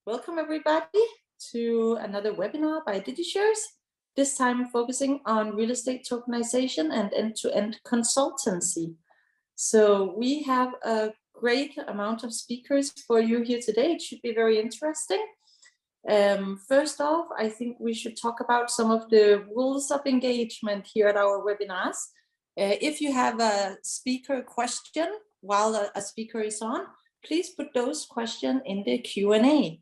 Welcome everybody to another webinar by DigiShares, this time focusing on real estate tokenization and end-to-end consultancy. So we have a great amount of speakers for you here today. It should be very interesting. First off, I think we should talk about some of the rules of engagement here at our webinars. If you have a speaker question while a speaker is on, please put those questions in the Q&A.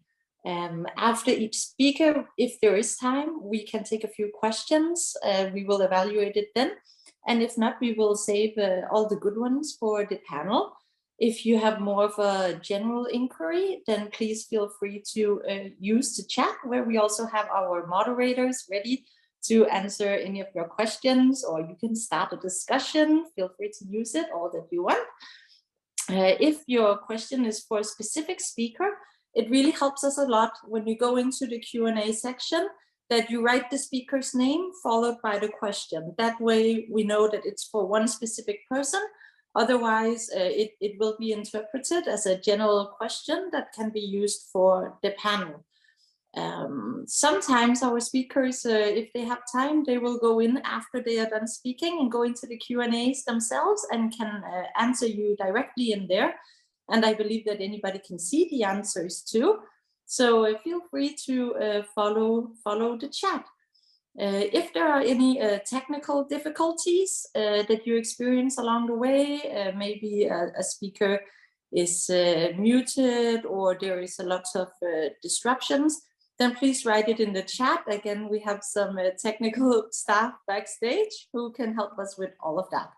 After each speaker, if there is time, we can take a few questions. We will evaluate it then. And if not, we will save all the good ones for the panel. If you have more of a general inquiry, then please feel free to use the chat, where we also have our moderators ready to answer any of your questions, or you can start a discussion. Feel free to use it all that you want. If your question is for a specific speaker, it really helps us a lot when you go into the Q&A section that you write the speaker's name followed by the question. That way we know that it's for one specific person. Otherwise, it will be interpreted as a general question that can be used for the panel. Sometimes our speakers, if they have time, they will go in after they are done speaking and go into the Q&As themselves and can answer you directly in there. And I believe that anybody can see the answers too. So feel free to follow the chat. If there are any technical difficulties that you experience along the way, maybe a speaker is muted or there is a lot of disruptions, then please write it in the chat. Again, we have some technical staff backstage who can help us with all of that.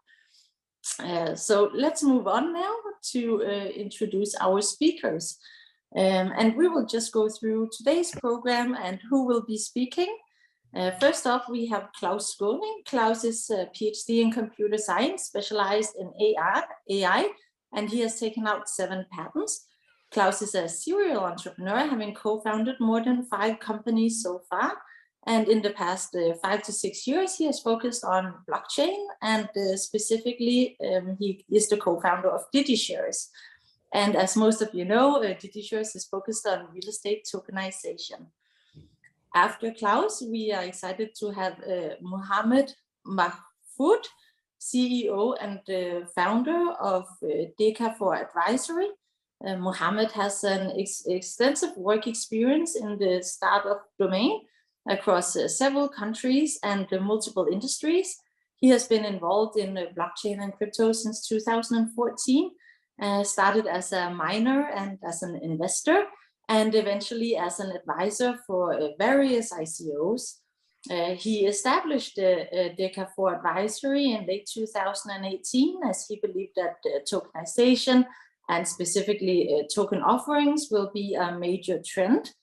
So let's move on now to introduce our speakers. And we will just go through today's program and who will be speaking. First off, we have Klaus Skåning. Klaus is a PhD in computer science, specialized in AI, and he has taken out 7 patents. Klaus is a serial entrepreneur, having co-founded more than 5 companies so far. And in the past 5 to 6 years, he has focused on blockchain, and specifically, he is the co-founder of DigiShares. And as most of you know, DigiShares is focused on real estate tokenization. After Klaus, we are excited to have Mohammed Mahfoud, CEO and founder of Deka4 Advisory. Mohammed has an extensive work experience in the startup domain across several countries and multiple industries. He has been involved in blockchain and crypto since 2014, started as a miner and as an investor, and eventually as an advisor for various ICOs. He established Deka4 Advisory in late 2018, as he believed that tokenization and specifically token offerings will be a major trend.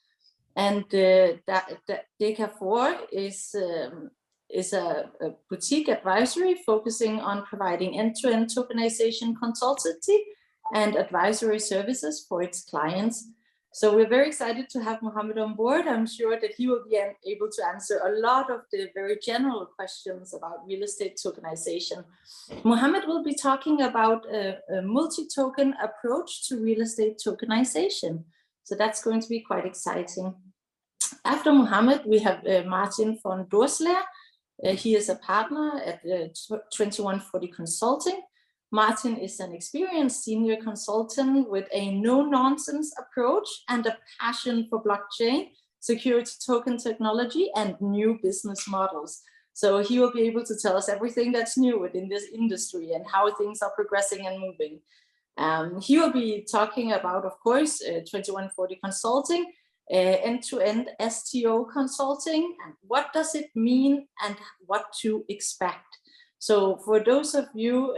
And Deka4 is a boutique advisory focusing on providing end-to-end tokenization consultancy and advisory services for its clients. So we're very excited to have Mohammed on board. I'm sure that he will be able to answer a lot of the very general questions about real estate tokenization. Mohammed will be talking about a multi-token approach to real estate tokenization. So that's going to be quite exciting. After Mohammed, we have Martin von Dorsler. He is a partner at 2140 Consulting. Martin is an experienced senior consultant with a no-nonsense approach and a passion for blockchain, security token technology, and new business models. So he will be able to tell us everything that's new within this industry and how things are progressing and moving. He will be talking about, of course, 2140 Consulting, end-to-end STO consulting, and what does it mean and what to expect. So for those of you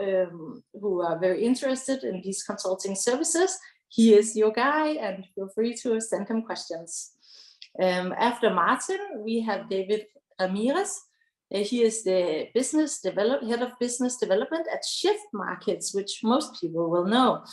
who are very interested in these consulting services, he is your guy, and feel free to send him questions. After Martin, we have David Ramirez. He is the head of business development at Shift Markets, which most people will know.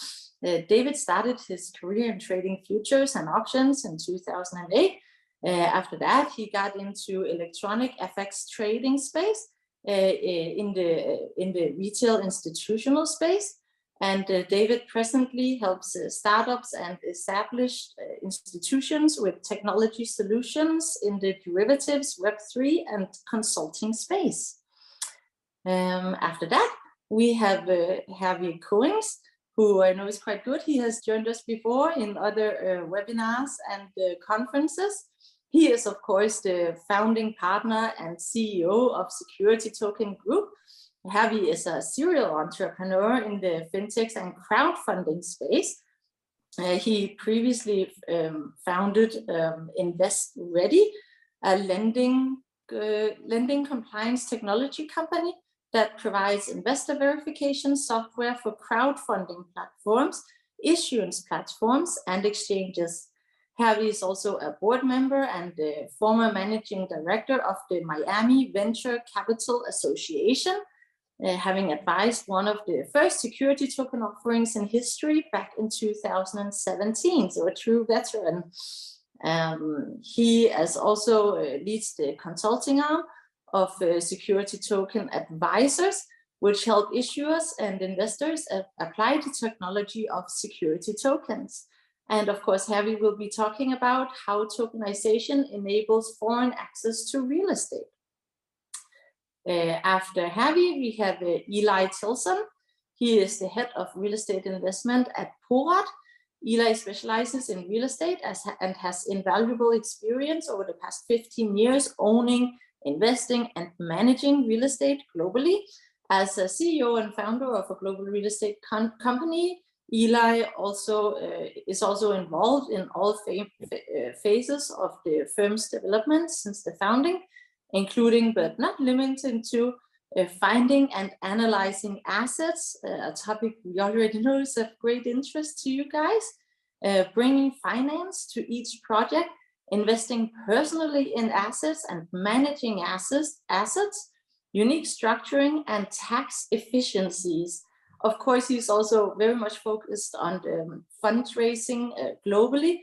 David started his career in trading futures and options in 2008. After that, he got into electronic FX trading space in the retail institutional space. And David presently helps startups and established institutions with technology solutions in the derivatives, Web3, and consulting space. After that, we have Javier Coings, who I know is quite good. He has joined us before in other webinars and conferences. He is, of course, the founding partner and CEO of Security Token Group. Javi is a serial entrepreneur in the fintechs and crowdfunding space. He previously founded Invest Ready, a lending compliance technology company that provides investor verification software for crowdfunding platforms, issuance platforms, and exchanges. Javi is also a board member and the former managing director of the Miami Venture Capital Association, having advised one of the first security token offerings in history back in 2017, so a true veteran. He has also leads the consulting arm of security token advisors, which help issuers and investors apply the technology of security tokens. And of course, Javi will be talking about how tokenization enables foreign access to real estate. After Javi, we have Eli Tilson. He is the head of real estate investment at Porat. Eli specializes in real estate and has invaluable experience over the past 15 years owning, investing, and managing real estate globally. As a CEO and founder of a global real estate company, Eli is also involved in all phases of the firm's development since the founding, including but not limited to finding and analyzing assets, a topic we already know is of great interest to you guys, bringing finance to each project, investing personally in assets and managing assets, unique structuring, and tax efficiencies. Of course, he's also very much focused on the fundraising globally,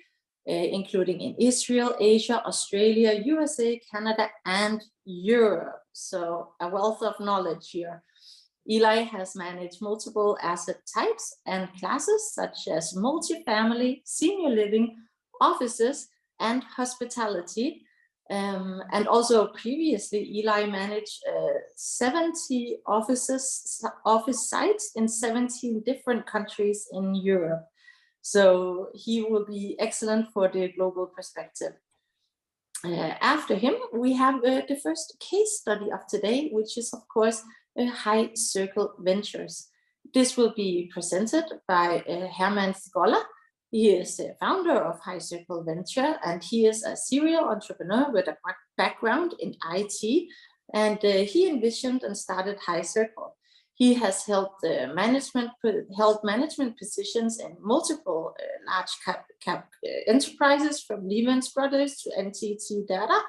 including in Israel, Asia, Australia, USA, Canada, and Europe. So a wealth of knowledge here. Eli has managed multiple asset types and classes, such as multifamily, senior living, offices, and hospitality. And also previously, Eli managed 70 office sites in 17 different countries in Europe. So he will be excellent for the global perspective. After him, we have the first case study of today, which is, of course, High Circle Ventures. This will be presented by Herman Skoller. He is the founder of High Circle Venture, and he is a serial entrepreneur with a background in IT, and he envisioned and started High Circle. He has held management positions in multiple large cap enterprises, from Lehman Brothers to NTT Data,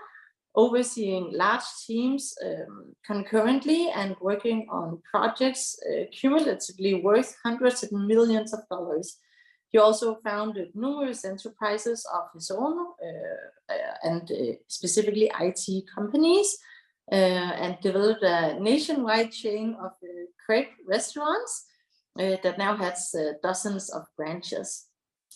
overseeing large teams concurrently and working on projects cumulatively worth hundreds of millions of dollars. He also founded numerous enterprises of his own and specifically IT companies, and developed a nationwide chain of crepe restaurants that now has dozens of branches.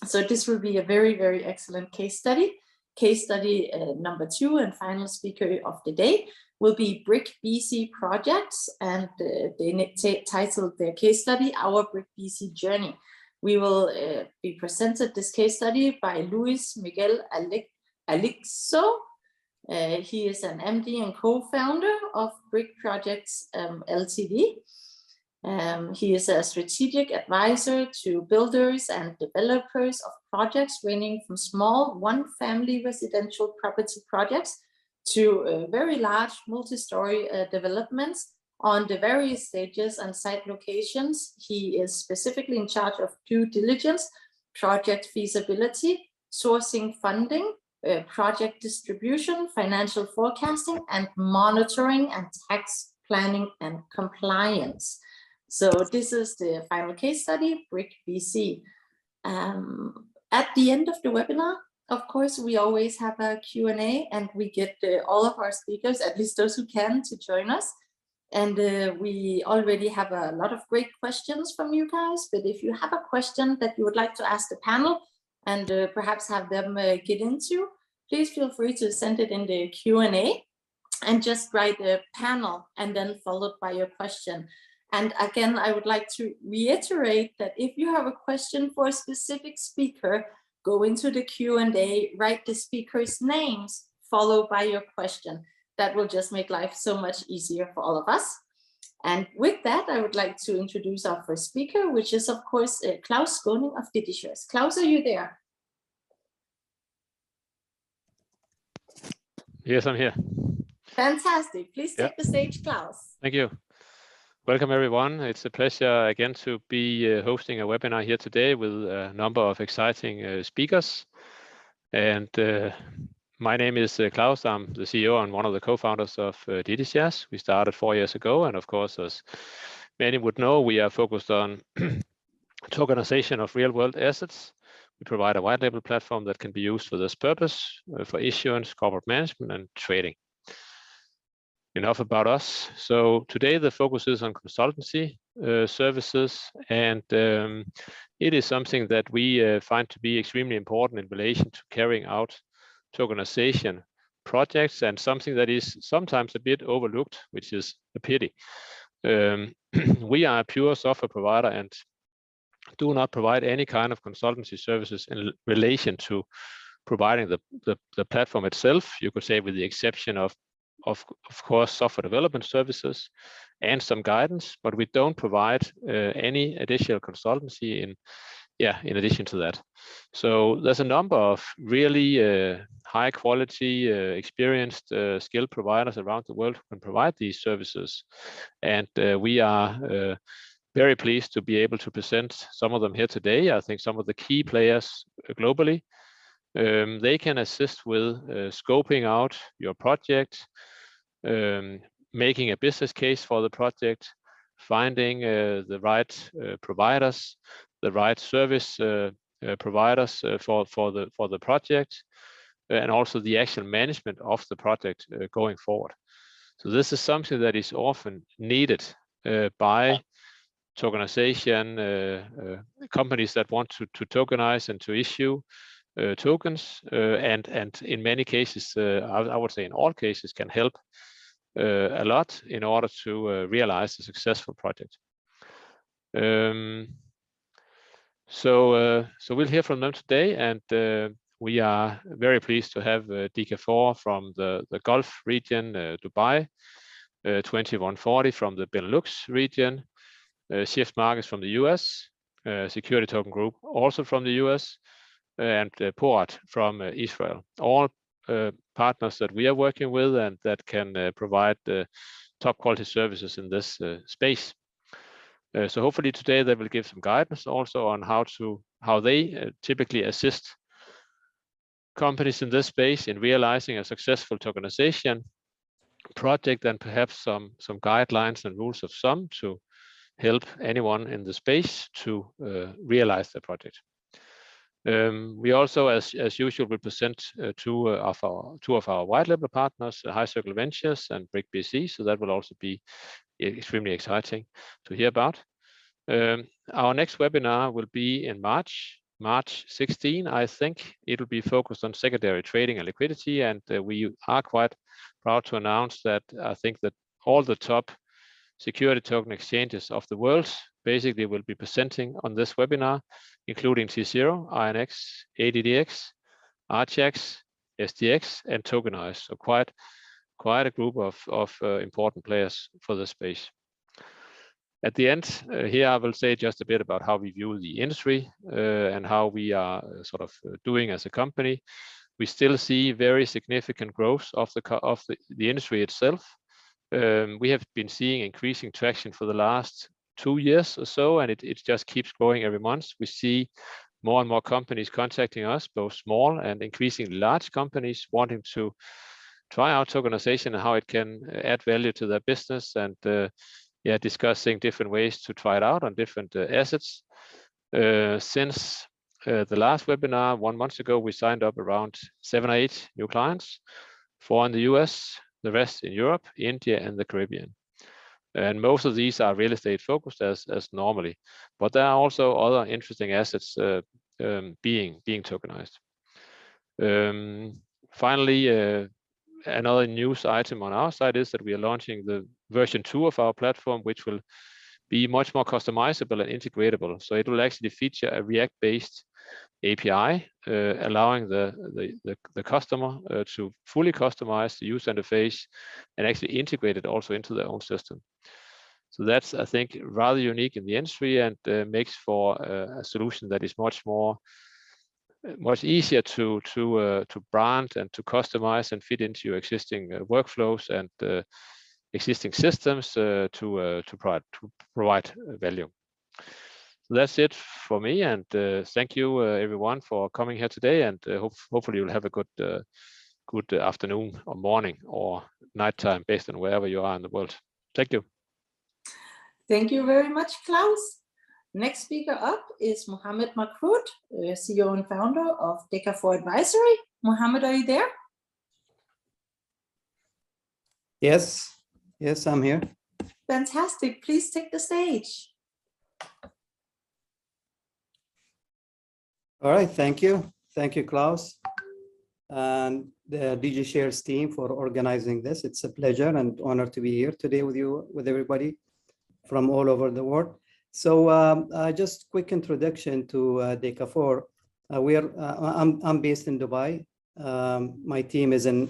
So this will be a very, very excellent case study. Case study number 2 and final speaker of the day will be Brick BC Projects, and they titled their case study, Our Brick BC Journey. We will be presented this case study by Luis Miguel Alixo. He is an MD and co-founder of Brick Projects Ltd. He is a strategic advisor to builders and developers of projects ranging from small one-family residential property projects to very large multi-story developments on the various stages and site locations. He is specifically in charge of due diligence, project feasibility, sourcing funding, project distribution, financial forecasting, and monitoring and tax planning and compliance. So this is the final case study, Brick BC. At the end of the webinar, of course, we always have a Q&A, and we get all of our speakers, at least those who can, to join us. And we already have a lot of great questions from you guys, but if you have a question that you would like to ask the panel and perhaps have them get into, please feel free to send it in the Q&A and just write a panel and then followed by your question. And again, I would like to reiterate that if you have a question for a specific speaker, go into the Q&A, write the speaker's names, followed by your question. That will just make life so much easier for all of us. And with that, I would like to introduce our first speaker, which is, of course, Klaus Skåning of DigiShares. Klaus, are you there? Yes, I'm here. Fantastic. Please take the stage, Klaus. Thank you. Welcome, everyone. It's a pleasure again to be hosting a webinar here today with a number of exciting speakers. And my name is Klaus. I'm the CEO and one of the co-founders of DigiShares. We started 4 years ago. And of course, as many would know, we are focused on tokenization of real-world assets. We provide a white label platform that can be used for this purpose, for issuance, corporate management, and trading. Enough about us. So today the focus is on consultancy services, and it is something that we find to be extremely important in relation to carrying out tokenization projects, and something that is sometimes a bit overlooked, which is a pity. We are a pure software provider and do not provide any kind of consultancy services in relation to providing the platform itself. You could say, with the exception of course, software development services and some guidance, but we don't provide any additional consultancy in addition to that. So there's a number of really high quality, experienced, skilled providers around the world who can provide these services. And we are very pleased to be able to present some of them here today. I think some of the key players globally. They can assist with scoping out your project, making a business case for the project, finding the right providers, the right service providers for the project, and also the actual management of the project going forward. So this is something that is often needed by tokenization companies that want to tokenize and to issue tokens, and in many cases, I would say in all cases, can help a lot in order to realize a successful project. So we'll hear from them today, and we are very pleased to have DK4 from the Gulf region, Dubai, 2140 from the Benelux region, Shift Markets from the US, Security Token Group also from the US, and Port from Israel. All partners that we are working with and that can provide top quality services in this space. So hopefully today they will give some guidance also on how they typically assist companies in this space in realizing a successful tokenization project, and perhaps some guidelines and rules of thumb to help anyone in the space to realize the project. We also, as usual, will present two of our white label partners, High Circle Ventures and Brick BC. So that will also be extremely exciting to hear about. Our next webinar will be in March 16. I think it'll be focused on secondary trading and liquidity, and we are quite proud to announce that I think that all the top security token exchanges of the world basically will be presenting on this webinar, including T0, INX, ADDX, RCX, SDX, and Tokenize. So quite a group of important players for this space. At the end, here I will say just a bit about how we view the industry and how we are sort of doing as a company. We still see very significant growth of the industry itself. We have been seeing increasing traction for the last 2 years or so, and it just keeps growing every month. We see more and more companies contacting us, both small and increasingly large companies, wanting to try out tokenization and how it can add value to their business, and discussing different ways to try it out on different assets. Since the last webinar 1 month ago, we signed up around 7 or 8 new clients, 4 in the US, the rest in Europe, India, and the Caribbean. And most of these are real estate focused as normally, but there are also other interesting assets being tokenized. Finally, another news item on our side is that we are launching the version 2 of our platform, which will be much more customizable and integratable. So it will actually feature a React-based API, allowing the customer to fully customize the user interface and actually integrate it also into their own system. So that's, I think, rather unique in the industry, and makes for a solution that is much easier to brand and to customize and fit into your existing workflows and existing systems to provide value. So that's it for me, and thank you everyone for coming here today, and hopefully you'll have a good afternoon or morning or nighttime based on wherever you are in the world. Thank you. Thank you very much, Klaus. Next speaker up is Mohammed Makhroud, CEO and founder of Deca4 Advisory. Mohammed, are you there? Yes, I'm here. Fantastic. Please take the stage. All right, thank you. Thank you, Klaus, and the DigiShares team for organizing this. It's a pleasure and honor to be here today with you, with everybody from all over the world. So just quick introduction to Deca4. I'm based in Dubai. My team is in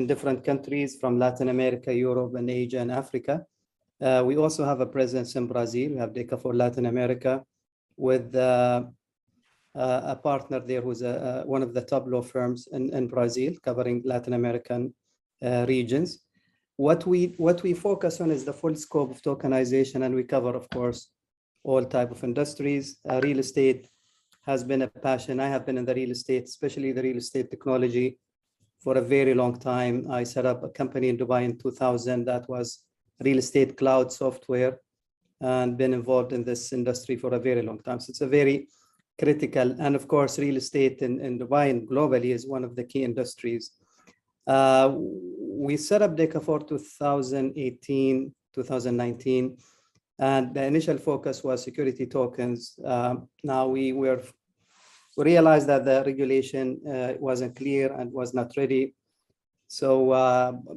different countries from Latin America, Europe, and Asia, and Africa. We also have a presence in Brazil. We have Deca4 Latin America with a partner there who's one of the top law firms in Brazil, covering Latin American regions. What we focus on is the full scope of tokenization, and we cover, of course, all type of industries. Real estate has been a passion. I have been in the real estate, especially the real estate technology, for a very long time. I set up a company in Dubai in 2000 that was real estate cloud software, and been involved in this industry for a very long time. So it's a very critical, and of course, real estate in Dubai and globally is one of the key industries. We set up Deca4 2018, 2019, and the initial focus was security tokens. Now we realized that the regulation wasn't clear and was not ready. So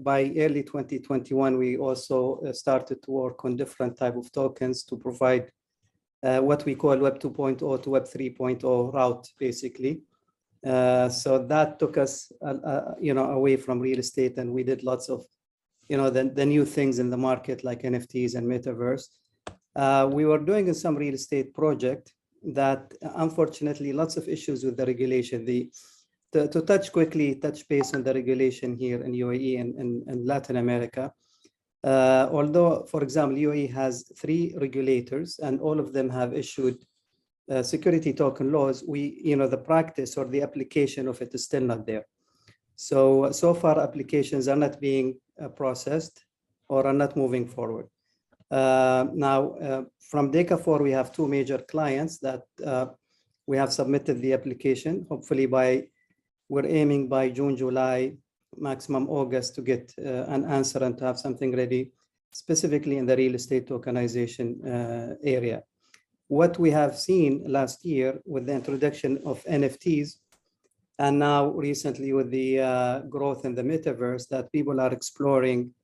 by early 2021, we also started to work on different type of tokens to provide what we call Web 2.0 to Web 3.0 route, basically. So that took us, away from real estate, and we did lots of, the new things in the market like NFTs and metaverse. We were doing some real estate project that, unfortunately, lots of issues with the regulation. To touch base on the regulation here in UAE and Latin America. Although, for example, UAE has 3 regulators and all of them have issued security token laws, the practice or the application of it is still not there. So far applications are not being processed or are not moving forward. Now, from Deca4, we have 2 major clients that we have submitted the application. Hopefully we're aiming by June, July, maximum August to get an answer and to have something ready, specifically in the real estate tokenization area. What we have seen last year with the introduction of NFTs, and now recently with the growth in the metaverse, that people are exploring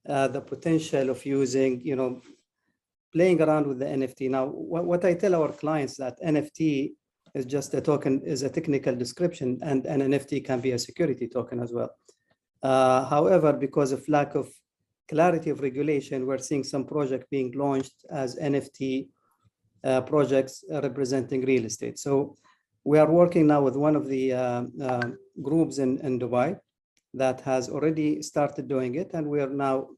the potential of using, playing around with the NFT. Now, what I tell our clients that NFT is just a token, is a technical description, and an NFT can be a security token as well. However, because of lack of clarity of regulation, we're seeing some project being launched as NFT projects representing real estate. So we are working now with one of the groups in Dubai that has already started doing it, and we are now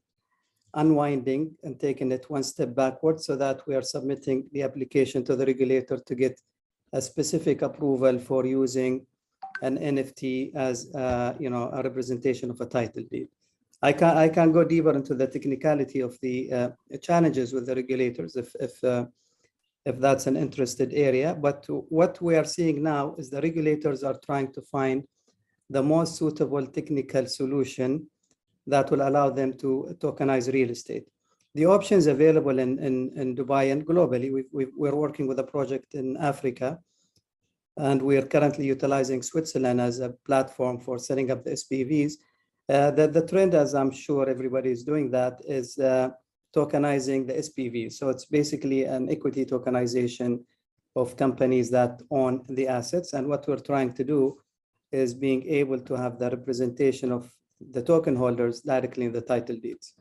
unwinding and taking it one step backwards so that we are submitting the application to the regulator to get a specific approval for using an NFT as a representation of a title deed. I can go deeper into the technicality of the challenges with the regulators if that's an interested area. But what we are seeing now is the regulators are trying to find the most suitable technical solution that will allow them to tokenize real estate. the options available in Dubai and globally. We're working with a project in Africa, and we are currently utilizing Switzerland as a platform for setting up the SPVs. The trend, as I'm sure everybody is doing that, is tokenizing the SPV. So it's basically an equity tokenization of companies that own the assets. And what we're trying to do is being able to have the representation of the token holders directly in the title deeds.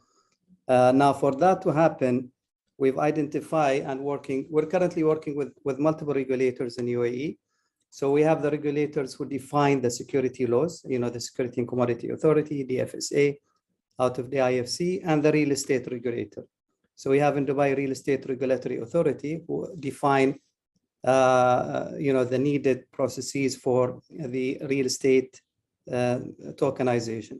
Now, for that to happen, we've identified and we're currently working with multiple regulators in UAE. So we have the regulators who define the security laws, the Security and Commodity Authority, DFSA, out of the IFC, and the real estate regulator. So we have in Dubai Real Estate Regulatory Authority who define the needed processes for the real estate tokenization.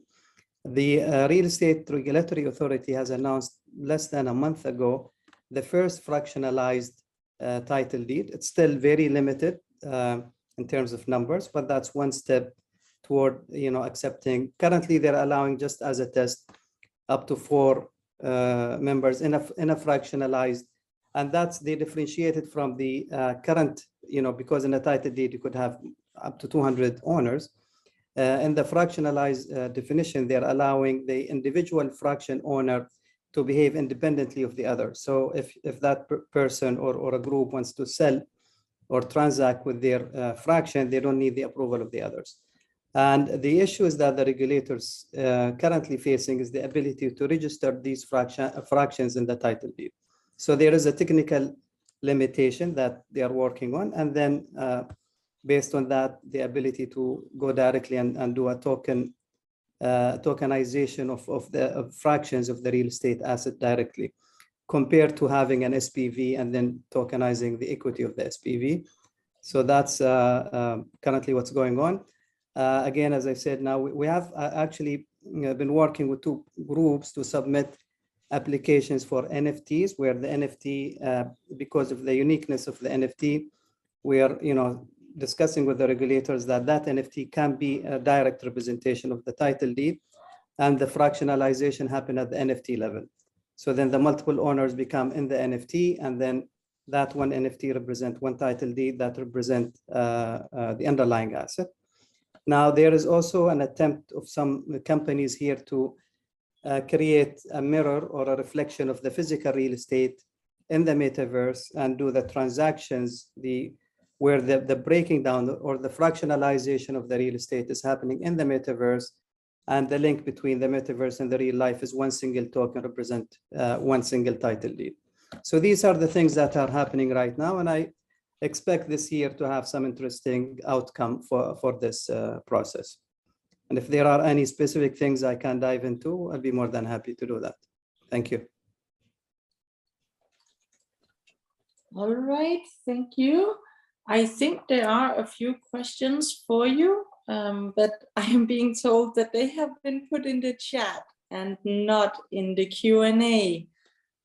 The Real Estate Regulatory Authority has announced less than a month ago the first fractionalized title deed. It's still very limited in terms of numbers, but that's one step toward accepting. Currently, they're allowing, just as a test, up to 4 members in a fractionalized, and they differentiated from the current, because in a title deed you could have up to 200 owners. In the fractionalized definition, they're allowing the individual fraction owner to behave independently of the other. So if that person or a group wants to sell or transact with their fraction, they don't need the approval of the others. And the issue is that the regulators currently facing is the ability to register these fractions in the title deed. So there is a technical limitation that they are working on. And then based on that, the ability to go directly and do a tokenization of the fractions of the real estate asset directly, compared to having an SPV and then tokenizing the equity of the SPV. So that's currently what's going on. Again, as I said, now we have actually been working with 2 groups to submit applications for NFTs, where the NFT, because of the uniqueness of the NFT, we are discussing with the regulators that NFT can be a direct representation of the title deed, and the fractionalization happen at the NFT level. So then the multiple owners become in the NFT, and then that one NFT represent one title deed that represent the underlying asset. Now, there is also an attempt of some companies here to create a mirror or a reflection of the physical real estate in the metaverse and do the transactions, where the breaking down or the fractionalization of the real estate is happening in the metaverse, and the link between the metaverse and the real life is one single token represent one single title deed. So these are the things that are happening right now, and I expect this year to have some interesting outcome for this process. And if there are any specific things I can dive into, I'll be more than happy to do that. Thank you. All right, thank you. I think there are a few questions for you, but I am being told that they have been put in the chat and not in the Q&A.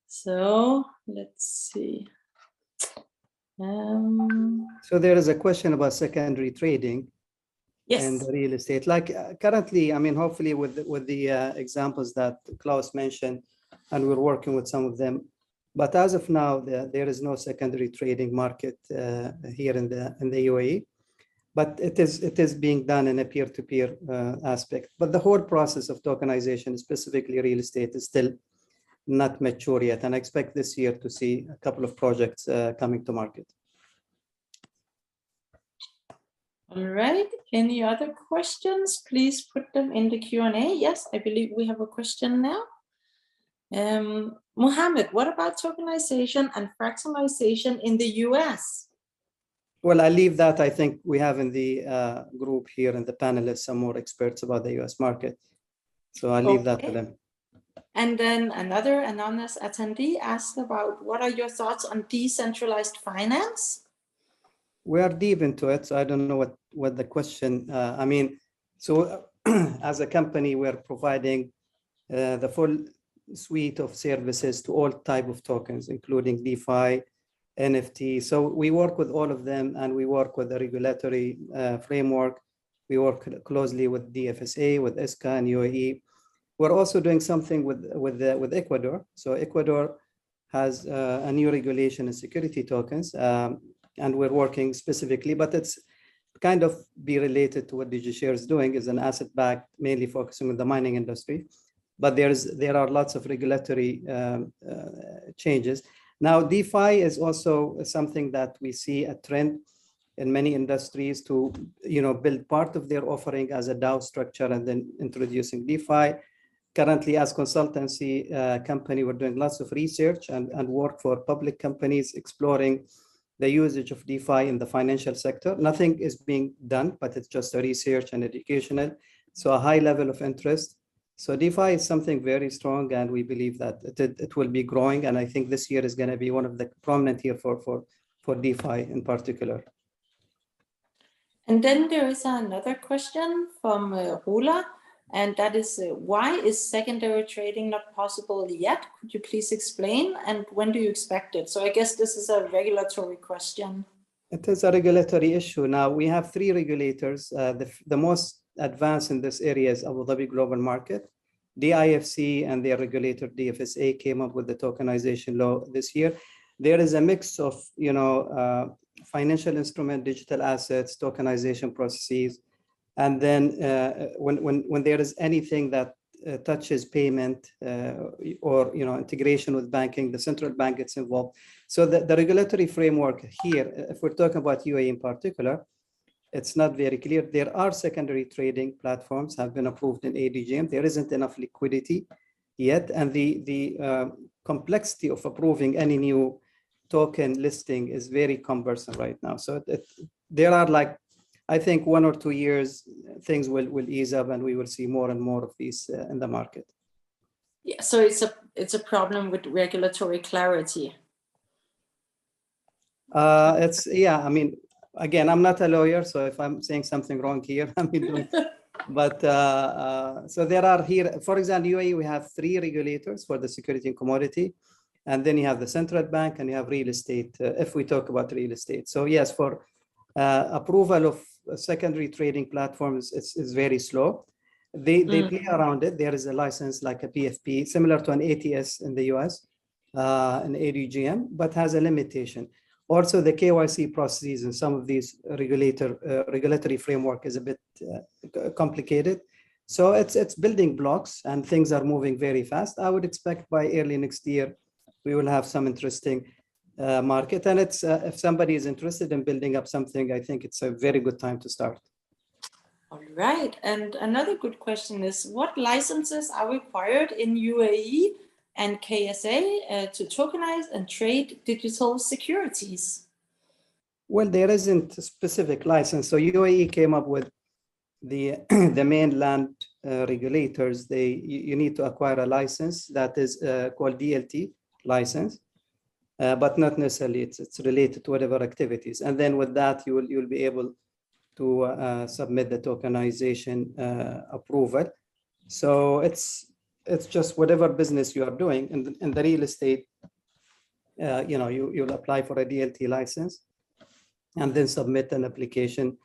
So let's see. So there is a question about secondary trading. Yes. And the real estate. Like currently, I mean, hopefully with the examples that Klaus mentioned, and we're working with some of them. But as of now, there is no secondary trading market here in the UAE. But it is being done in a peer-to-peer aspect. But the whole process of tokenization, specifically real estate, is still not mature yet. And I expect this year to see a couple of projects coming to market. All right, any other questions? Please put them in the Q&A. Yes, I believe we have a question now. Mohammed, what about tokenization and fractionalization in the US? Well, I leave that. I think we have in the group here and the panelists some more experts about the US market. So I leave that to them. And then another anonymous attendee asked about what are your thoughts on decentralized finance? We are deep into it, so I don't know what the question. I mean, so as a company, we're providing the full suite of services to all type of tokens, including DeFi, NFT. So we work with all of them, and we work with the regulatory framework. We work closely with DFSA, with ISCA and UAE. We're also doing something with Ecuador. So Ecuador has a new regulation in security tokens, and we're working specifically, but it's kind of be related to what DigiShares is doing, is an asset-backed, mainly focusing on the mining industry. But there are lots of regulatory changes. Now, DeFi is also something that we see a trend in many industries to, build part of their offering as a DAO structure and then introducing DeFi. Currently, as consultancy company, we're doing lots of research and work for public companies exploring the usage of DeFi in the financial sector. Nothing is being done, but it's just a research and educational. So a high level of interest. So DeFi is something very strong, and we believe that it will be growing. And I think this year is going to be one of the prominent year for DeFi in particular. And then there is another question from Rola, and that is, why is secondary trading not possible yet? Could you please explain? And when do you expect it? So I guess this is a regulatory question. It is a regulatory issue. Now, we have 3 regulators. The most advanced in this area is Abu Dhabi Global Market. DIFC and their regulator, DFSA, came up with the tokenization law this year. There is a mix of, financial instrument, digital assets, tokenization processes. And then when there is anything that touches payment or integration with banking, the central bank gets involved. So the regulatory framework here, if we're talking about UAE in particular, it's not very clear. There are secondary trading platforms have been approved in ADGM. There isn't enough liquidity yet, and the complexity of approving any new token listing is very cumbersome right now. So there are I think 1 or 2 years, things will ease up, and we will see more and more of these in the market. Yeah, so it's a problem with regulatory clarity. I mean, again, I'm not a lawyer, so if I'm saying something wrong here, but so there are here, for example, UAE, we have 3 regulators for the security and commodity, and then you have the central bank and you have real estate, if we talk about real estate. So yes, for approval of secondary trading platforms, it's very slow. They play around it. There is a license like a PFP, similar to an ATS in the US, an ADGM, but has a limitation. Also, the KYC processes in some of these regulatory framework is a bit complicated. So it's building blocks, and things are moving very fast. I would expect by early next year, we will have some interesting market. And it's if somebody is interested in building up something, I think it's a very good time to start. All right. And another good question is, what licenses are required in UAE and KSA to tokenize and trade digital securities? Well, there isn't a specific license. So UAE came up with the mainland regulators. You need to acquire a license that is called DLT license, but not necessarily it's related to whatever activities. And then with that, you'll be able to submit the tokenization approval. So it's just whatever business you are doing in the real estate. You'll apply for a DLT license and then submit an application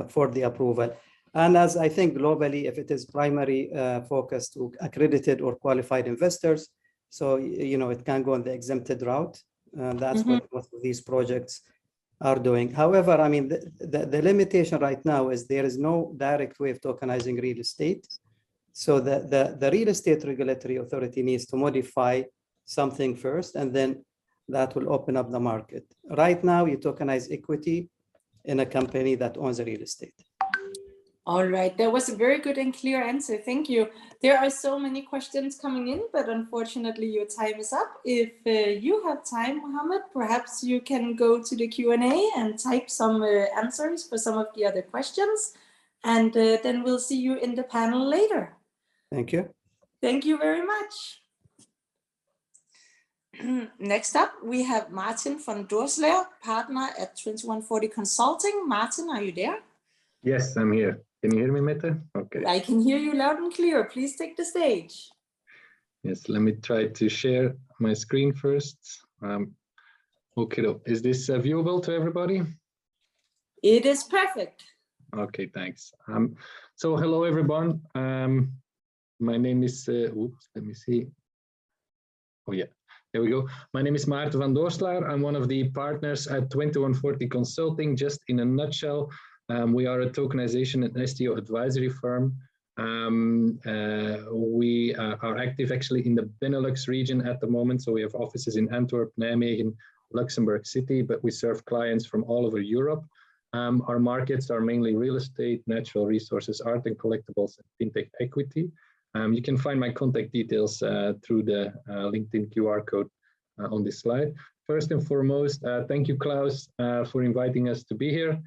for the approval. And as I think globally, if it is primary focused to accredited or qualified investors, so it can go on the exempted route. That's what most of these projects are doing. However, I mean, the limitation right now is there is no direct way of tokenizing real estate. So the real estate regulatory authority needs to modify something first, and then that will open up the market. Right now, you tokenize equity in a company that owns a real estate. All right, that was a very good and clear answer. Thank you. There are so many questions coming in, but unfortunately your time is up. If you have time, Mohammed, perhaps you can go to the Q&A and type some answers for some of the other questions, and then we'll see you in the panel later. Thank you. Thank you very much. Next up, we have Martin van Doorsleer, partner at 2140 Consulting. Martin, are you there? Yes, I'm here. Can you hear me, Mette? Okay. I can hear you loud and clear. Please take the stage. Yes, let me try to share my screen first. Okay, is this viewable to everybody? It is perfect. Okay, thanks. So hello, everyone. my name is, oops, let me see. Oh yeah, there we go. My name is Maarten van Doorslaer. I'm one of the partners at 2140 Consulting. Just in a nutshell, we are a tokenization and STO advisory firm. We are active actually in the Benelux region at the moment. So we have offices in Antwerp, Nijmegen, Luxembourg City, but we serve clients from all over Europe. Our markets are mainly real estate, natural resources, art and collectibles, and fintech equity. You can find my contact details through the LinkedIn QR code on this slide. First and foremost, thank you, Klaus, for inviting us to be here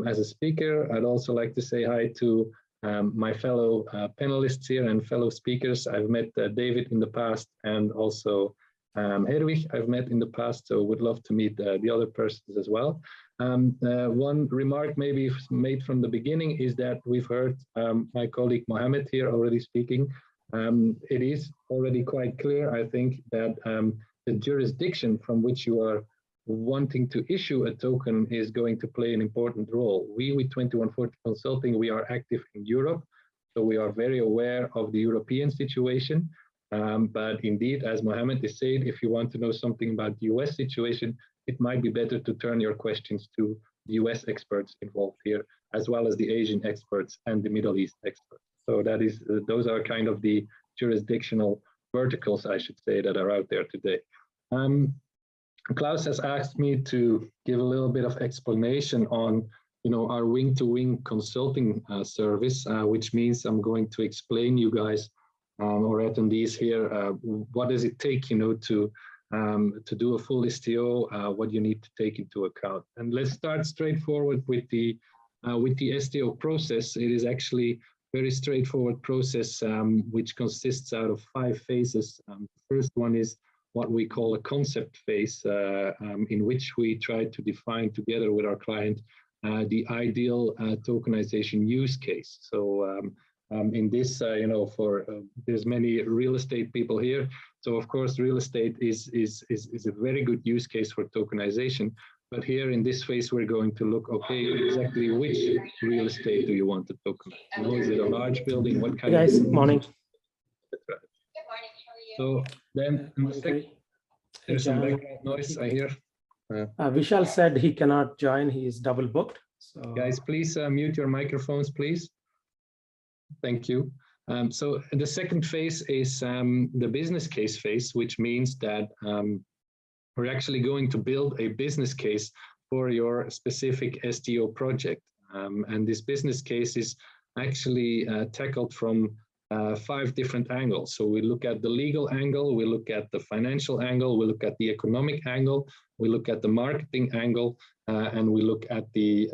as a speaker. I'd also like to say hi to my fellow panelists here and fellow speakers. I've met David in the past, and also Herwig I've met in the past, so would love to meet the other persons as well. One remark maybe made from the beginning is that we've heard my colleague Mohammed here already speaking. It is already quite clear, I think, that the jurisdiction from which you are wanting to issue a token is going to play an important role. We, with 2140 Consulting, we are active in Europe, so we are very aware of the European situation. But indeed, as Mohammed is saying, if you want to know something about the US situation, it might be better to turn your questions to the US experts involved here, as well as the Asian experts and the Middle East experts. So that is, those are kind of the jurisdictional verticals, I should say, that are out there today. Klaus has asked me to give a little bit of explanation on, our wing-to-wing consulting service, which means I'm going to explain you guys or attendees here, what does it take, to do a full STO, what you need to take into account. And let's start straightforward with the STO process. It is actually a very straightforward process, which consists out of 5 phases. The first one is what we call a concept phase, in which we try to define together with our client the ideal tokenization use case. So in this, there's many real estate people here. So of course, real estate is a very good use case for tokenization. But here in this phase, we're going to look, okay, exactly which real estate do you want to tokenize? Is it a large building? What kind of? Hey guys, morning. So then there's some background noise I hear. Vishal said he cannot join, he is double booked. So guys, please mute your microphones, please. Thank you. So the second phase is the business case phase, which means that we're actually going to build a business case for your specific STO project. And this business case is actually tackled from 5 different angles. So we look at the legal angle, we look at the financial angle, we look at the economic angle, we look at the marketing angle, and we look at the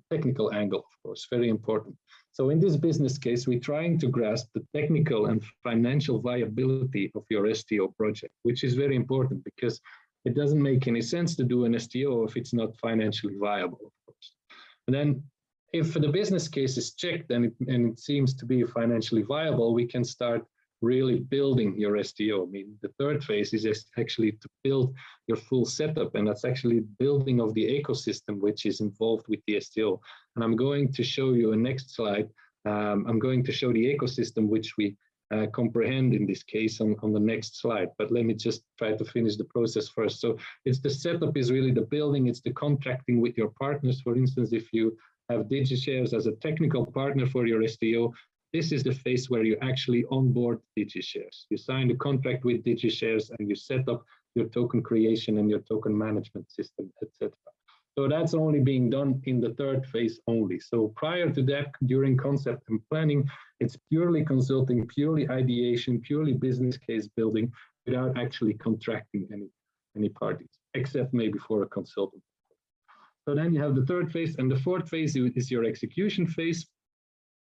technical angle, of course, very important. So in this business case, we're trying to grasp the technical and financial viability of your STO project, which is very important because it doesn't make any sense to do an STO if it's not financially viable, of course. And then if the business case is checked and it seems to be financially viable, we can start really building your STO. I mean, the third phase is actually to build your full setup, and that's actually building of the ecosystem which is involved with the STO. And I'm going to show you a next slide. I'm going to show the ecosystem which we comprehend in this case on the next slide, but let me just try to finish the process first. So it's the setup is really the building, it's the contracting with your partners. For instance, if you have DigiShares as a technical partner for your STO, this is the phase where you actually onboard DigiShares. You sign the contract with DigiShares and you set up your token creation and your token management system, etc. So that's only being done in the third phase only. So prior to that, during concept and planning, it's purely consulting, purely ideation, purely business case building without actually contracting any parties, except maybe for a consultant. So then you have the third phase, and the fourth phase is your execution phase,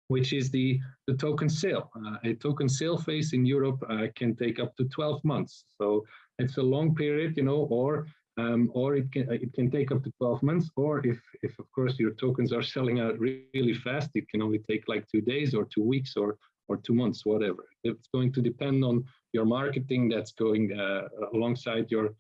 which is the token sale. A token sale phase in Europe can take up to 12 months. So it's a long period, or it can take up to 12 months, or if of course your tokens are selling out really fast, it can only take like 2 days or 2 weeks or 2 months, whatever. It's going to depend on your marketing that's going alongside your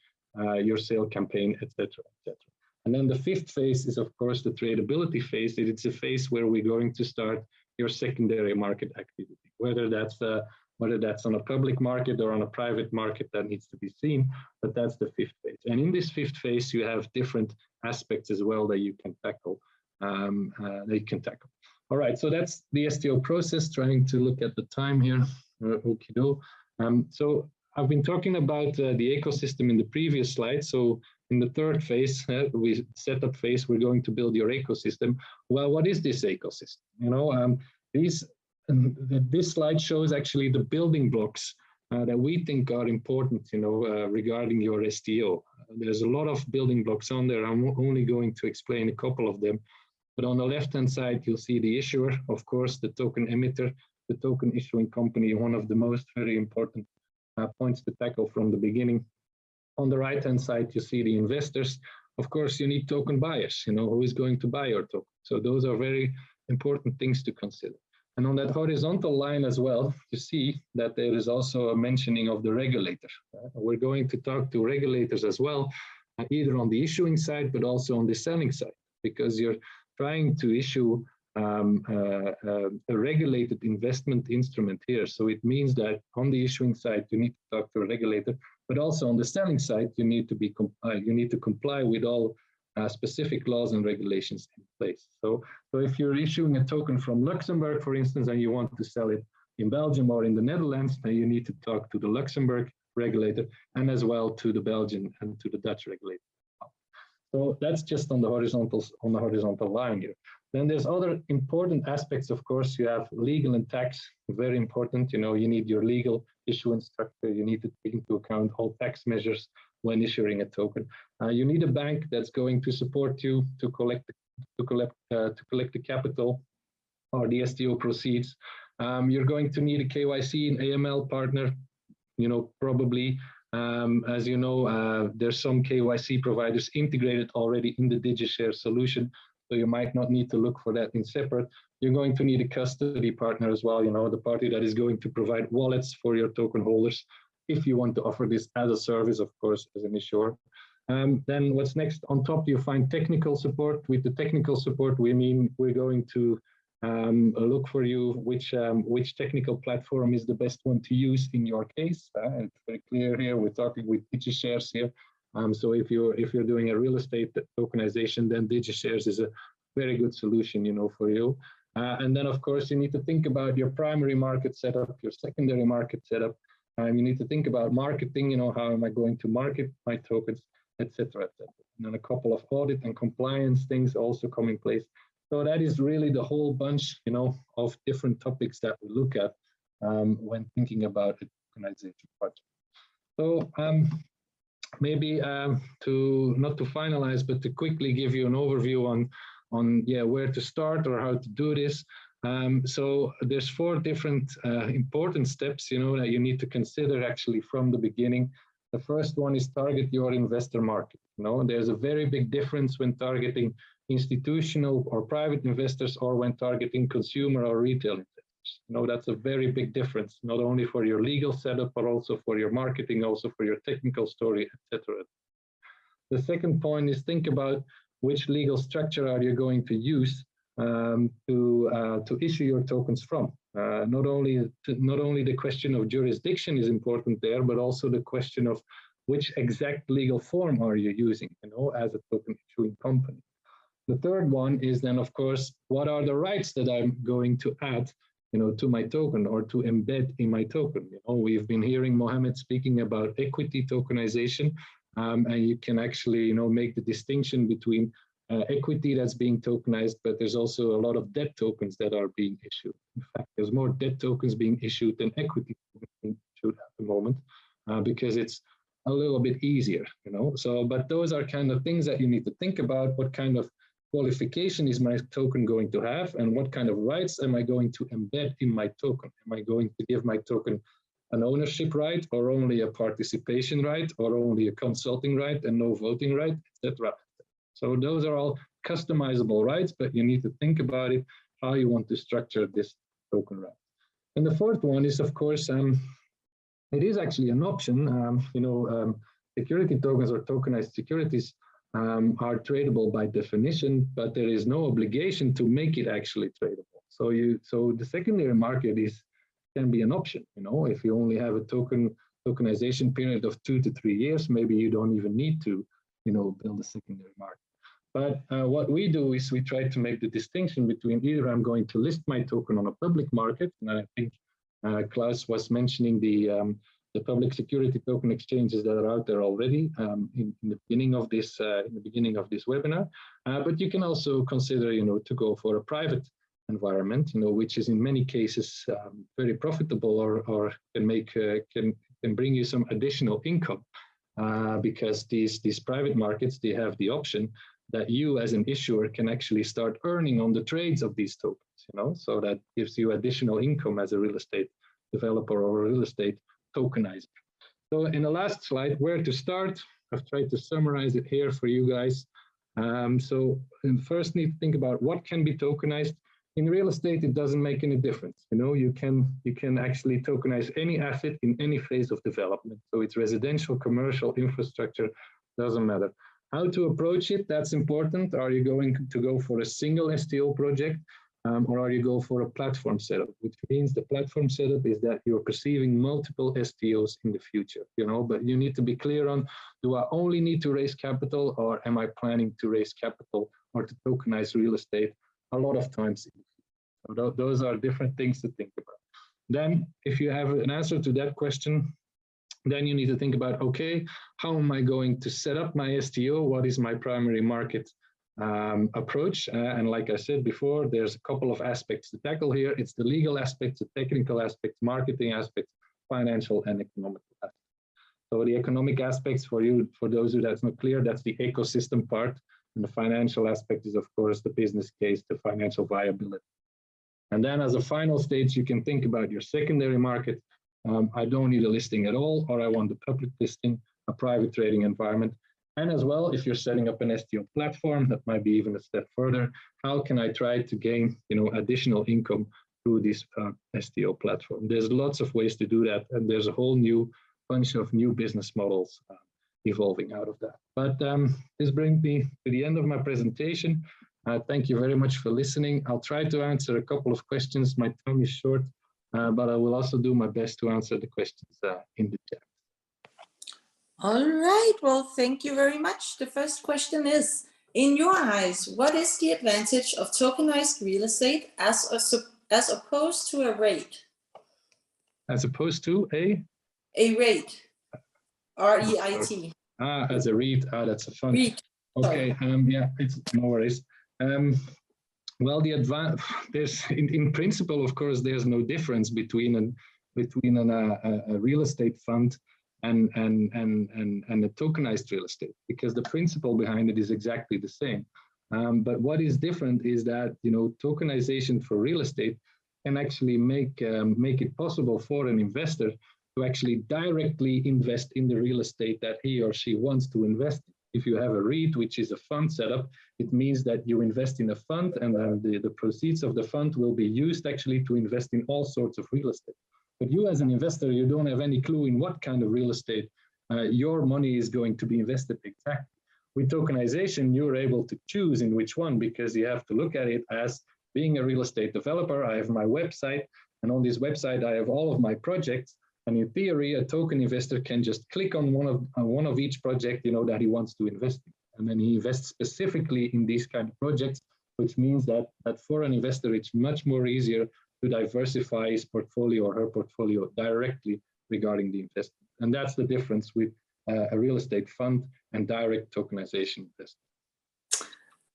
sale campaign, etc., etc. And then the fifth phase is, of course, the tradability phase. It's a phase where we're going to start your secondary market activity, whether that's Whether that's on a public market or on a private market, that needs to be seen, but that's the fifth phase. And in this fifth phase, you have different aspects as well that you can tackle. All right, so that's the STO process. Trying to look at the time here. Okido. So I've been talking about the ecosystem in the previous slide. So in the third phase, setup phase, we're going to build your ecosystem. Well, what is this ecosystem? You know, this slide shows actually the building blocks that we think are important, you know, regarding your STO. There's a lot of building blocks on there. I'm only going to explain a couple of them. But on the left-hand side, you'll see the issuer, of course, the token emitter, the token issuing company, one of the most very important points to tackle from the beginning. On the right-hand side, you see the investors. Of course, you need token buyers, you know, who is going to buy your token. So those are very important things to consider. And on that horizontal line as well, you see that there is also a mentioning of the regulator. We're going to talk to regulators as well, either on the issuing side, but also on the selling side, because you're trying to issue a regulated investment instrument here. So it means that on the issuing side, you need to talk to a regulator, but also on the selling side, you need to comply with all specific laws and regulations in place. So if you're issuing a token from Luxembourg, for instance, and you want to sell it in Belgium or in the Netherlands, then you need to talk to the Luxembourg regulator and as well to the Belgian and to the Dutch regulator. So that's just on the horizontal line here. Then there's other important aspects, of course. You have legal and tax, very important. You know, you need your legal issuance structure. You need to take into account all tax measures when issuing a token. You need a bank that's going to support you to collect the capital or the STO proceeds. You're going to need a KYC and AML partner. You know, probably. As you know, there's some KYC providers integrated already in the DigiShares solution, so you might not need to look for that in separate. You're going to need a custody partner as well, you know, the party that is going to provide wallets for your token holders if you want to offer this as a service, of course, as an issuer. Then what's next? On top, you find technical support. With the technical support, we mean we're going to look for you which technical platform is the best one to use in your case. It's very clear here. We're talking with DigiShares here. So if you're doing a real estate tokenization, then DigiShares is a very good solution, you know, for you. And then of course you need to think about your primary market setup, your secondary market setup. You need to think about marketing. You know, how am I going to market my tokens, etc., etc. And then a couple of audit and compliance things also come in place. So that is really the whole bunch, you know, of different topics that we look at when thinking about a tokenization project. So maybe to not to finalize, but to quickly give you an overview on where to start or how to do this. So there's 4 different important steps, you know, that you need to consider actually from the beginning. The first one is target your investor market. You know, there's a very big difference when targeting institutional or private investors or when targeting consumer or retail investors. You know, that's a very big difference, not only for your legal setup, but also for your marketing, also for your technical story, etc. The second point is think about which legal structure are you going to use to issue your tokens from. Not only the question of jurisdiction is important there, but also the question of which exact legal form are you using, you know, as a token issuing company. The third one is then, of course, what are the rights that I'm going to add, you know, to my token or to embed in my token? You know, we've been hearing Mohammed speaking about equity tokenization, and you can actually, you know, make the distinction between equity that's being tokenized, but there's also a lot of debt tokens that are being issued. In fact, there's more debt tokens being issued than equity tokens being issued at the moment, because it's a little bit easier, you know. So, but those are kind of things that you need to think about. What kind of qualification is my token going to have, and what kind of rights am I going to embed in my token? Am I going to give my token an ownership right, or only a participation right, or only a consulting right and no voting right, etc.? So those are all customizable rights, but you need to think about it, how you want to structure this token right. And the fourth one is, of course, it is actually an option. You know, security tokens or tokenized securities are tradable by definition, but there is no obligation to make it actually tradable. So the secondary market is can be an option. You know, if you only have a tokenization period of 2 to 3 years, maybe you don't even need to, you know, build a secondary market. But what we do is we try to make the distinction between either I'm going to list my token on a public market, and I think Klaus was mentioning the public security token exchanges that are out there already in the beginning of this webinar. But you can also consider, you know, to go for a private environment, you know, which is in many cases very profitable, or can make can bring you some additional income, because these private markets, they have the option that you as an issuer can actually start earning on the trades of these tokens, you know, so that gives you additional income as a real estate developer or a real estate tokenizer. So in the last slide, where to start, I've tried to summarize it here for you guys. So first need to think about what can be tokenized. In real estate, it doesn't make any difference. You know, you can actually tokenize any asset in any phase of development. So it's residential, commercial, infrastructure, doesn't matter. How to approach it, that's important. Are you going to go for a single STO project, or are you go for a platform setup? Which means the platform setup is that you're perceiving multiple STOs in the future, you know, but you need to be clear on, do I only need to raise capital, or am I planning to raise capital or to tokenize real estate a lot of times? So those are different things to think about. Then if you have an answer to that question, then you need to think about, okay, how am I going to set up my STO? What is my primary market approach? And like I said before, there's a couple of aspects to tackle here. It's the legal aspects, the technical aspects, marketing aspects, financial and economic aspects. So the economic aspects for you, for those who that's not clear, that's the ecosystem part. And the financial aspect is, of course, the business case, the financial viability. And then as a final stage, you can think about your secondary market. I don't need a listing at all, or I want a public listing, a private trading environment. And as well, if you're setting up an STO platform, that might be even a step further. How can I try to gain, you know, additional income through this STO platform? There's lots of ways to do that, and there's a whole new bunch of new business models evolving out of that. But this brings me to the end of my presentation. Thank you very much for listening. I'll try to answer a couple of questions. My time is short, but I will also do my best to answer the questions in the chat. All right, well, thank you very much. The first question is, in your eyes, what is the advantage of tokenized real estate as opposed to a REIT? As opposed to a? A REIT, R-E-I-T. As a REIT, that's a fund. REIT. Okay, yeah, it's no worries. Well, there's in principle, of course, there's no difference between a real estate fund and a tokenized real estate, because the principle behind it is exactly the same. But what is different is that, you know, tokenization for real estate can actually make it possible for an investor to actually directly invest in the real estate that he or she wants to invest in. If you have a REIT, which is a fund setup, it means that you invest in a fund, and the proceeds of the fund will be used actually to invest in all sorts of real estate. But you as an investor, you don't have any clue in what kind of real estate your money is going to be invested exactly. With tokenization, you're able to choose in which one, because you have to look at it as being a real estate developer. I have my website, and on this website, I have all of my projects. And in theory, a token investor can just click on one of each project, you know, that he wants to invest in. And then he invests specifically in these kind of projects, which means that for an investor, it's much more easier to diversify his portfolio or her portfolio directly regarding the investment. And that's the difference with a real estate fund and direct tokenization investment.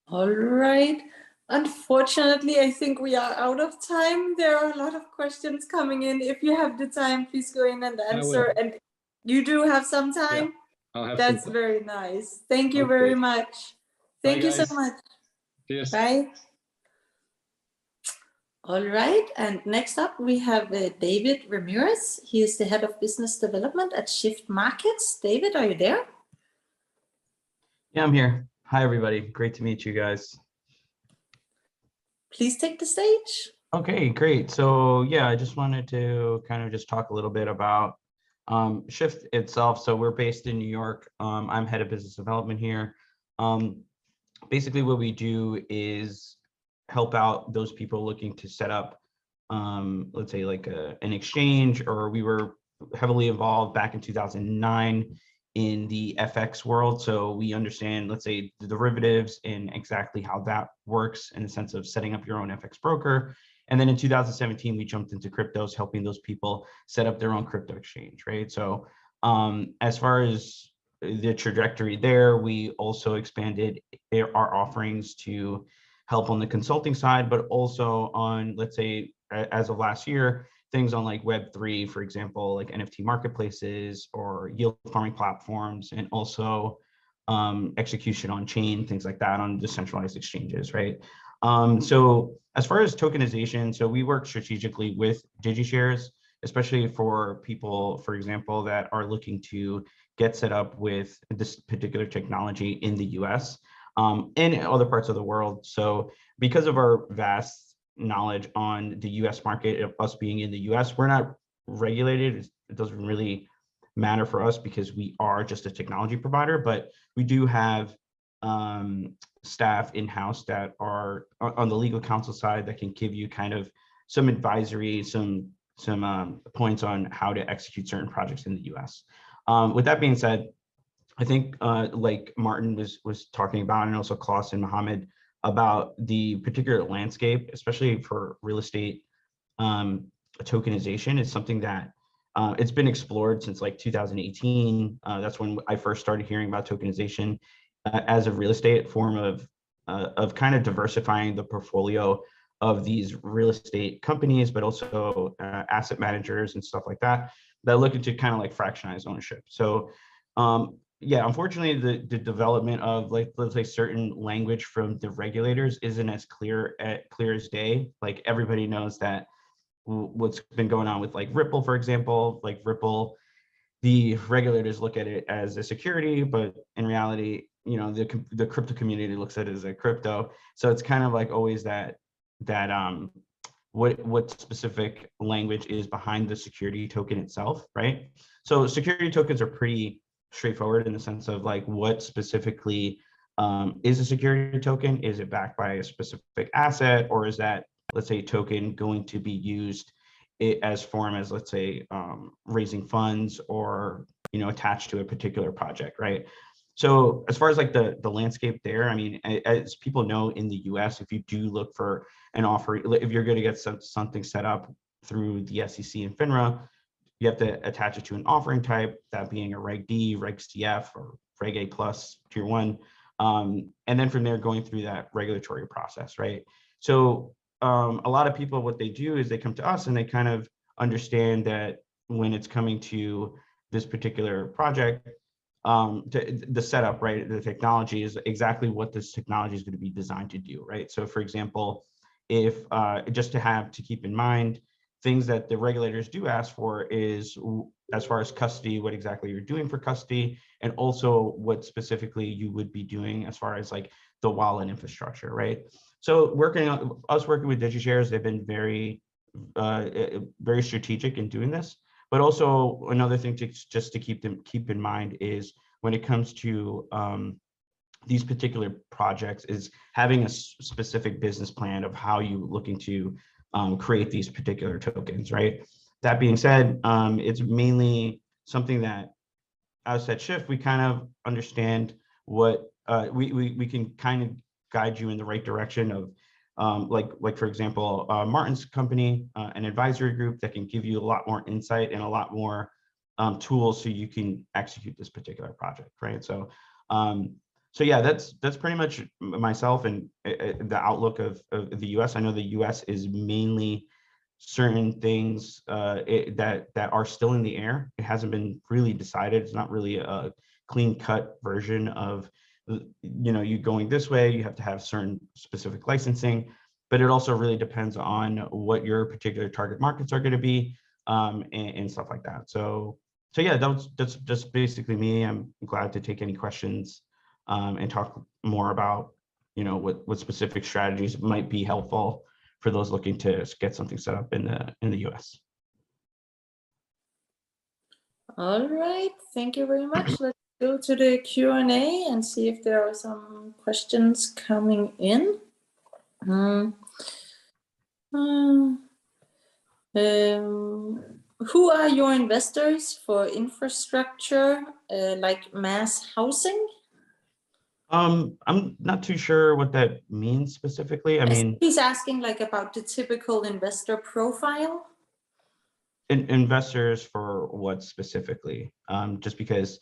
All right. Unfortunately, I think we are out of time. There are a lot of questions coming in. If you have the time, please go in and answer. And you do have some time? Yeah, I'll have That's very nice. Thank you very much. Thank you so much. Cheers. Bye. All right. And next up, we have David Ramirez. He is the head of business development at Shift Markets. David, are you there? Yeah, I'm here. Hi, everybody. Great to meet you guys. Please take the stage. Okay, great. So yeah, I just wanted to kind of just talk a little bit about Shift itself. So we're based in New York. I'm head of business development here. Basically what we do is help out those people looking to set up let's say like an exchange, or we were heavily involved back in 2009 in the FX world. So we understand, let's say, the derivatives and exactly how that works in the sense of setting up your own FX broker. And then in 2017, we jumped into cryptos, helping those people set up their own crypto exchange, right? So as far as the trajectory there, we also expanded our offerings to help on the consulting side, but also on, let's say, as of last year, things on like Web3, for example, like NFT marketplaces or yield farming platforms, and also execution on chain, things like that on decentralized exchanges, right? So as far as tokenization, so we work strategically with DigiShares, especially for people, for example, that are looking to get set up with this particular technology in the US and in other parts of the world. So because of our vast knowledge on the US market, of us being in the US, we're not regulated. It doesn't really matter for us because we are just a technology provider, but we do have staff in-house that are on the legal counsel side that can give you kind of some advisory, some points on how to execute certain projects in the US. With that being said, I think like Martin was talking about, and also Klaus and Mohammed, about the particular landscape, especially for real estate tokenization, is something that it's been explored since like 2018. That's when I first started hearing about tokenization as a real estate form of kind of diversifying the portfolio of these real estate companies, but also asset managers and stuff like that look into kind of like fractionalize ownership. So yeah, unfortunately, the development of, like, let's say, certain language from the regulators isn't as clear as day. Like, everybody knows that what's been going on with like Ripple, for example, like Ripple, the regulators look at it as a security, but in reality, you know, the crypto community looks at it as a crypto. So it's kind of like always that what specific language is behind the security token itself, right? So security tokens are pretty straightforward in the sense of like what specifically is a security token. Is it backed by a specific asset, or is that, let's say, token going to be used as form as, let's say, raising funds, or, you know, attached to a particular project, right? So as far as like the landscape there, I mean, as people know in the US, if you do look for an offer, if you're going to get something set up through the SEC and FINRA, you have to attach it to an offering type, that being a Reg D, Reg CF, or Reg A plus tier 1. And then from there, going through that regulatory process, right? So a lot of people, what they do is they come to us and they kind of understand that when it's coming to this particular project, the setup, right, the technology is exactly what this technology is going to be designed to do, right? So for example, if just to keep in mind, things that the regulators do ask for is, as far as custody, what exactly you're doing for custody, and also what specifically you would be doing as far as like the wallet infrastructure, right? So working with DigiShares, they've been very strategic in doing this. But also another thing to keep in mind is when it comes to these particular projects is having a specific business plan of how you're looking to create these particular tokens, right? That being said, it's mainly something that as at Shift, we kind of understand what we can kind of guide you in the right direction of like for example, Martin's company, an advisory group that can give you a lot more insight and a lot more tools so you can execute this particular project, right? So so yeah, that's pretty much myself and the outlook of the US. I know the US is mainly certain things that are still in the air. It hasn't been really decided. It's not really a clean cut version of, you know, you going this way, you have to have certain specific licensing, but it also really depends on what your particular target markets are going to be and stuff like that. So yeah, that's just basically me. I'm glad to take any questions and talk more about, you know, what specific strategies might be helpful for those looking to get something set up in the US. All right, thank you very much. Let's go to the Q&A and see if there are some questions coming in. Who are your investors for infrastructure, like mass housing? I'm not too sure what that means specifically. I mean, he's asking like about the typical investor profile. Investors for what specifically? Just because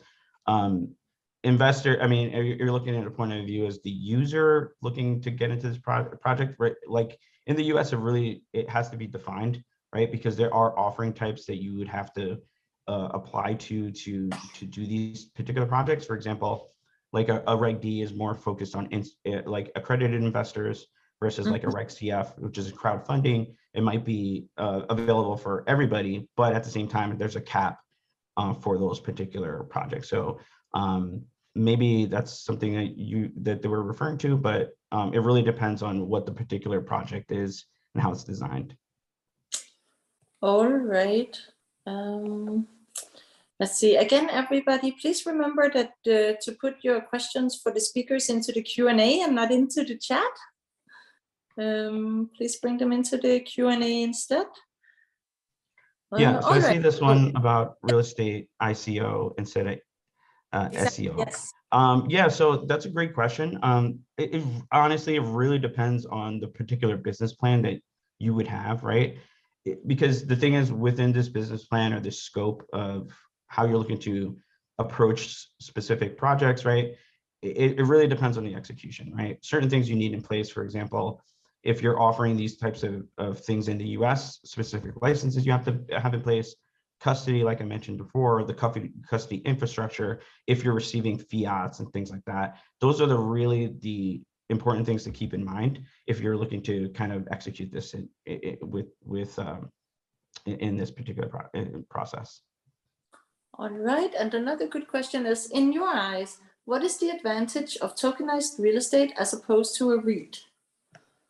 investor, I mean, you're looking at a point of view as the user looking to get into this project, right? Like in the US, it has to be defined, right? Because there are offering types that you would have to apply to do these particular projects. For example, like a Reg D is more focused on like accredited investors versus like a Reg CF, which is crowdfunding. It might be available for everybody, but at the same time, there's a cap for those particular projects. So maybe that's something that they were referring to, but it really depends on what the particular project is and how it's designed. All right. Let's see. Again, everybody, please remember that to put your questions for the speakers into the Q&A and not into the chat. Please bring them into the Q&A instead. Yeah, so I see this one about real estate ICO instead of SEO. Yes. Yeah, so that's a great question. Honestly, it really depends on the particular business plan that you would have, right? Because the thing is, within this business plan or the scope of how you're looking to approach specific projects, right? It really depends on the execution, right? Certain things you need in place, for example, if you're offering these types of things in the US, specific licenses you have to have in place, custody, like I mentioned before, the custody infrastructure, if you're receiving fiats and things like that, those are the important things to keep in mind if you're looking to kind of execute this in this particular process. All right, and another good question is, in your eyes, what is the advantage of tokenized real estate as opposed to a REIT?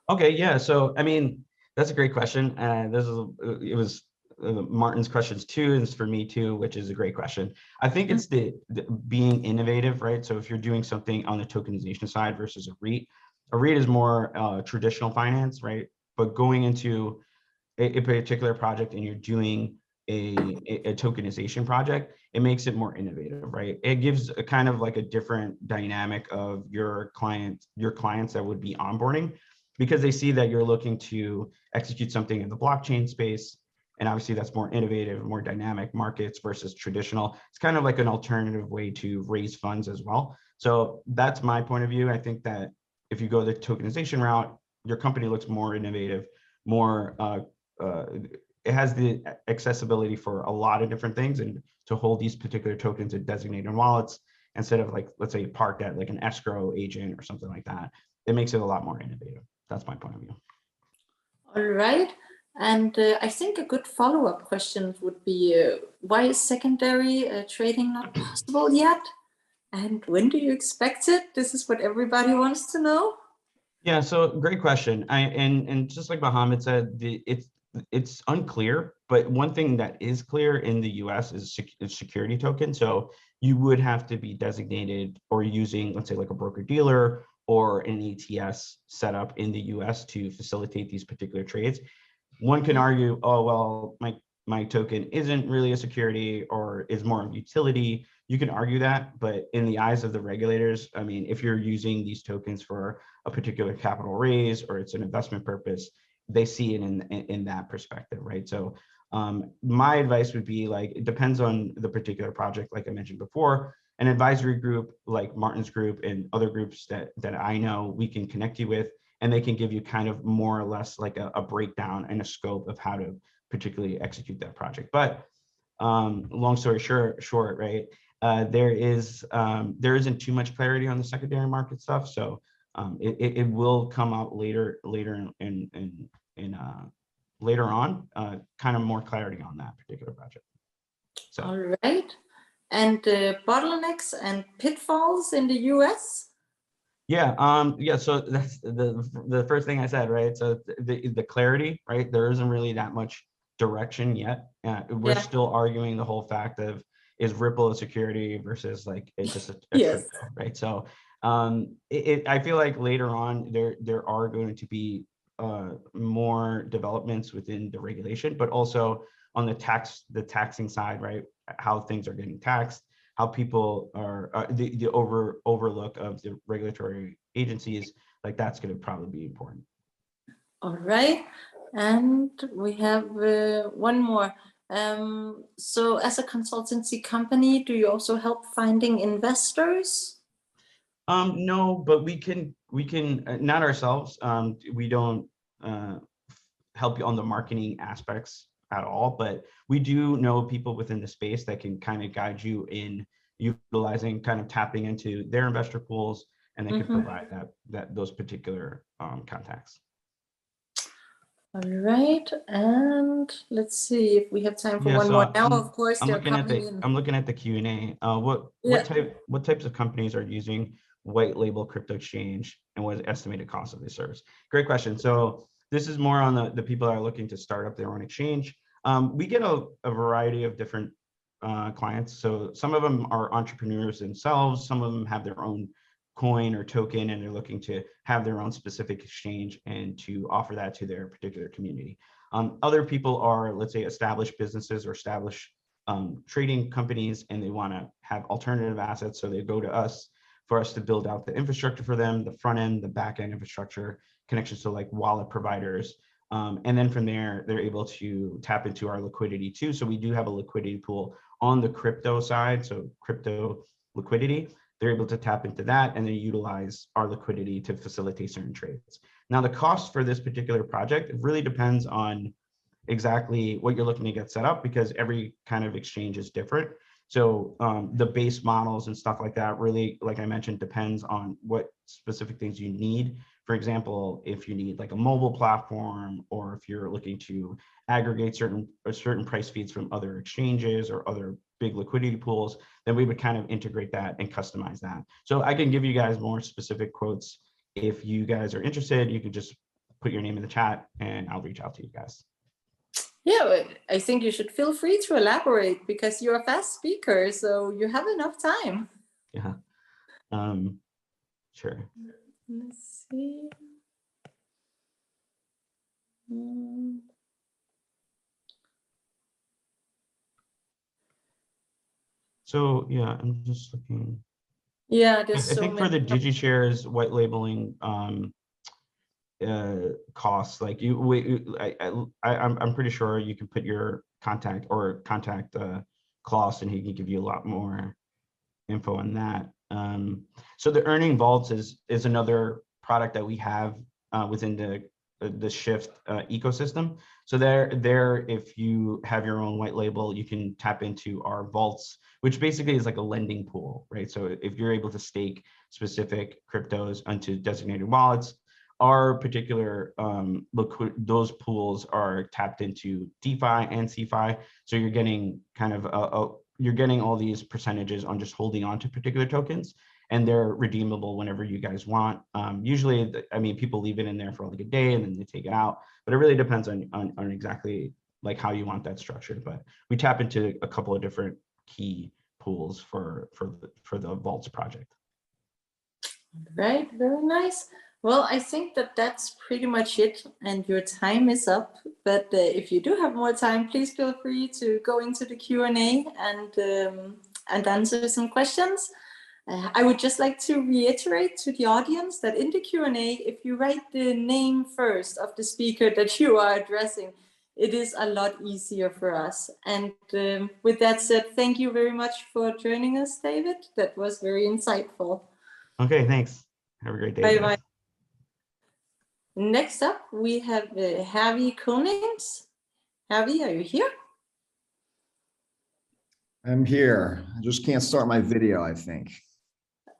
Okay, yeah, so I mean, that's a great question. It was Martin's questions too, and it's for me too, which is a great question. I think it's the being innovative, right? So if you're doing something on the tokenization side versus a REIT is more traditional finance, right? But going into a particular project and you're doing a tokenization project, it makes it more innovative, right? It gives a kind of like a different dynamic of your clients that would be onboarding, because they see that you're looking to execute something in the blockchain space. And obviously that's more innovative, more dynamic markets versus traditional. It's kind of like an alternative way to raise funds as well. So that's my point of view. I think that if you go the tokenization route, your company looks more innovative, more, it has the accessibility for a lot of different things, and to hold these particular tokens in designated wallets instead of, like, let's say parked at like an escrow agent or something like that, it makes it a lot more innovative. That's my point of view. All right. And I think a good follow-up question would be, why is secondary trading not possible yet? And when do you expect it? This is what everybody wants to know. Yeah, so great question. And just like Mohammed said, it's unclear, but one thing that is clear in the US is security token. So you would have to be designated or using, let's say, like a broker dealer or an ATS setup in the US to facilitate these particular trades. One can argue, oh, well, my token isn't really a security or is more of utility. You can argue that, but in the eyes of the regulators, I mean, if you're using these tokens for a particular capital raise or it's an investment purpose, they see it in that perspective, right? So my advice would be, like, it depends on the particular project. Like I mentioned before, an advisory group like Martin's group and other groups that I know we can connect you with, and they can give you kind of more or less like a breakdown and a scope of how to particularly execute that project. But long story short, right? There isn't too much clarity on the secondary market stuff, so it will come out later on, kind of more clarity on that particular project. So. All right. And bottlenecks and pitfalls in the US? Yeah, yeah. So that's the first thing I said, right? So the clarity, right? There isn't really that much direction yet. We're still arguing the whole fact of, is Ripple a security versus like it's just a Yes. crypto, right? So I feel like later on there are going to be more developments within the regulation, but also on the taxing side, right? How things are getting taxed, how people are the overlook of the regulatory agencies, like that's going to probably be important. All right, and we have one more. So as a consultancy company, do you also help finding investors? No, but we can not ourselves. We don't help you on the marketing aspects at all, but we do know people within the space that can kind of guide you in utilizing, kind of tapping into their investor pools, and they can provide those particular contacts. All right, and let's see if we have time for one more. Now, of course, I'm looking at the Q&A. What types of companies are using white label crypto exchange, and what is the estimated cost of these services? Great question. So this is more on the people that are looking to start up their own exchange. We get a variety of different clients. So some of them are entrepreneurs themselves. Some of them have their own coin or token, and they're looking to have their own specific exchange and to offer that to their particular community. Other people are, let's say, established businesses or established trading companies, and they want to have alternative assets. So they go to us for us to build out the infrastructure for them, the front end, the back end infrastructure, connections to like wallet providers. And then from there, they're able to tap into our liquidity too. So we do have a liquidity pool on the crypto side. So crypto liquidity, they're able to tap into that and then utilize our liquidity to facilitate certain trades. Now, the cost for this particular project, it really depends on exactly what you're looking to get set up, because every kind of exchange is different. So the base models and stuff like that really, like I mentioned, depends on what specific things you need. For example, if you need like a mobile platform, or if you're looking to aggregate certain price feeds from other exchanges or other big liquidity pools, then we would kind of integrate that and customize that. So I can give you guys more specific quotes. If you guys are interested, you can just put your name in the chat and I'll reach out to you guys. Yeah, I think you should feel free to elaborate, because you're a fast speaker, so you have enough time. Yeah, sure. Let's see. So yeah, I'm just looking. Yeah, there's I think for the DigiShares white labeling costs, like I'm pretty sure you can put your contact Klaus, and he can give you a lot more info on that. So the earning vaults is another product that we have within the Shift ecosystem. So there, if you have your own white label, you can tap into our vaults, which basically is like a lending pool, right? So if you're able to stake specific cryptos onto designated wallets, our particular those pools are tapped into DeFi and CeFi. So you're getting kind of you're getting all these percentages on just holding on to particular tokens, and they're redeemable whenever you guys want. Usually, I mean, people leave it in there for like a day and then they take it out, but it really depends on exactly like how you want that structured. But we tap into a couple of different key pools for the Vaults project. Right, very nice. Well, I think that's pretty much it, and your time is up. But if you do have more time, please feel free to go into the Q&A and answer some questions. I would just like to reiterate to the audience that in the Q&A, if you write the name first of the speaker that you are addressing, it is a lot easier for us. And with that said, thank you very much for joining us, David. That was very insightful. Okay, thanks. Have a great day. Bye-bye. Next up, we have Javi Konings. Javi, are you here? I'm here. I just can't start my video, I think.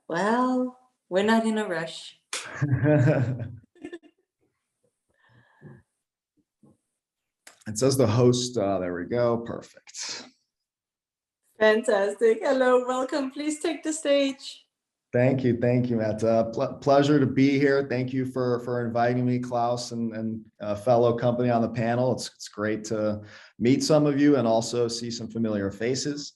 Well, we're not in a rush. It says the host. There we go. Perfect. Fantastic. Hello, welcome. Please take the stage. Thank you, Matt. Pleasure to be here. Thank you for inviting me, Klaus, and fellow company on the panel. It's great to meet some of you and also see some familiar faces.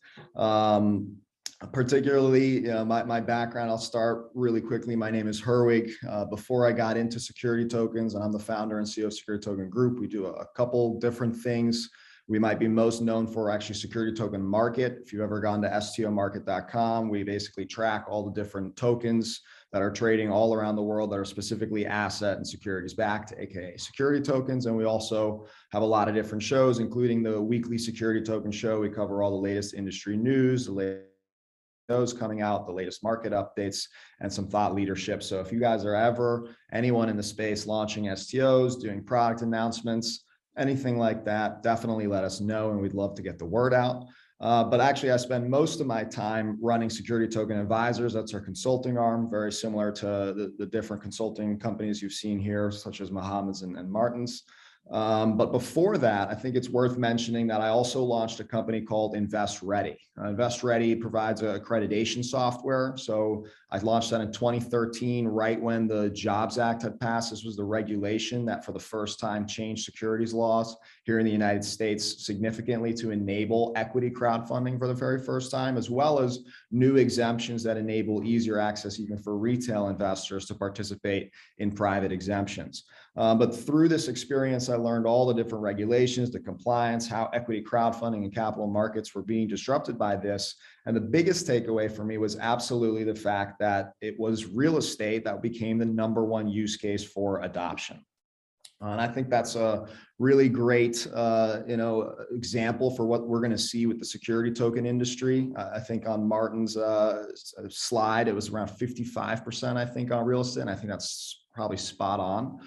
Particularly, my background, I'll start really quickly. My name is Herwig. Before I got into security tokens, I'm the founder and CEO of Security Token Group. We do a couple different things. We might be most known for actually Security Token Market. If you've ever gone to stomarket.com, we basically track all the different tokens that are trading all around the world that are specifically asset and securities backed, aka security tokens. And we also have a lot of different shows, including the weekly Security Token Show. We cover all the latest industry news, the latest those coming out, the latest market updates, and some thought leadership. So if you guys are ever anyone in the space launching STOs, doing product announcements, anything like that, definitely let us know, and we'd love to get the word out. But actually, I spend most of my time running Security Token Advisors. That's our consulting arm, very similar to the different consulting companies you've seen here, such as Mohammed's and Martin's. But before that, I think it's worth mentioning that I also launched a company called Invest Ready. Invest Ready provides accreditation software. So I launched that in 2013, right when the Jobs Act had passed. This was the regulation that for the first time changed securities laws here in the United States significantly to enable equity crowdfunding for the very first time, as well as new exemptions that enable easier access even for retail investors to participate in private exemptions. But through this experience, I learned all the different regulations, the compliance, how equity crowdfunding and capital markets were being disrupted by this. And the biggest takeaway for me was absolutely the fact that it was real estate that became the #1 use case for adoption. And I think that's a really great, example for what we're going to see with the security token industry. I think on Martin's slide, it was around 55%, I think, on real estate. And I think that's probably spot on.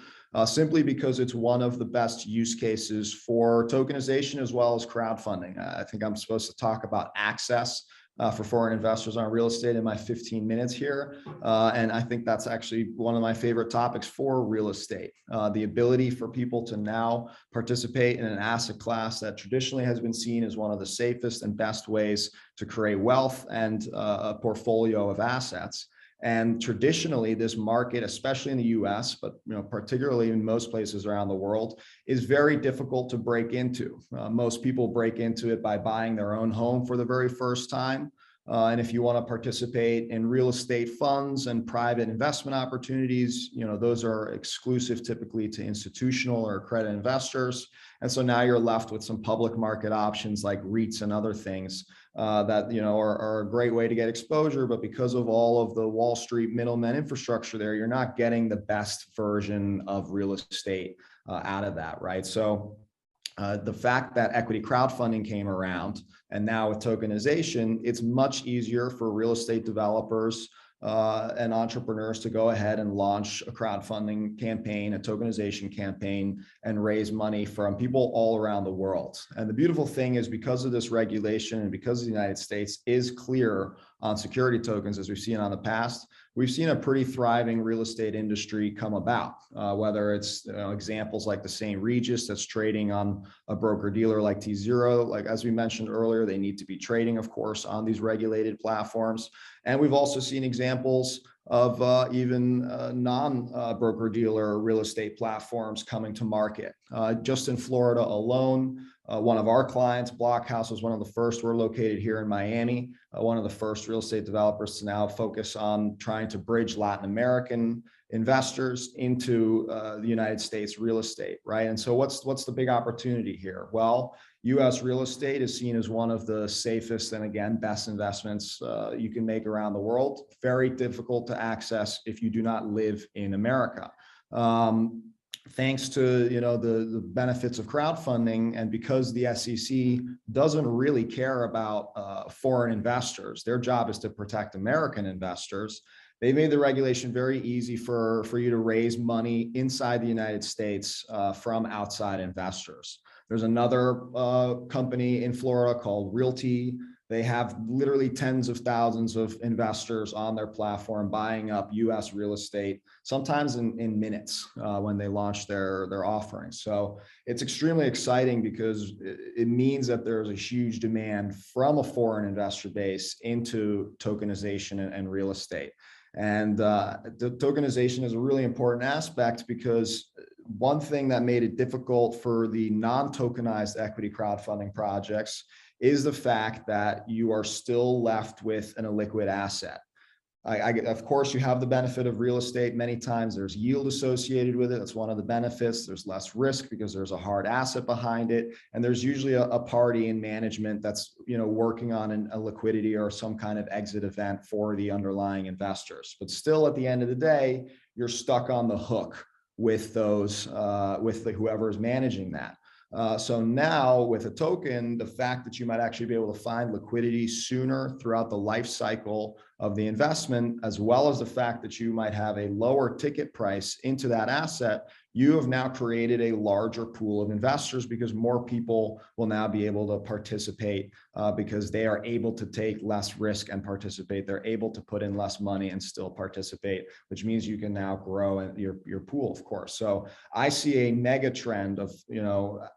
Simply because it's one of the best use cases for tokenization as well as crowdfunding. I think I'm supposed to talk about access for foreign investors on real estate in my 15 minutes here. And I think that's actually one of my favorite topics for real estate. The ability for people to now participate in an asset class that traditionally has been seen as one of the safest and best ways to create wealth and a portfolio of assets. And traditionally, this market, especially in the US, but particularly in most places around the world, is very difficult to break into. Most people break into it by buying their own home for the very first time. And if you want to participate in real estate funds and private investment opportunities, those are exclusive typically to institutional or accredited investors. And so now you're left with some public market options like REITs and other things that are a great way to get exposure. But because of all of the Wall Street middlemen infrastructure there, you're not getting the best version of real estate out of that, right? So the fact that equity crowdfunding came around, and now with tokenization, it's much easier for real estate developers and entrepreneurs to go ahead and launch a crowdfunding campaign, a tokenization campaign, and raise money from people all around the world. And the beautiful thing is, because of this regulation and because the United States is clear on security tokens, as we've seen on the past, we've seen a pretty thriving real estate industry come about, whether it's examples like the St. Regis that's trading on a broker dealer like T0. Like, as we mentioned earlier, they need to be trading, of course, on these regulated platforms. And we've also seen examples of even non-broker dealer real estate platforms coming to market. Just in Florida alone, one of our clients, Blockhouse, was one of the first. We're located here in Miami, one of the first real estate developers to now focus on trying to bridge Latin American investors into the United States real estate, right? And so what's the big opportunity here? Well, US real estate is seen as one of the safest and, again, best investments you can make around the world. Very difficult to access if you do not live in America. Thanks to the benefits of crowdfunding, and because the SEC doesn't really care about foreign investors, their job is to protect American investors. They made the regulation very easy for you to raise money inside the United States from outside investors. There's another company in Florida called Realty. They have literally tens of thousands of investors on their platform buying up US real estate, sometimes in minutes when they launch their offerings. So it's extremely exciting because it means that there's a huge demand from a foreign investor base into tokenization and real estate. And the tokenization is a really important aspect, because one thing that made it difficult for the non-tokenized equity crowdfunding projects is the fact that you are still left with an illiquid asset. Of course, you have the benefit of real estate. Many times there's yield associated with it. That's one of the benefits. There's less risk because there's a hard asset behind it. And there's usually a party in management that's, working on a liquidity or some kind of exit event for the underlying investors. But still, at the end of the day, you're stuck on the hook with those, whoever is managing that. So now with a token, the fact that you might actually be able to find liquidity sooner throughout the life cycle of the investment, as well as the fact that you might have a lower ticket price into that asset, you have now created a larger pool of investors because more people will now be able to participate because they are able to take less risk and participate. They're able to put in less money and still participate, which means you can now grow your pool, of course. So I see a mega trend of,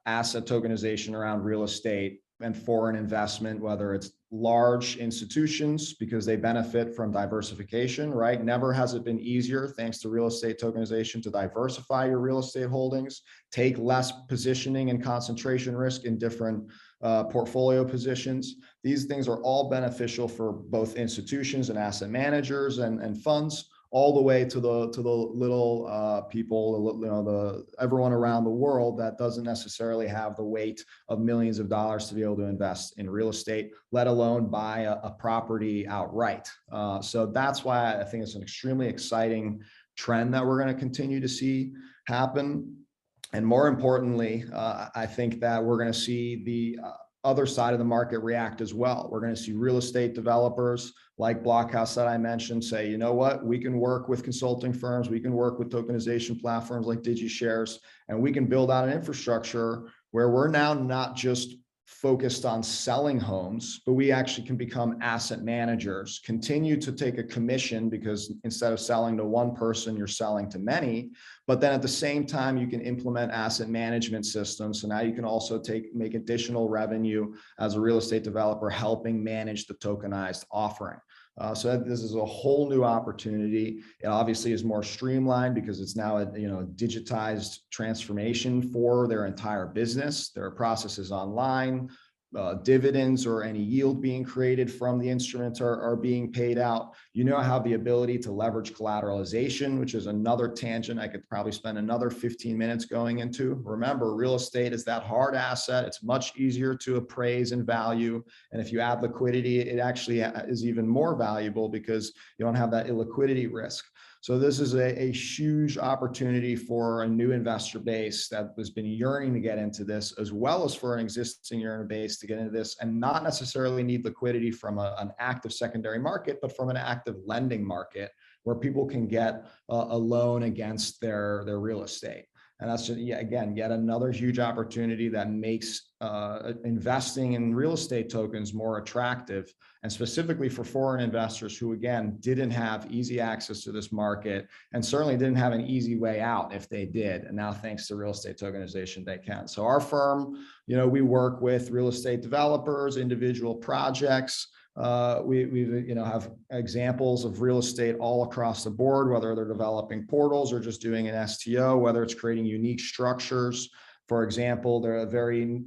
asset tokenization around real estate and foreign investment, whether it's large institutions because they benefit from diversification, right? Never has it been easier, thanks to real estate tokenization, to diversify your real estate holdings, take less positioning and concentration risk in different portfolio positions. These things are all beneficial for both institutions and asset managers and funds, all the way to the little people, everyone around the world that doesn't necessarily have the weight of millions of dollars to be able to invest in real estate, let alone buy a property outright. So that's why I think it's an extremely exciting trend that we're going to continue to see happen. And more importantly, I think that we're going to see the other side of the market react as well. We're going to see real estate developers like Blockhouse that I mentioned say, you know what, we can work with consulting firms, we can work with tokenization platforms like DigiShares, and we can build out an infrastructure where we're now not just focused on selling homes, but we actually can become asset managers, continue to take a commission because instead of selling to one person, you're selling to many. But then at the same time, you can implement asset management systems. So now you can also make additional revenue as a real estate developer, helping manage the tokenized offering. So this is a whole new opportunity. It obviously is more streamlined because it's now a digitized transformation for their entire business. There are processes online, dividends or any yield being created from the instruments are being paid out. You have the ability to leverage collateralization, which is another tangent I could probably spend another 15 minutes going into. Remember, real estate is that hard asset. It's much easier to appraise and value. And if you add liquidity, it actually is even more valuable because you don't have that illiquidity risk. So this is a huge opportunity for a new investor base that has been yearning to get into this, as well as for an existing yearning base to get into this and not necessarily need liquidity from an active secondary market, but from an active lending market where people can get a loan against their real estate. And that's just, again, yet another huge opportunity that makes investing in real estate tokens more attractive, and specifically for foreign investors who, again, didn't have easy access to this market and certainly didn't have an easy way out if they did. And now, thanks to real estate tokenization, they can. So our firm, we work with real estate developers, individual projects. We have examples of real estate all across the board, whether they're developing portals or just doing an STO, whether it's creating unique structures. For example, they're a very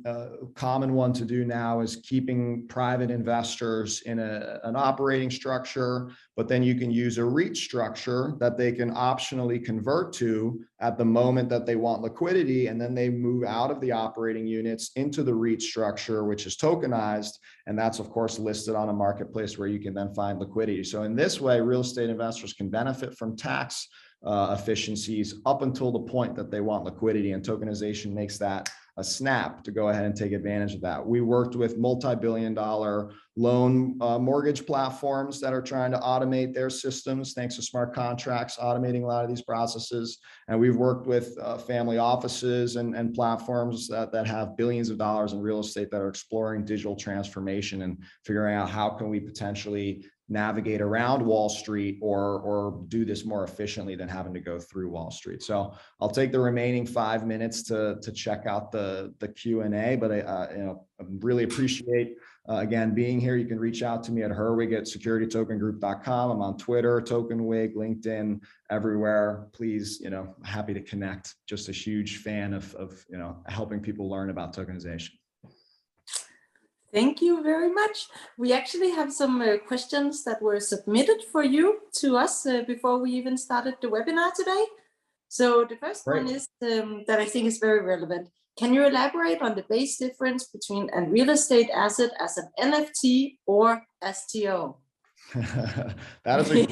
common one to do now is keeping private investors in an operating structure, but then you can use a REIT structure that they can optionally convert to at the moment that they want liquidity. And then they move out of the operating units into the REIT structure, which is tokenized. And that's, of course, listed on a marketplace where you can then find liquidity. So in this way, real estate investors can benefit from tax efficiencies up until the point that they want liquidity, and tokenization makes that a snap to go ahead and take advantage of that. We worked with multi-billion-dollar loan mortgage platforms that are trying to automate their systems thanks to smart contracts, automating a lot of these processes. And we've worked with family offices and platforms that have billions of dollars in real estate that are exploring digital transformation and figuring out how can we potentially navigate around Wall Street or do this more efficiently than having to go through Wall Street. So I'll take the remaining 5 minutes to check out the Q&A, but I really appreciate again being here. You can reach out to me at herwig@securitytokengroup.com. I'm on Twitter, TokenWig, LinkedIn, everywhere. Please, happy to connect. Just a huge fan of helping people learn about tokenization. Thank you very much. We actually have some questions that were submitted for you to us before we even started the webinar today. So the first one is that I think is very relevant. Can you elaborate on the base difference between a real estate asset as an NFT or STO? That is a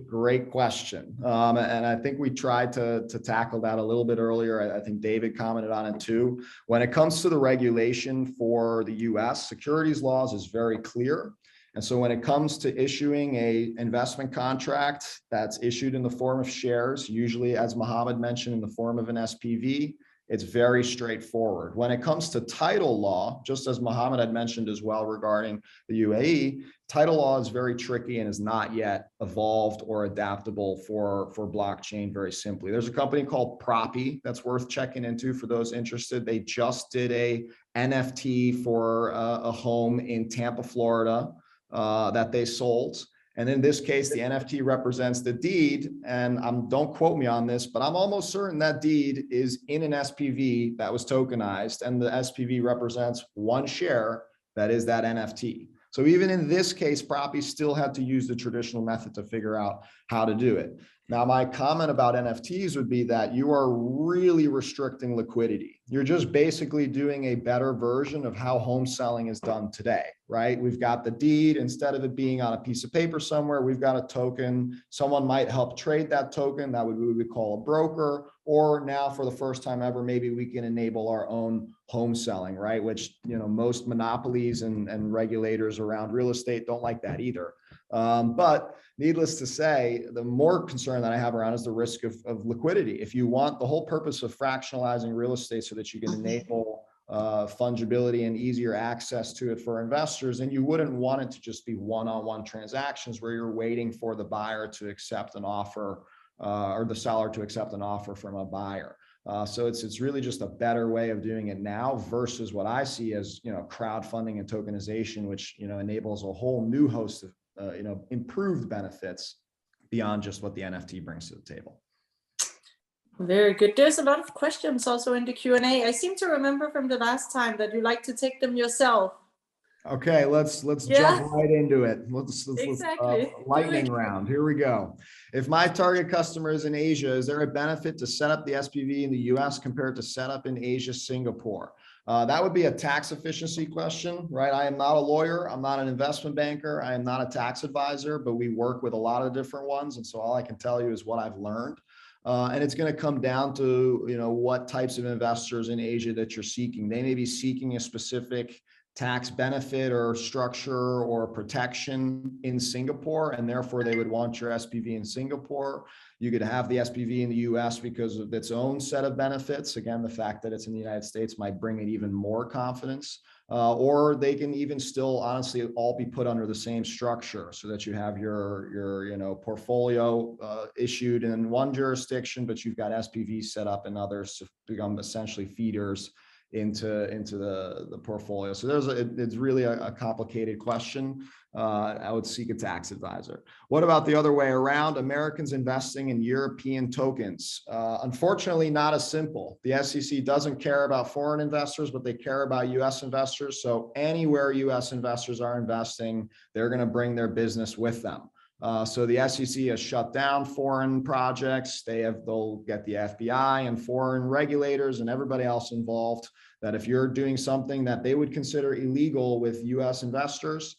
great question. And I think we tried to tackle that a little bit earlier. I think David commented on it too. When it comes to the regulation for the US, securities laws is very clear. And so when it comes to issuing a investment contract that's issued in the form of shares, usually, as Mohammed mentioned, in the form of an SPV, it's very straightforward. When it comes to title law, just as Mohammed had mentioned as well regarding the UAE, title law is very tricky and is not yet evolved or adaptable for blockchain very simply. There's a company called Proppy that's worth checking into for those interested. They just did a NFT for a home in Tampa, Florida that they sold. And in this case, the NFT represents the deed. And don't quote me on this, but I'm almost certain that deed is in an SPV that was tokenized, and the SPV represents one share that is that NFT. So even in this case, Proppy still had to use the traditional method to figure out how to do it. Now, my comment about NFTs would be that you are really restricting liquidity. You're just basically doing a better version of how home selling is done today, right? We've got the deed. Instead of it being on a piece of paper somewhere, we've got a token. Someone might help trade that token. That we would call a broker. Or now, for the first time ever, maybe we can enable our own home selling, right? Which, you know, most monopolies and regulators around real estate don't like that either. But needless to say, the more concern that I have around is the risk of liquidity. If you want, the whole purpose of fractionalizing real estate so that you can enable fungibility and easier access to it for investors, and you wouldn't want it to just be one-on-one transactions where you're waiting for the buyer to accept an offer or the seller to accept an offer from a buyer. So it's really just a better way of doing it now versus what I see as, you know, crowdfunding and tokenization, which, you know, enables a whole new host of you know, improved benefits beyond just what the NFT brings to the table. Very good. There's a lot of questions also in the Q&A. I seem to remember from the last time that you like to take them yourself. Okay, let's jump right into it. Let's lightning round. Here we go. If my target customer is in Asia, is there a benefit to set up the SPV in the US compared to set up in Asia, Singapore? That would be a tax efficiency question, right? I am not a lawyer. I'm not an investment banker. I am not a tax advisor, but we work with a lot of different ones. And so all I can tell you is what I've learned. And it's going to come down to, you know, what types of investors in Asia that you're seeking. They may be seeking a specific tax benefit or structure or protection in Singapore, and therefore they would want your SPV in Singapore. You could have the SPV in the US because of its own set of benefits. Again, the fact that it's in the United States might bring it even more confidence. Or they can even still honestly all be put under the same structure so that you have your you know, portfolio issued in one jurisdiction, but you've got SPVs set up in others to become essentially feeders into the portfolio. So it's really a complicated question. I would seek a tax advisor. What about the other way around? Americans investing in European tokens? Unfortunately, not as simple. The SEC doesn't care about foreign investors, but they care about US investors. So anywhere US investors are investing, they're going to bring their business with them. So the SEC has shut down foreign projects. They'll get the FBI and foreign regulators and everybody else involved, that if you're doing something that they would consider illegal with US investors,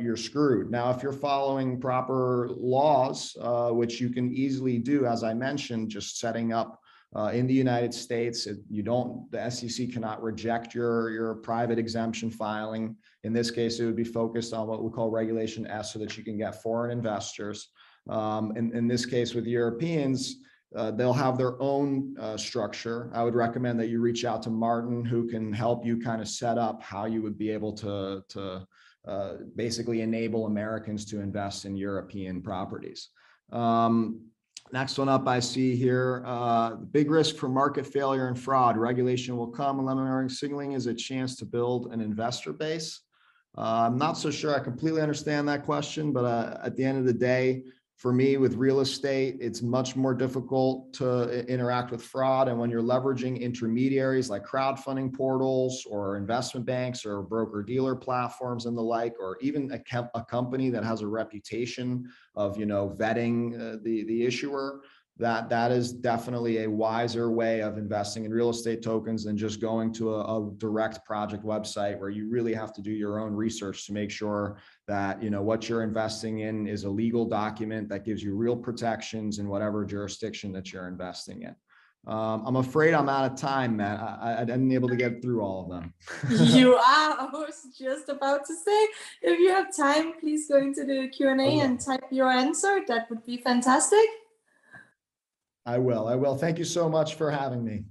you're screwed. Now, if you're following proper laws, which you can easily do, as I mentioned, just setting up in the United States, the SEC cannot reject your private exemption filing. In this case, it would be focused on what we call Regulation S so that you can get foreign investors. In this case with Europeans, they'll have their own structure. I would recommend that you reach out to Martin, who can help you kind of set up how you would be able to basically enable Americans to invest in European properties. Next one up I see here, the big risk for market failure and fraud. Regulation will come. Eliminating signaling is a chance to build an investor base. I'm not so sure I completely understand that question, but at the end of the day, For me, with real estate, it's much more difficult to interact with fraud. And when you're leveraging intermediaries like crowdfunding portals or investment banks or broker-dealer platforms and the like, or even a company that has a reputation of, vetting the issuer, that is definitely a wiser way of investing in real estate tokens than just going to a direct project website where you really have to do your own research to make sure that what you're investing in is a legal document that gives you real protections in whatever jurisdiction that you're investing in. I'm afraid I'm out of time, Matt. I didn't able to get through all of them. You are. I was just about to say, if you have time, please go into the Q&A and type your answer. That would be fantastic. I will. Thank you so much for having me.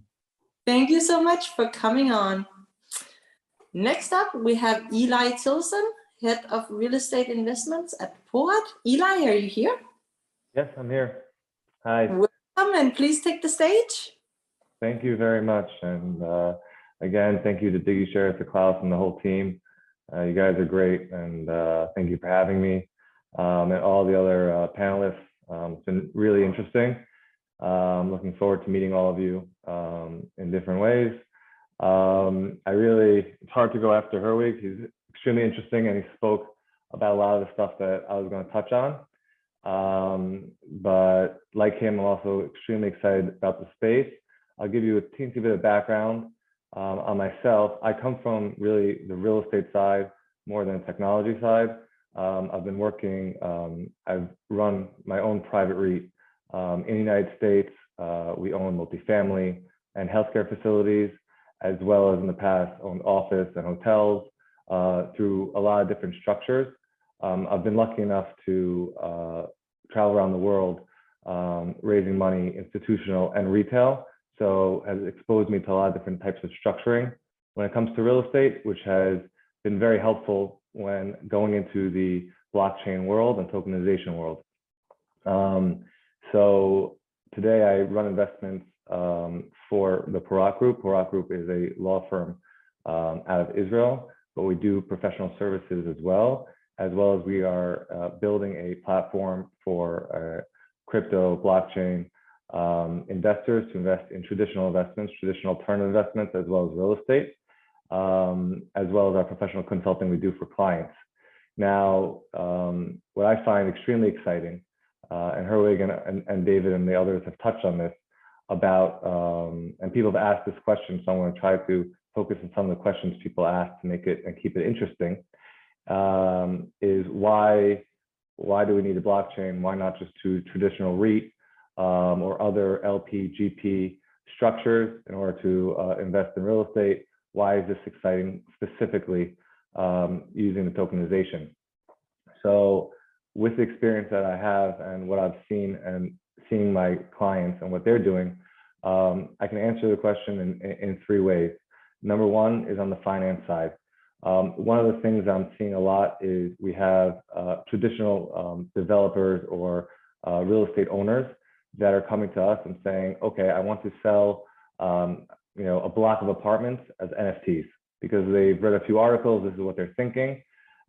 Thank you so much for coming on. Next up, we have Eli Tilson, Head of Real Estate Investments at Porat. Eli, are you here? Yes, I'm here. Hi. Welcome, and please take the stage. Thank you very much. And again, thank you to DigiShares, to Klaus and the whole team. You guys are great, and thank you for having me and all the other panelists. It's been really interesting. Looking forward to meeting all of you in different ways. It's hard to go after Herwig. He's extremely interesting, and he spoke about a lot of the stuff that I was going to touch on. But like him, I'm also extremely excited about the space. I'll give you a teensy bit of background on myself. I come from really the real estate side more than the technology side. I've been working, I've run my own private REIT in the United States. We own multifamily and healthcare facilities, as well as in the past owned office and hotels through a lot of different structures. I've been lucky enough to travel around the world raising money, institutional and retail. So has exposed me to a lot of different types of structuring when it comes to real estate, which has been very helpful when going into the blockchain world and tokenization world. So today I run investments for the Porat Group. Porat Group is a law firm out of Israel, but we do professional services as well as we are building a platform for crypto blockchain investors to invest in traditional investments, traditional alternative investments, as well as real estate, as well as our professional consulting we do for clients. Now, what I find extremely exciting, and Herwig and David and the others have touched on this about, and people have asked this question, so I'm going to try to focus on some of the questions people ask to make it and keep it interesting, is why do we need a blockchain? Why not just do traditional REIT or other LP, GP structures in order to invest in real estate? Why is this exciting specifically using the tokenization? So with the experience that I have and what I've seen and seeing my clients and what they're doing, I can answer the question in three ways. Number one is on the finance side. One of the things I'm seeing a lot is we have traditional developers or real estate owners that are coming to us and saying, okay, I want to sell a block of apartments as NFTs because they've read a few articles, this is what they're thinking.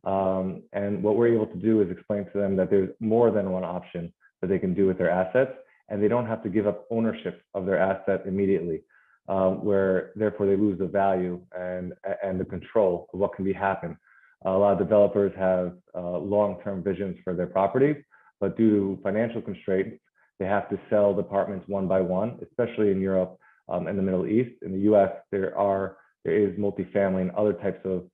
And what we're able to do is explain to them that there's more than one option that they can do with their assets, and they don't have to give up ownership of their asset immediately, where therefore they lose the value and the control of what can happen. A lot of developers have long-term visions for their properties, but due to financial constraints, they have to sell the apartments one by one, especially in Europe and the Middle East. In the US, there is multifamily and other types of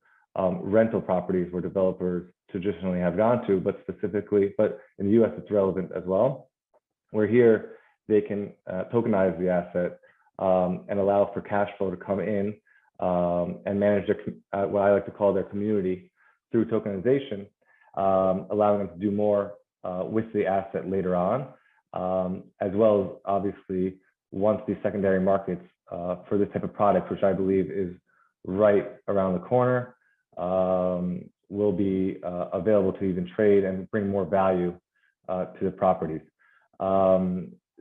rental properties where developers traditionally have gone to, but in the US, it's relevant as well. Where here, they can tokenize the asset and allow for cash flow to come in and manage what I like to call their community through tokenization, allowing them to do more with the asset later on, as well as obviously once the secondary markets for this type of product, which I believe is right around the corner, will be available to even trade and bring more value to the properties.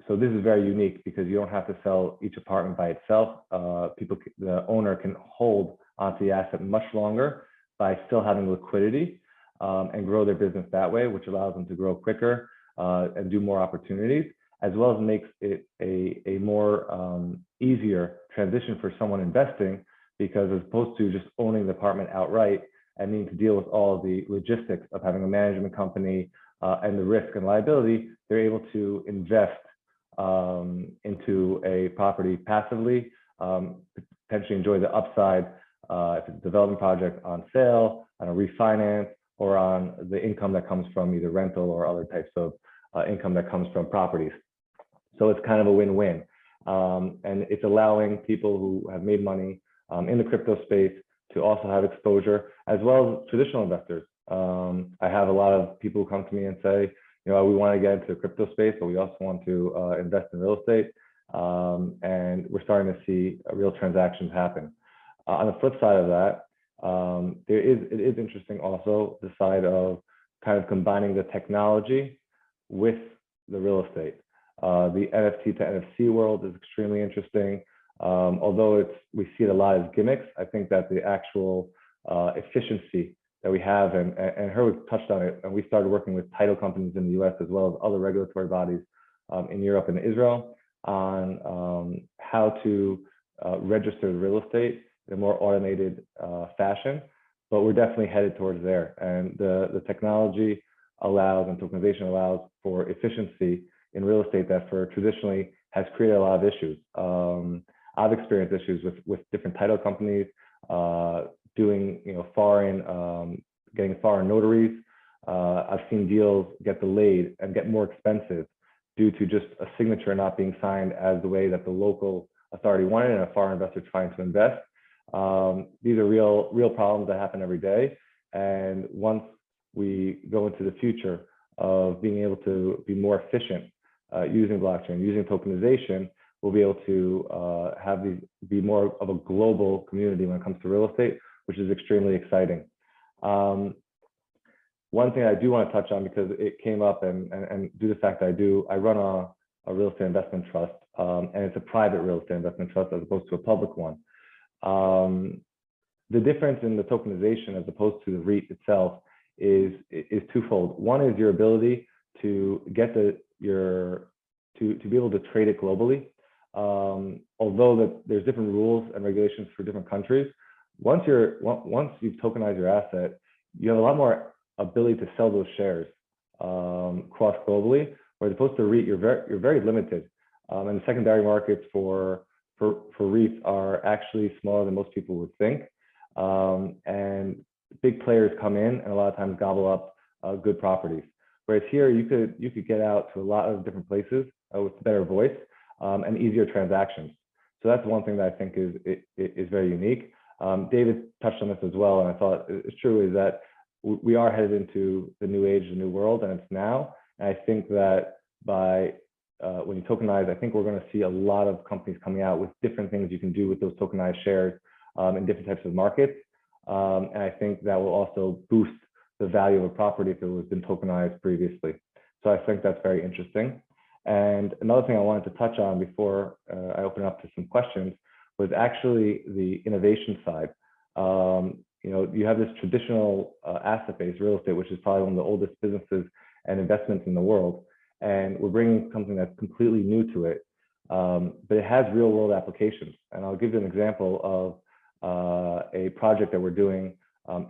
So this is very unique because you don't have to sell each apartment by itself. The owner can hold onto the asset much longer by still having liquidity and grow their business that way, which allows them to grow quicker and do more opportunities, as well as makes it a more easier transition for someone investing, because as opposed to just owning the apartment outright and needing to deal with all of the logistics of having a management company and the risk and liability, they're able to invest into a property passively, potentially enjoy the upside if it's a development project on sale, on a refinance, or on the income that comes from either rental or other types of income that comes from properties. So it's kind of a win-win. And it's allowing people who have made money in the crypto space to also have exposure, as well as traditional investors. I have a lot of people who come to me and say, you know, we want to get into the crypto space, but we also want to invest in real estate. And we're starting to see real transactions happen. On the flip side of that, it is interesting also the side of kind of combining the technology with the real estate. The NFT to NFC world is extremely interesting. Although we see it a lot as gimmicks, I think that the actual efficiency that we have, and Herwig touched on it, and we started working with title companies in the US as well as other regulatory bodies in Europe and Israel on how to register real estate in a more automated fashion. But we're definitely headed towards there. And the technology allows, and tokenization allows for efficiency in real estate that for traditionally has created a lot of issues. I've experienced issues with different title companies doing, you know, getting foreign notaries. I've seen deals get delayed and get more expensive due to just a signature not being signed as the way that the local authority wanted and a foreign investor trying to invest. These are real problems that happen every day. And once we go into the future of being able to be more efficient using blockchain, using tokenization, we'll be able to have these be more of a global community when it comes to real estate, which is extremely exciting. One thing I do want to touch on, because it came up, and due to the fact that I run a real estate investment trust, and it's a private real estate investment trust as opposed to a public one. The difference in the tokenization as opposed to the REIT itself is twofold. One is your ability to get to be able to trade it globally. Although that there's different rules and regulations for different countries, once you've tokenized your asset, you have a lot more ability to sell those shares cross globally. Whereas opposed to REIT, you're very limited. And the secondary markets for REITs are actually smaller than most people would think. And big players come in and a lot of times gobble up good properties. Whereas here, you could get out to a lot of different places with better voice and easier transactions. So that's one thing that I think is very unique. David touched on this as well, and I thought it's true, is that we are headed into the new age, the new world, and it's now. And I think that by when you tokenize, I think we're going to see a lot of companies coming out with different things you can do with those tokenized shares in different types of markets. And I think that will also boost the value of a property if it was been tokenized previously. So I think that's very interesting. And another thing I wanted to touch on before I open up to some questions was actually the innovation side. You know, you have this traditional asset-based real estate, which is probably one of the oldest businesses and investments in the world. And we're bringing something that's completely new to it, but it has real world applications. And I'll give you an example of a project that we're doing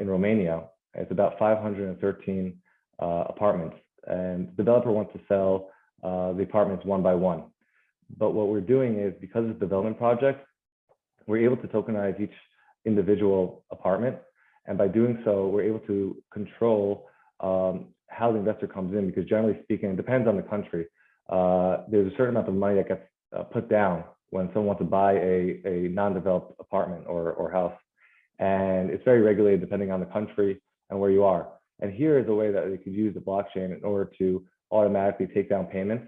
in Romania. It's about 513 apartments, and the developer wants to sell the apartments one by one. But what we're doing is, because it's a development project, we're able to tokenize each individual apartment. And by doing so, we're able to control how the investor comes in, because generally speaking, it depends on the country. There's a certain amount of money that gets put down when someone wants to buy a non-developed apartment or house. And it's very regulated depending on the country and where you are. And here is a way that they could use the blockchain in order to automatically take down payments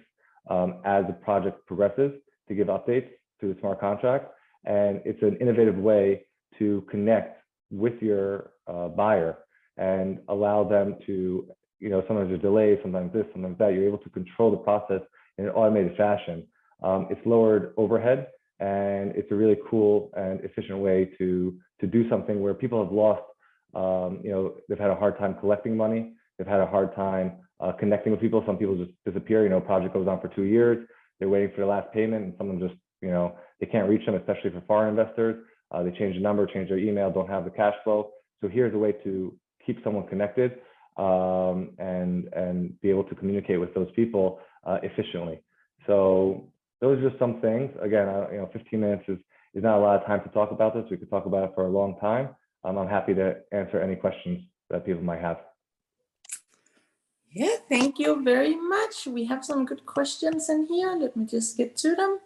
as the project progresses, to give updates to the smart contract. And it's an innovative way to connect with your buyer and allow them to, you know, sometimes there's delays, sometimes this, sometimes that. You're able to control the process in an automated fashion. It's lowered overhead, and it's a really cool and efficient way to do something where people have lost, you know, they've had a hard time collecting money. They've had a hard time connecting with people. Some people just disappear. You know, project goes on for 2 years. They're waiting for the last payment, and someone just, you know, they can't reach them, especially for foreign investors. They change the number, change their email, don't have the cash flow. So here's a way to keep someone connected and be able to communicate with those people efficiently. So those are just some things. Again, you know, 15 minutes is not a lot of time to talk about this. We could talk about it for a long time. I'm happy to answer any questions that people might have. Yeah, thank you very much. We have some good questions in here. Let me just get to them.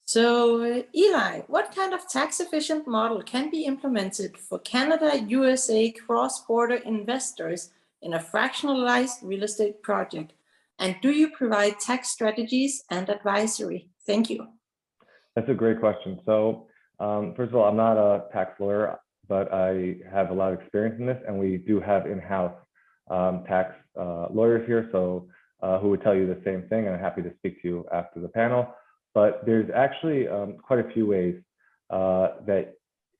So Eli, what kind of tax efficient model can be implemented for Canada, USA cross-border investors in a fractionalized real estate project? And do you provide tax strategies and advisory? Thank you. That's a great question. So first of all, I'm not a tax lawyer, but I have a lot of experience in this, and we do have in-house tax lawyers here, so who would tell you the same thing, and I'm happy to speak to you after the panel. But there's actually quite a few ways that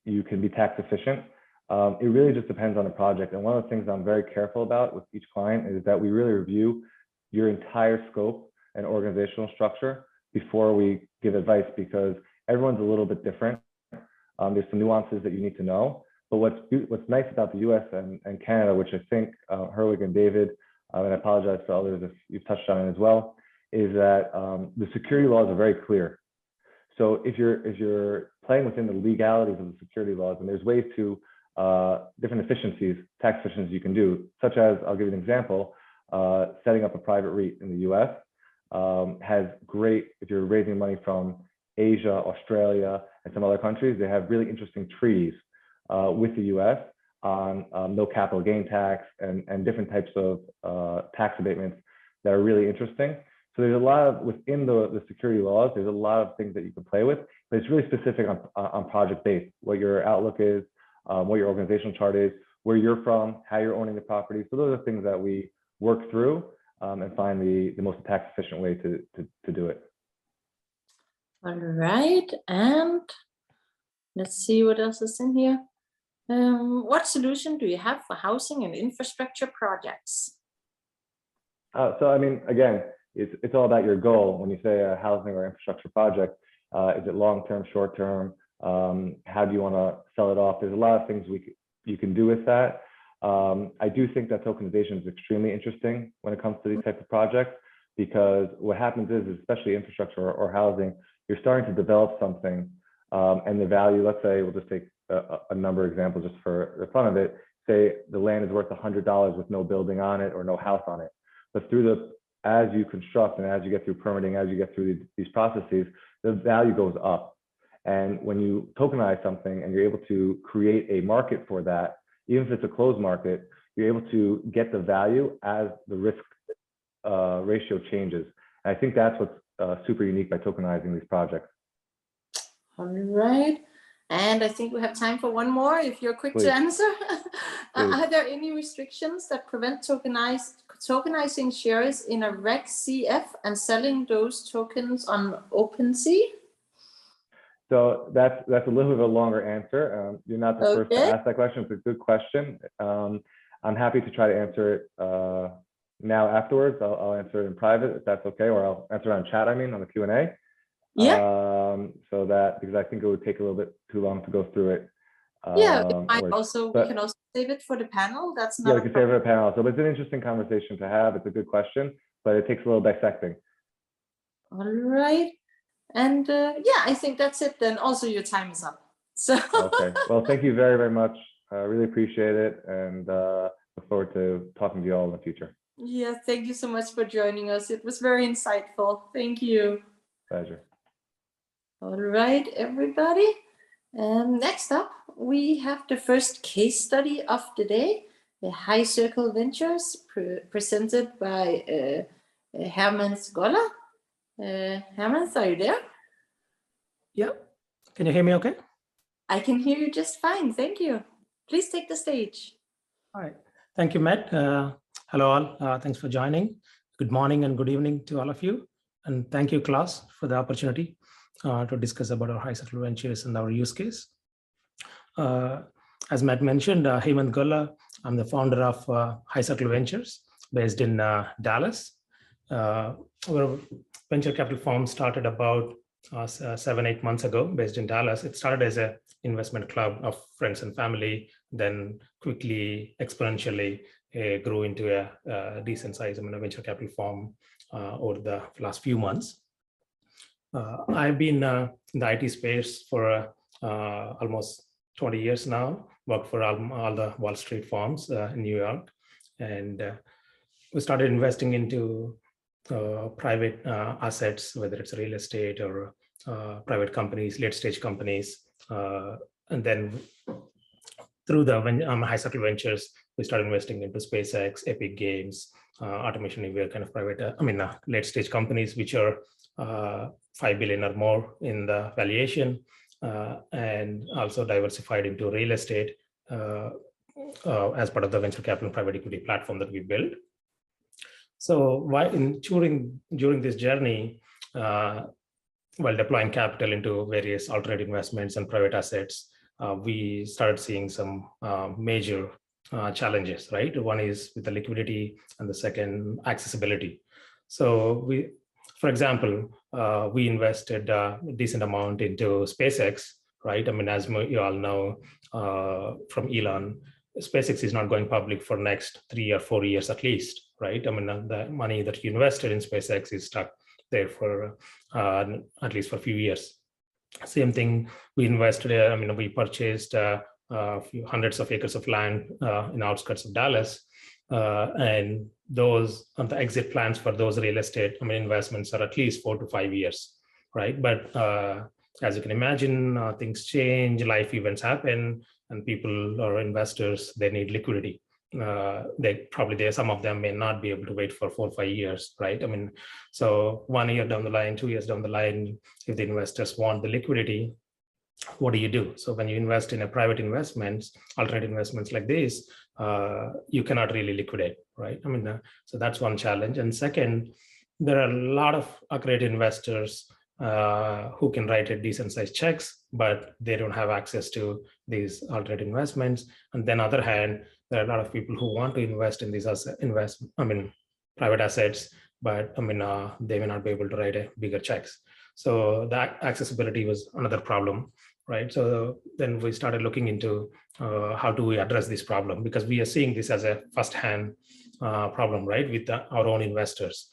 you can be tax efficient. It really just depends on the project. And one of the things I'm very careful about with each client is that we really review your entire scope and organizational structure before we give advice, because everyone's a little bit different. There's some nuances that you need to know. But what's nice about the US and Canada, which I think Herwig and David, and I apologize for others if you've touched on it as well, is that the security laws are very clear. So if you're playing within the legalities of the security laws, and there's ways to different efficiencies, tax efficiencies you can do, such as, I'll give you an example, setting up a private REIT in the US has great, if you're raising money from Asia, Australia, and some other countries, they have really interesting treaties with the US on no capital gain tax and different types of tax abatements that are really interesting. So there's a lot of, within the security laws, there's a lot of things that you can play with, but it's really specific on project based, what your outlook is, what your organizational chart is, where you're from, how you're owning the property. So those are things that we work through and find the most tax efficient way to do it. All right, and let's see what else is in here. What solution do you have for housing and infrastructure projects? So I mean, again, it's all about your goal. When you say a housing or infrastructure project, is it long-term, short-term? How do you want to sell it off? There's a lot of things you can do with that. I do think that tokenization is extremely interesting when it comes to these types of projects, because what happens is, especially infrastructure or housing, you're starting to develop something and the value, let's say, we'll just take a number of examples just for the fun of it. Say the land is worth $100 with no building on it or no house on it. But as you construct and as you get through permitting, as you get through these processes, the value goes up. And when you tokenize something and you're able to create a market for that, even if it's a closed market, you're able to get the value as the risk ratio changes. And I think that's what's super unique by tokenizing these projects. All right. And I think we have time for one more, if you're quick to answer. Are there any restrictions that prevent tokenizing shares in a Reg CF and selling those tokens on OpenSea? So that's a little bit of a longer answer. You're not the first to ask that question. It's a good question. I'm happy to try to answer it now afterwards. I'll answer it in private if that's okay, or I'll answer it on chat, on the Q&A. Yeah. So that, because I think it would take a little bit too long to go through it. Yeah, we can also save it for the panel. That's not. Yeah, we can save it for the panel. So it's an interesting conversation to have. It's a good question, but it takes a little dissecting. All right. And yeah, I think that's it then. Also, your time is up. So okay. Well, thank you very, very much. I really appreciate it, and look forward to talking to you all in the future. Yeah, thank you so much for joining us. It was very insightful. Thank you. Pleasure. All right, everybody. Next up, we have the first case study of the day, the High Circle Ventures, presented by Herman Goller. Herman, are you there? Yeah. Can you hear me okay? I can hear you just fine. Thank you. Please take the stage. All right. Thank you, Matt. Hello, all. Thanks for joining. Good morning and good evening to all of you. And thank you, Klaus, for the opportunity to discuss about our High Circle Ventures and our use case. As Matt mentioned, Hemant Golla, I'm the founder of High Circle Ventures. based in Dallas. Our venture capital firm started about 7-8 months ago, based in Dallas. It started as an investment club of friends and family, then quickly, exponentially grew into a decent size venture capital firm over the last few months. I've been in the IT space for almost 20 years now, worked for all the Wall Street firms in New York. And we started investing into private assets, whether it's real estate or private companies, late stage companies. And then through the high circle ventures, we started investing into SpaceX, Epic Games, Automation Anywhere kind of private, late stage companies, which are 5 billion or more in the valuation, and also diversified into real estate as part of the venture capital private equity platform that we built. So during this journey, while deploying capital into various alternate investments and private assets, we started seeing some major challenges, right? One is with the liquidity and the second, accessibility. So for example, we invested a decent amount into SpaceX, right? As you all know from Elon, SpaceX is not going public for next 3 or 4 years at least, right? The money that you invested in SpaceX is stuck there for at least for a few years. Same thing, we invested, we purchased a few hundreds of acres of land in outskirts of Dallas. And the exit plans for those real estate investments are at least 4 to 5 years, right? But as you can imagine, things change, life events happen, and people or investors, they need liquidity. Some of them may not be able to wait for 4 or 5 years, right? So 1 year down the line, 2 years down the line, if the investors want the liquidity, what do you do? So when you invest in a private investments, alternate investments like this, you cannot really liquidate, right? So that's one challenge. And second, there are a lot of accredited investors who can write a decent sized checks, but they don't have access to these alternate investments. And then on the other hand, there are a lot of people who want to invest in these private assets, but they may not be able to write a bigger checks. So that accessibility was another problem, right? So then we started looking into how do we address this problem, because we are seeing this as a first-hand problem, right, with our own investors,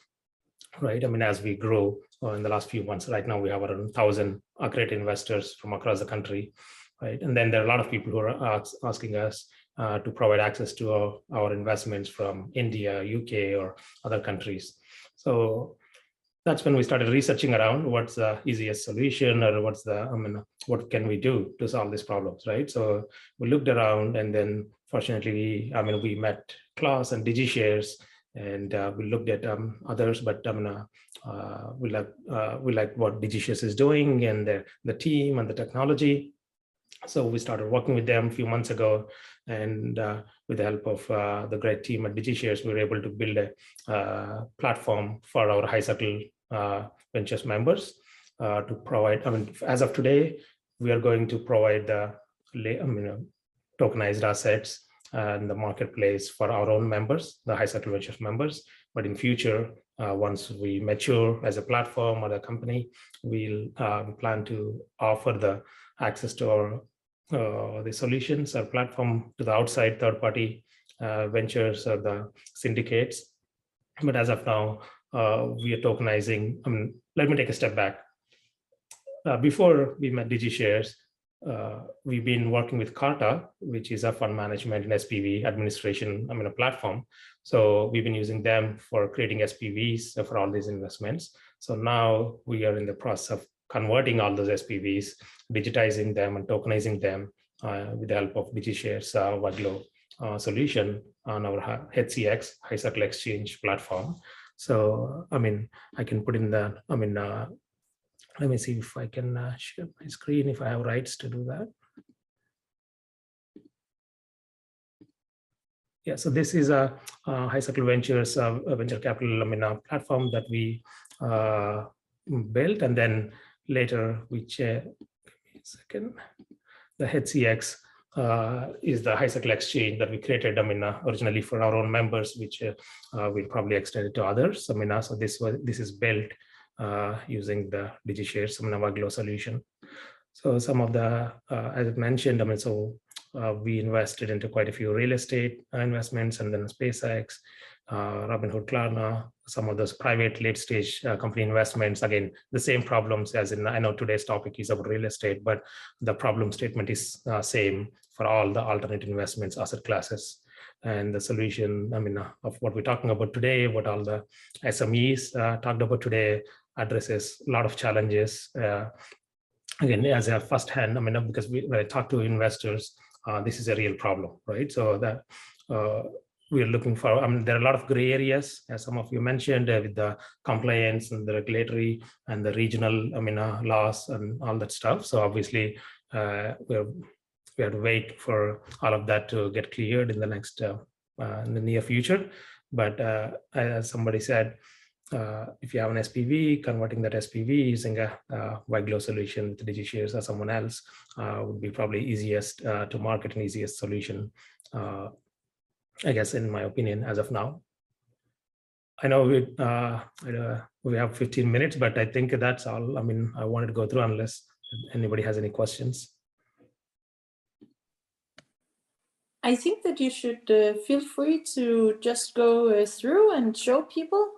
right? As we grow in the last few months, right now we have around 1,000 accredited investors from across the country, right? And then there are a lot of people who are asking us to provide access to our investments from India, UK, or other countries. So that's when we started researching around what's the easiest solution, or what can we do to solve these problems, right? So we looked around, and then fortunately, we met Klaus and DigiShares, and we looked at others, but we like what DigiShares is doing, and the team and the technology. So we started working with them a few months ago, and with the help of the great team at DigiShares, we were able to build a platform for our high circle ventures members to provide. As of today, we are going to provide the tokenized assets and the marketplace for our own members, the high circle ventures members. But in future, once we mature as a platform or a company, we plan to offer the access to our the solutions or platform to the outside third-party ventures or the syndicates. But as of now, we are tokenizing. Let me take a step back. Before we met DigiShares, we've been working with Carta, which is a fund management and SPV administration, a platform. So we've been using them for creating SPVs for all these investments. So now we are in the process of converting all those SPVs, digitizing them and tokenizing them with the help of DigiShares Waglo solution on our HCX, High Circle Exchange platform. So, I can put in the, let me see if I can share my screen, if I have rights to do that. Yeah, so this is a High Circle Ventures venture capital platform that we built, and then later we give me a second, the HCX is the HiCycle exchange that we created, originally for our own members, which we'll probably extend it to others. So this is built using the DigiShares Waglo solution. So some of the, as I mentioned, we invested into quite a few real estate investments, and then SpaceX, Robinhood, Klarna, some of those private late stage company investments. Again, the same problems as in, I know today's topic is about real estate, but the problem statement is same for all the alternate investments asset classes. And the solution, of what we're talking about today, what all the SMEs talked about today, addresses a lot of challenges. Again, as a firsthand, because when I talk to investors, this is a real problem, right? So that we're looking for, there are a lot of gray areas, as some of you mentioned, with the compliance and the regulatory and the regional, laws and all that stuff. So obviously, we have to wait for all of that to get cleared in the next, in the near future. But as somebody said, if you have an SPV, converting that SPV using a Waglo solution with DigiShares or someone else would be probably easiest to market and easiest solution, I guess, in my opinion, as of now. I know we have 15 minutes, but I think that's all. I wanted to go through unless anybody has any questions. I think that you should feel free to just go through and show people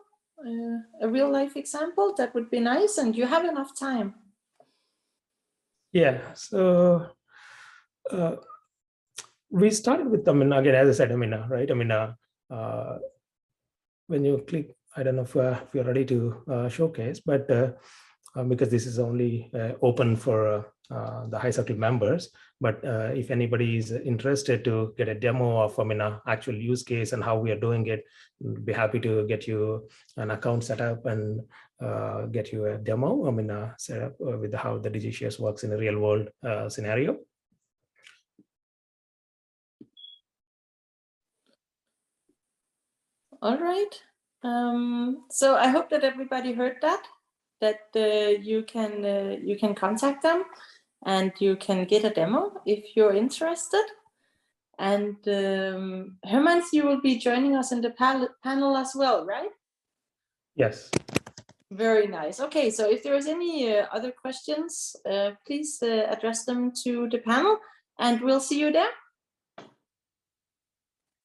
a real life example. That would be nice, and you have enough time. Yeah, so we started with, again, as I said, right, when you click, I don't know if you're ready to showcase, but because this is only open for the HiCycle members, but if anybody is interested to get a demo of actual use case and how we are doing it, we'll be happy to get you an account set up and get you a demo, set up with how the DigiShares works in a real world scenario. All right. So I hope that everybody heard that you can contact them and you can get a demo if you're interested. And Herman, you will be joining us in the panel as well, right? Yes. Very nice. Okay, so if there is any other questions, please address them to the panel, and we'll see you there.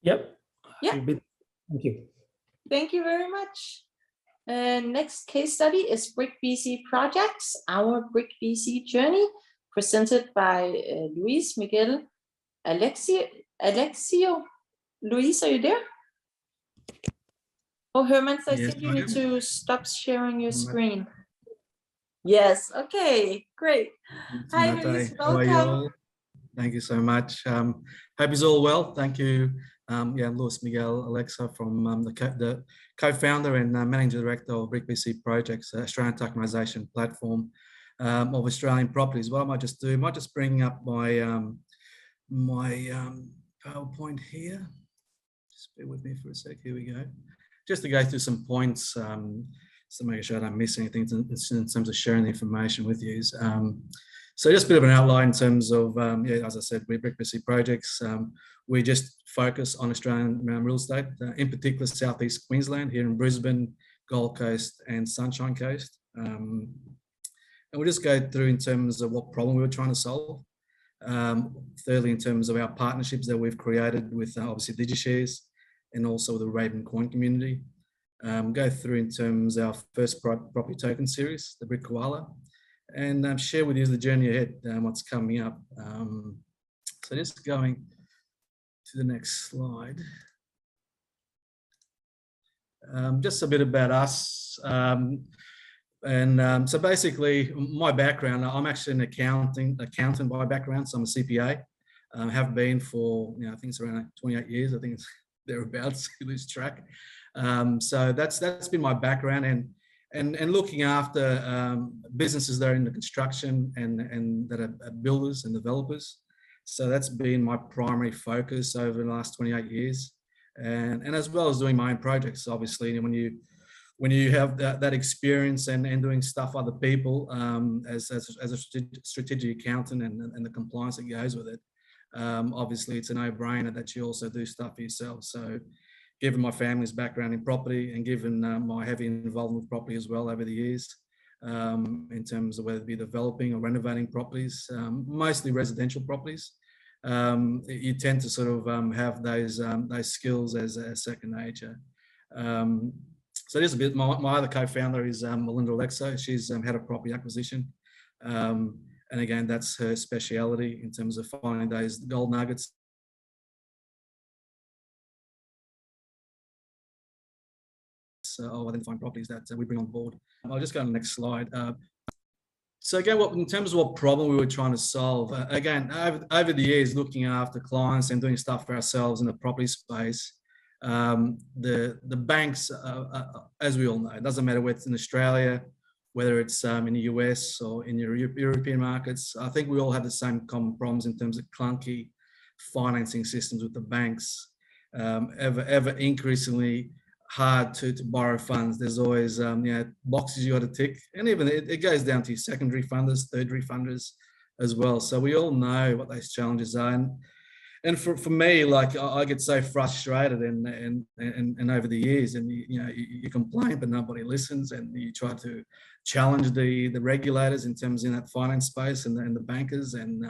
Yep. Yeah. Thank you. Thank you very much. Next case study is Brick BC Projects, our Brick BC journey, presented by Luis Miguel Alexio. Luis, are you there? Oh, Herman, I think you need to stop sharing your screen. Yes, okay, great. Hi, Luis, welcome. Thank you so much. Hope you're all well. Thank you. Yeah, I'm Luis Miguel Alexa from the co-founder and managing director of Brick BC Projects, Australian tokenization platform of Australian properties. What I might just do, I might just bring up my PowerPoint here. Just bear with me for a sec. Here we go. Just to go through some points, so make sure I don't miss anything in terms of sharing the information with you. So just a bit of an outline in terms of, yeah, as I said, we're Brick BC Projects. We just focus on Australian real estate, in particular Southeast Queensland, here in Brisbane, Gold Coast and Sunshine Coast. And we'll just go through in terms of what problem we were trying to solve. Thirdly, in terms of our partnerships that we've created with obviously DigiShares and also the Raven Coin community. Go through in terms of our first property token series, the Brick Koala, and share with you the journey ahead, what's coming up. So just going to the next slide. Just a bit about us. So basically my background, I'm actually an accountant by background, so I'm a CPA. Have been for, I think it's around 28 years, I think it's thereabouts, you lose track. So that's been my background, and looking after businesses that are in the construction and that are builders and developers. So that's been my primary focus over the last 28 years, and as well as doing my own projects. Obviously, when you have that experience and doing stuff for other people, as a strategic accountant and the compliance that goes with it, obviously it's a no-brainer that you also do stuff for yourself. So given my family's background in property and given my heavy involvement with property as well over the years, in terms of whether it be developing or renovating properties, mostly residential properties, you tend to sort of have those skills as second nature. So there's a bit, my other co-founder is Melinda Alexo. She's head of property acquisition. And again, that's her speciality in terms of finding those gold nuggets. Of identifying properties that we bring on board. I'll just go to the next slide. So again, in terms of what problem we were trying to solve, again, over the years, looking after clients and doing stuff for ourselves in the property space, the banks, as we all know, it doesn't matter whether it's in Australia, whether it's in the US or in your European markets, I think we all have the same common problems in terms of clunky financing systems with the banks, ever increasingly hard to borrow funds. There's always boxes you got to tick, and even it goes down to your secondary funders, tertiary funders as well. So we all know what those challenges are, and for me, like I get so frustrated and over the years, and you complain but nobody listens, and you try to challenge the regulators in terms in that finance space and the bankers, and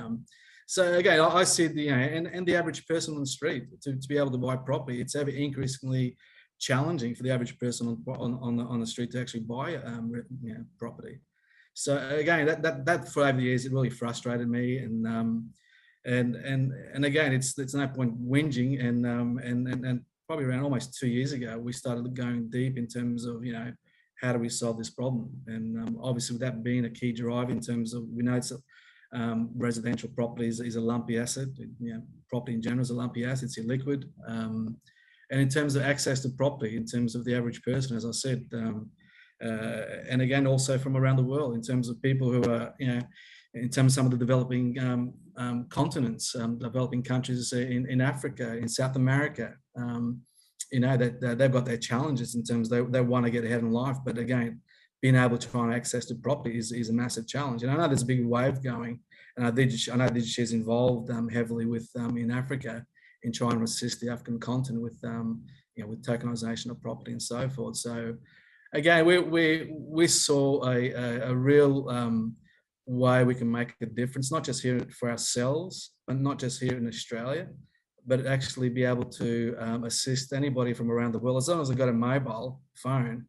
so again, I see and the average person on the street to be able to buy property, it's ever increasingly challenging for the average person on the street to actually buy property. So again, that for over the years, it really frustrated me, and again, it's no point whinging, and probably around almost 2 years ago, we started going deep in terms of how do we solve this problem, and obviously with that being a key drive in terms of, we know it's residential properties is a lumpy asset, property in general is a lumpy asset, it's illiquid. And in terms of access to property, in terms of the average person, as I said, and again, also from around the world, in terms of people who are, in terms of some of the developing continents, developing countries in Africa, in South America, that they've got their challenges in terms of they want to get ahead in life, but again, being able to find access to property is a massive challenge. And I know there's a big wave going, and I know DigiShares is involved heavily with in Africa, in trying to assist the African continent with with tokenization of property and so forth. So again, we saw a real way we can make a difference, not just here for ourselves, but not just here in Australia, but actually be able to assist anybody from around the world. As long as they've got a mobile phone,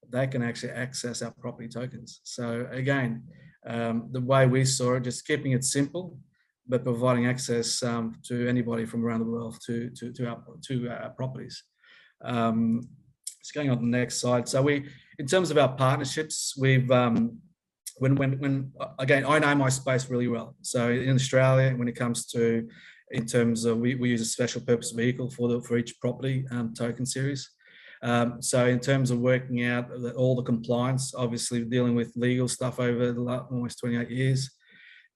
they can actually access our property tokens. So again, the way we saw it, just keeping it simple, but providing access to anybody from around the world to our properties. Just going on to the next slide. So in terms of our partnerships, we've again, I know my space really well. So in Australia, when it comes to, in terms of, we use a special purpose vehicle for each property token series. So in terms of working out all the compliance, obviously dealing with legal stuff over the last almost 28 years,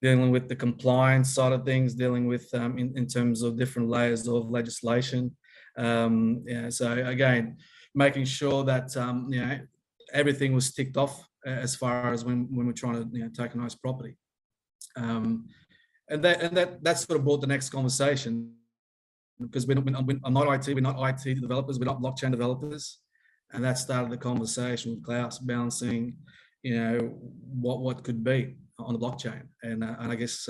dealing with the compliance side of things, dealing with in terms of different layers of legislation. So again, making sure that everything was ticked off as far as when we're trying to tokenize property, and that sort of brought the next conversation, because I'm not IT, we're not IT developers, we're not blockchain developers, and that started the conversation with Klaus balancing, what could be on the blockchain, and I guess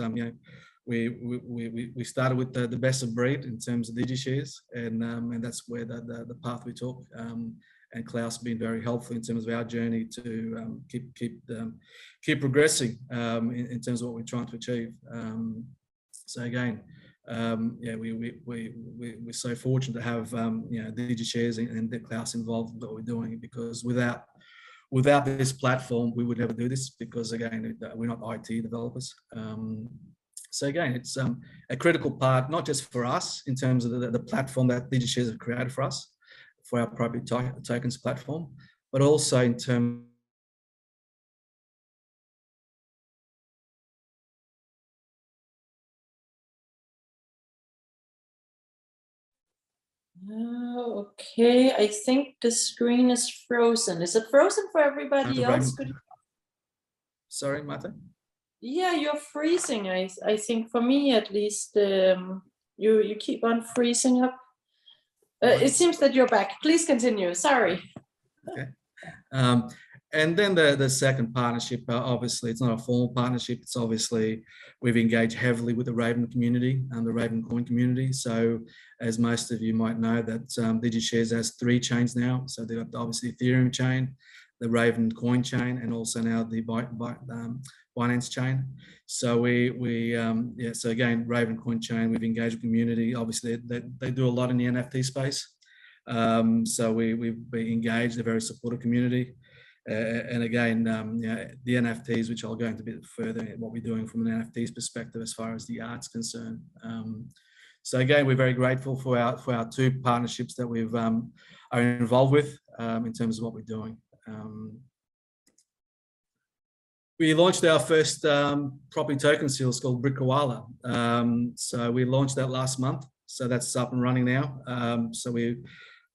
we started with the best of breed in terms of DigiShares, and that's where the path we took, and Klaus being very helpful in terms of our journey to keep progressing in terms of what we're trying to achieve. So again, we're so fortunate to have DigiShares and Klaus involved in what we're doing, because without this platform, we would never do this, because again, we're not IT developers. So again, it's a critical part, not just for us in terms of the platform that DigiShares have created for us, for our property tokens platform, but also in terms okay, I think the screen is frozen. Is it frozen for everybody else? Sorry, Martha? Yeah, you're freezing. I think for me at least, you keep on freezing up. It seems that you're back. Please continue. Sorry. Okay. And then the second partnership, obviously, it's not a formal partnership. It's obviously we've engaged heavily with the Raven community and the Raven coin community. So as most of you might know, that DigiShares has 3 chains now. So they've got obviously Ethereum chain, the Raven coin chain, and also now the Binance chain. So so again, Raven coin chain, we've engaged with community. Obviously, they do a lot in the NFT space. So we've engaged a very supportive community. And again, the NFTs, which I'll go into a bit further, what we're doing from an NFTs perspective as far as the art's concerned. So again, we're very grateful for our 2 partnerships that we've are involved with in terms of what we're doing. We launched our first property token seals called Brick Koala. So we launched that last month. So that's up and running now. So we've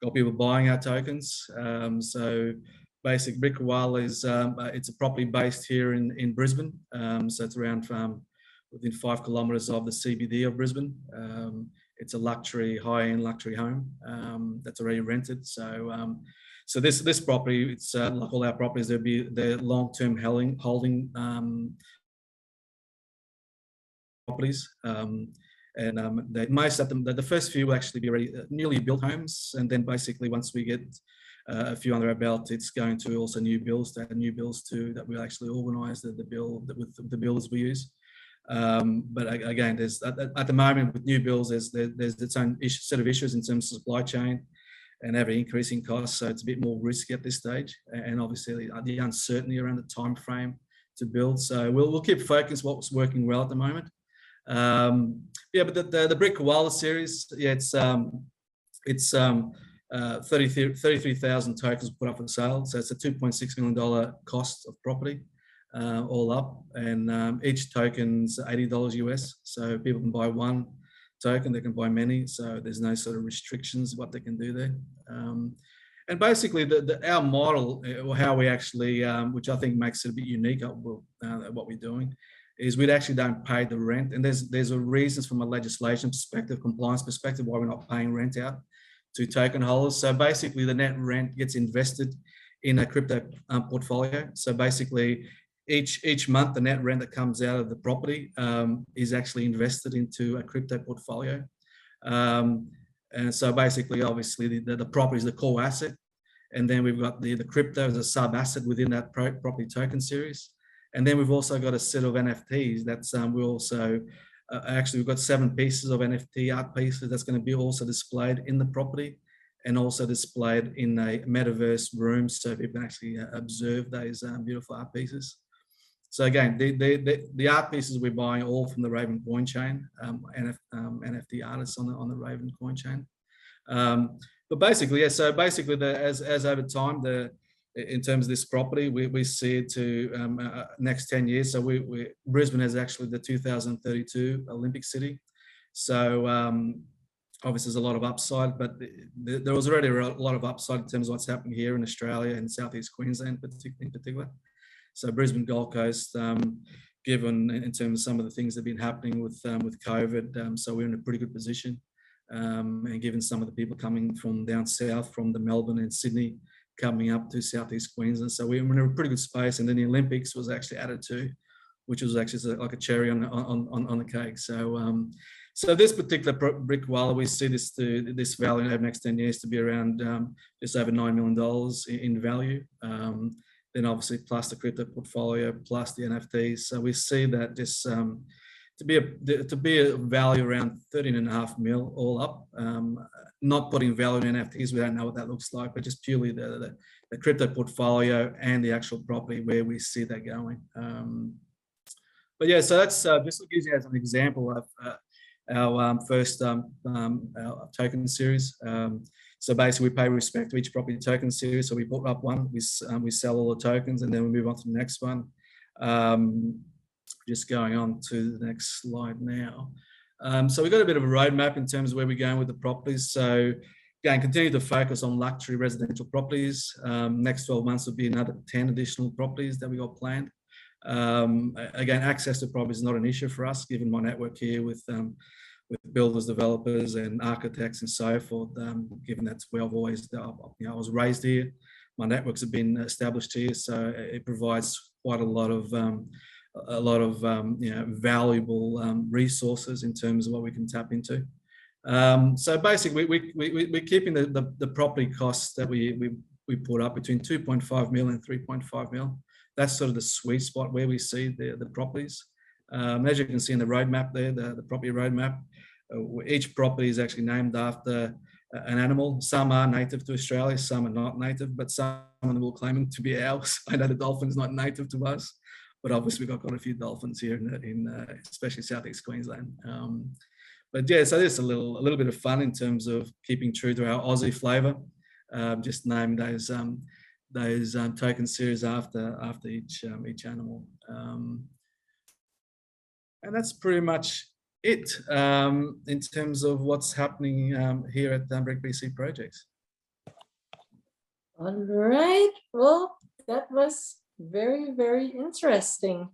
got people buying our tokens. So basic Brick Koala is it's a property based here in Brisbane. So it's around within 5 kilometres of the CBD of Brisbane. It's a luxury, high-end luxury home that's already rented. So so this property, it's like all our properties, they're long-term holding properties. Most of them, the first few will actually be already newly built homes, and then basically once we get a few under our belt, it's going to also new builds too that we'll actually organise the build with the builders we use. But again, there's at the moment with new builds, there's its own set of issues in terms of supply chain and having increasing costs, so it's a bit more risky at this stage, and obviously the uncertainty around the time frame to build. So we'll keep focused what's working well at the moment. Yeah, but the Brick Koala series, yeah, it's 33,000 tokens put up for sale. So it's a $2.6 million cost of property, all up, and each token's $80 US. So people can buy 1 token, they can buy many. So there's no sort of restrictions what they can do there. And basically, our model, or how we actually, which I think makes it a bit unique at what we're doing, is we actually don't pay the rent. And there's a reasons from a legislation perspective, compliance perspective, why we're not paying rent out to token holders. So basically, the net rent gets invested in a crypto portfolio. So basically, each month, the net rent that comes out of the property is actually invested into a crypto portfolio. And so basically, obviously, the property is the core asset. And then we've got the crypto as a sub asset within that property token series. And then we've also got a set of NFTs that's we also actually we've got 7 pieces of NFT art pieces that's going to be also displayed in the property and also displayed in a metaverse room, so people can actually observe those beautiful art pieces. So again, the art pieces we're buying all from the Raven coin chain, NFT artists on the Raven coin chain. But basically, yeah. So basically, as over time, in terms of this property, we see it to next 10 years. So Brisbane is actually the 2032 Olympic city. So obviously there's a lot of upside, but there was already a lot of upside in terms of what's happening here in Australia and Southeast Queensland in particular. So Brisbane, Gold Coast, given in terms of some of the things that have been happening with COVID, so we're in a pretty good position. And given some of the people coming from down south, from the Melbourne and Sydney, coming up to Southeast Queensland. So we're in a pretty good space. And then the Olympics was actually added to, which was actually like a cherry on the cake. So so this particular Brick Koala, we see this value over the next 10 years to be around just over $9 million in value. Then obviously plus the crypto portfolio, plus the NFTs. So we see that this to be a value around 13.5 mil all up. Not putting value in NFTs, we don't know what that looks like, but just purely the crypto portfolio and the actual property where we see that going. But yeah, so that's just to give you as an example of our first our token series. So basically, we pay respect to each property token series. So we put up one, we sell all the tokens, and then we move on to the next one. Just going on to the next slide now. So we've got a bit of a roadmap in terms of where we're going with the properties. So again, continue to focus on luxury residential properties. Next 12 months will be another 10 additional properties that we got planned. Again, access to property is not an issue for us, given my network here with builders, developers, and architects, and so forth. Given that's where I've always, I was raised here. My networks have been established here, so it provides quite a lot of valuable resources in terms of what we can tap into. So basically, we're keeping the property costs that we put up between 2.5 mil and 3.5 mil. That's sort of the sweet spot where we see the properties. As you can see in the roadmap there, the property roadmap, each property is actually named after an animal. Some are native to Australia, some are not native, but some of them will claim them to be ours. I know the dolphin's not native to us, but obviously we've got quite a few dolphins here in especially Southeast Queensland. But yeah, so there's a little bit of fun in terms of keeping true to our Aussie flavour. Just name those token series after each animal, and that's pretty much it in terms of what's happening here at Brick BC Projects. All right. Well, that was very, very interesting.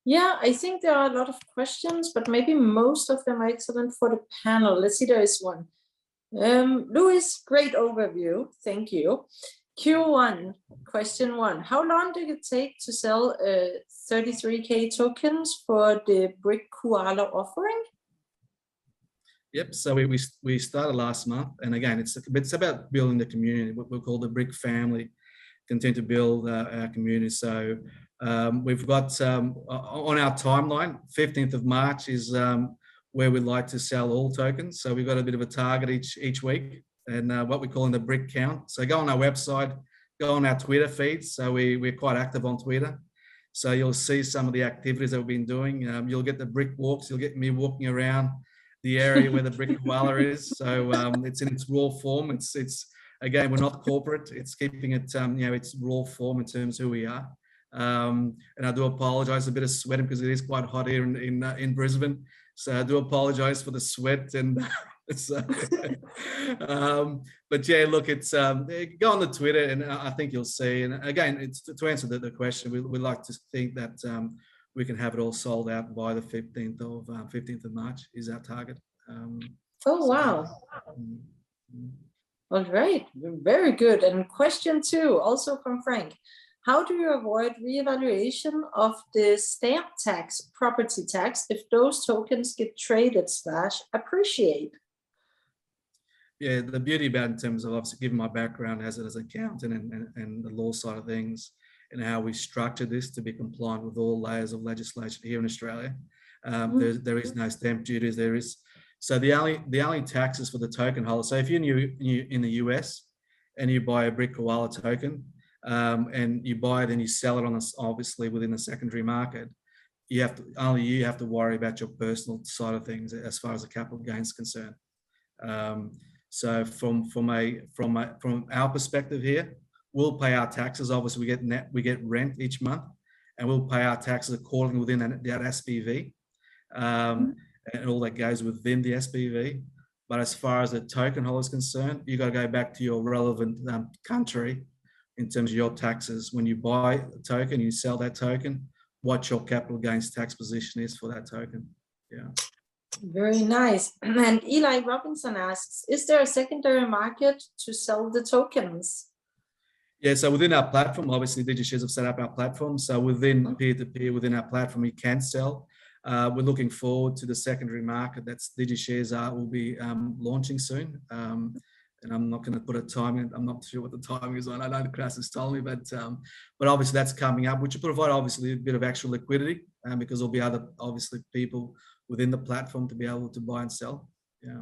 Yeah, I think there are a lot of questions, but maybe most of them are excellent for the panel. Let's see, there is one. Louis, great overview. Thank you. Q1, question 1. How long did it take to sell 33K tokens for the Brick Koala offering? Yep, so we started last month, and again, it's about building the community, what we call the Brick family, continue to build our community. So we've got on our timeline, 15th of March is where we'd like to sell all tokens. So we've got a bit of a target each week, and what we call in the Brick count. So go on our website, go on our Twitter feeds. So we're quite active on Twitter. So you'll see some of the activities that we've been doing. You'll get the Brick walks. You'll get me walking around the area where the Brick koala is. So it's in its raw form. It's again, we're not corporate. It's keeping it, its raw form in terms of who we are. And I do apologize, a bit of sweating because it is quite hot here in Brisbane. So I do apologize for the sweat and but yeah, look, it's go on the Twitter and I think you'll see. And again, it's to answer the question, we like to think that we can have it all sold out by the 15th of March is our target. Oh, wow. All right, very good. And question 2, also from Frank. How do you avoid reevaluation of the stamp tax, property tax, if those tokens get traded / appreciate? Yeah, the beauty about in terms of obviously given my background as an accountant and the law side of things and how we structure this to be compliant with all layers of legislation here in Australia. There is no stamp duties. So the only taxes for the token holder. So if you're new in the US and you buy a Brick Koala token and you buy it and you sell it obviously within the secondary market, you have to worry about your personal side of things as far as the capital gains is concerned. So from our perspective here, we'll pay our taxes. Obviously, we get rent each month, and we'll pay our taxes accordingly within that SPV, and all that goes within the SPV. But as far as the token holder is concerned, you got to go back to your relevant country in terms of your taxes. When you buy a token, you sell that token, what your capital gains tax position is for that token. Yeah. Very nice. And Eli Robinson asks, is there a secondary market to sell the tokens? Yeah, so within our platform, obviously DigiShares have set up our platform. So within peer-to-peer, within our platform, we can sell. We're looking forward to the secondary market that's DigiShares will be launching soon. And I'm not going to put a timing. I'm not sure what the timing is on. I know Chris has told me, but obviously that's coming up, which will provide obviously a bit of actual liquidity because there'll be other obviously people within the platform to be able to buy and sell. Yeah.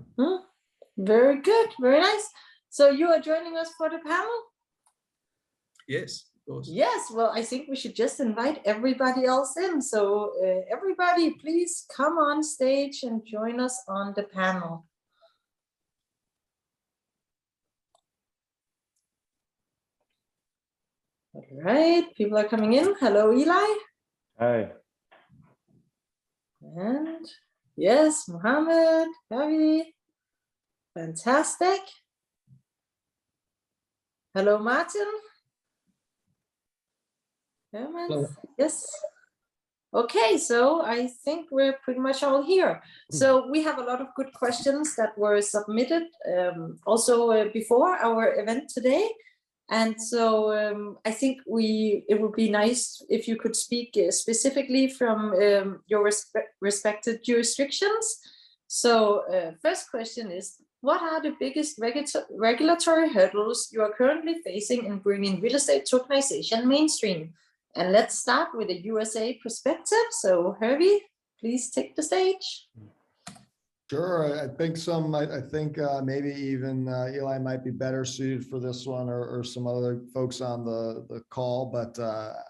Very good. Very nice. So you are joining us for the panel? Yes, of course. Yes. Well, I think we should just invite everybody else in. So everybody, please come on stage and join us on the panel. All right. People are coming in. Hello, Eli. Hi. And yes, Mohammed, Javi, fantastic. Hello, Martin. Herman? Yes. Okay, so I think we're pretty much all here. So we have a lot of good questions that were submitted also before our event today. And so I think it would be nice if you could speak specifically from your respective jurisdictions. So first question is, what are the biggest regulatory hurdles you are currently facing in bringing real estate tokenization mainstream? And let's start with a USA perspective. So Hervey, please take the stage. Sure, I think maybe even Eli might be better suited for this one, or some other folks on the call. But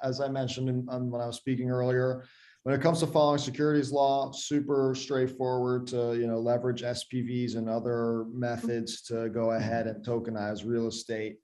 as I mentioned when I was speaking earlier, when it comes to following securities law, super straightforward to leverage SPVs and other methods to go ahead and tokenize real estate,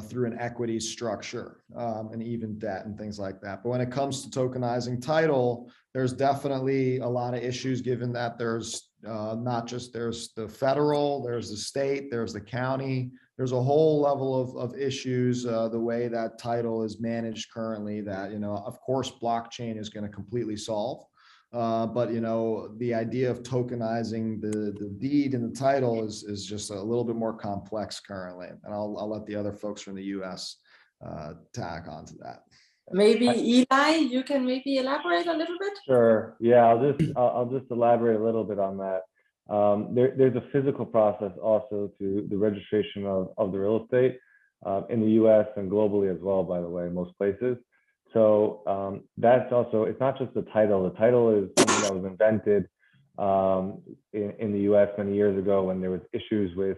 through an equity structure and even debt and things like that. But when it comes to tokenizing title, there's definitely a lot of issues, given that there's there's the federal, there's the state, there's the county, there's a whole level of issues, the way that title is managed currently that, of course, blockchain is going to completely solve. But the idea of tokenizing the deed and the title is just a little bit more complex currently. And I'll let the other folks from the US tack onto that. Maybe Eli, you can maybe elaborate a little bit. Sure. Yeah, I'll just elaborate a little bit on that. There's a physical process also to the registration of the real estate in the US and globally as well, by the way, most places. So that's also, it's not just the title. The title is something that was invented in the US many years ago when there was issues with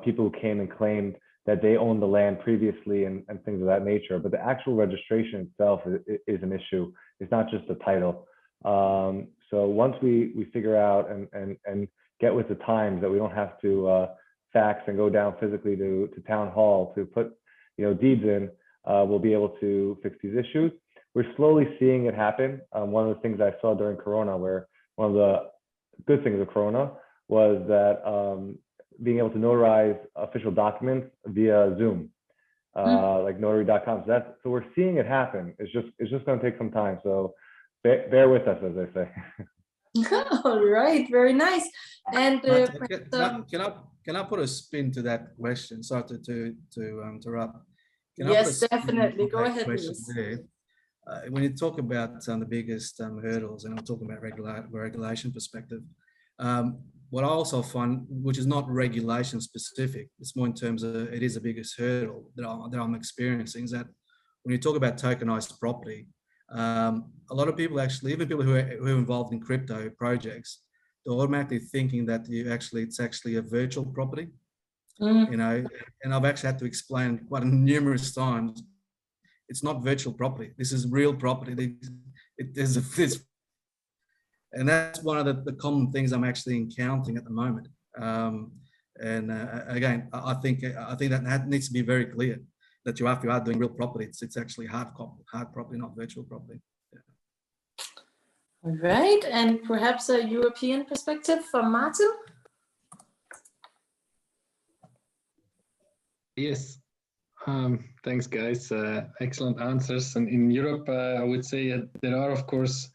people who came and claimed that they owned the land previously and things of that nature. But the actual registration itself is an issue. It's not just the title. So once we figure out and get with the times that we don't have to fax and go down physically to town hall to put deeds in, we'll be able to fix these issues. We're slowly seeing it happen. One of the things I saw during Corona, where one of the good things of Corona was that being able to notarize official documents via Zoom, like notary.com. So we're seeing it happen. It's just going to take some time. So bear with us, as I say. All right, very nice. And can I put a spin to that question? Sorry to interrupt. Yes, definitely. Go ahead, please. When you talk about the biggest hurdles, and I'm talking about regulation perspective, what I also find, which is not regulation specific, it's more in terms of it is the biggest hurdle that I'm experiencing, is that when you talk about tokenized property, a lot of people actually, even people who are involved in crypto projects, they're automatically thinking that it's actually a virtual property. And I've actually had to explain quite numerous times, it's not virtual property. This is real property. And that's one of the common things I'm actually encountering at the moment. Again, I think that needs to be very clear that if you are doing real property, it's actually hard property, not virtual property. Yeah. All right, and perhaps a European perspective from Martin. Yes, thanks guys, excellent answers. And in Europe, I would say there are, of course,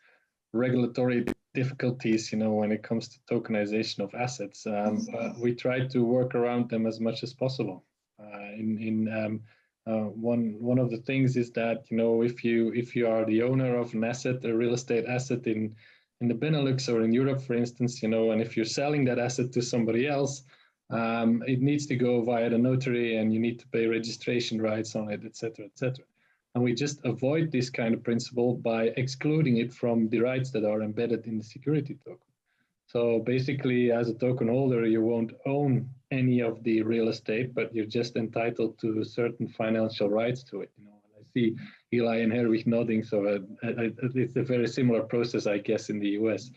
regulatory difficulties, when it comes to tokenization of assets. But we try to work around them as much as possible. One of the things is that, if you are the owner of an asset, a real estate asset in the Benelux or in Europe, for instance, and if you're selling that asset to somebody else, it needs to go via the notary, and you need to pay registration rights on it, etc., etc. And we just avoid this kind of principle by excluding it from the rights that are embedded in the security token. So basically, as a token holder, you won't own any of the real estate, but you're just entitled to certain financial rights to it. And I see Eli and Herwig nodding, so it's a very similar process, I guess, in the US.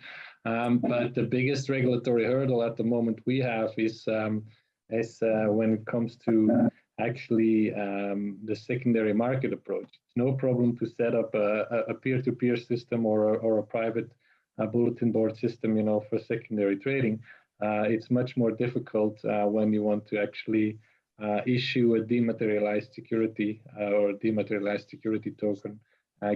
But the biggest regulatory hurdle at the moment we have is when it comes to actually the secondary market approach. It's no problem to set up a peer-to-peer system or a private bulletin board system, for secondary trading. It's much more difficult when you want to actually issue a dematerialized security or dematerialized security token,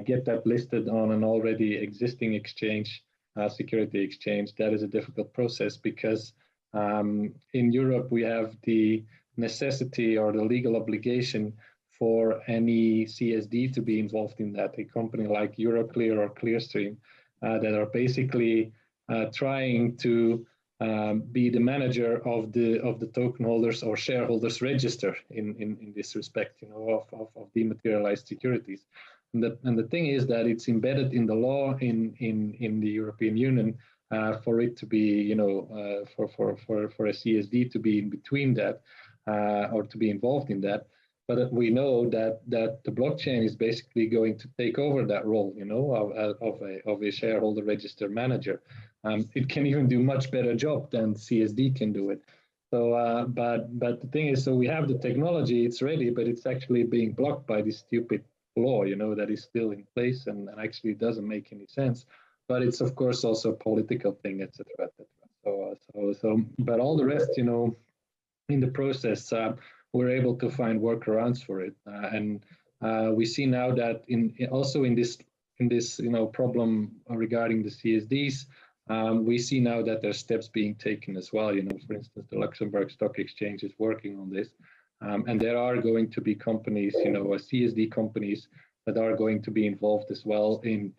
get that listed on an already existing exchange, security exchange. That is a difficult process because in Europe we have the necessity or the legal obligation for any CSD to be involved in that. A company like Euroclear or Clearstream that are basically trying to be the manager of the token holders or shareholders register in this respect, you know, of dematerialized securities. And the thing is that it's embedded in the law in the European Union for it to be, you know, for a CSD to be in between that or to be involved in that. But we know that the blockchain is basically going to take over that role, you know, of a shareholder register manager. It can even do much better job than CSD can do it. So, but the thing is, so we have the technology, it's ready, but it's actually being blocked by this stupid law, you know, that is still in place and actually doesn't make any sense. But it's of course also a political thing, etc., etc. So, but all the rest, you know, in the process, we're able to find workarounds for it, and we see now that also in this you know problem regarding the CSDs, we see now that there's steps being taken as well. You know, for instance, the Luxembourg Stock Exchange is working on this, and there are going to be companies, you know, CSD companies that are going to be involved as well in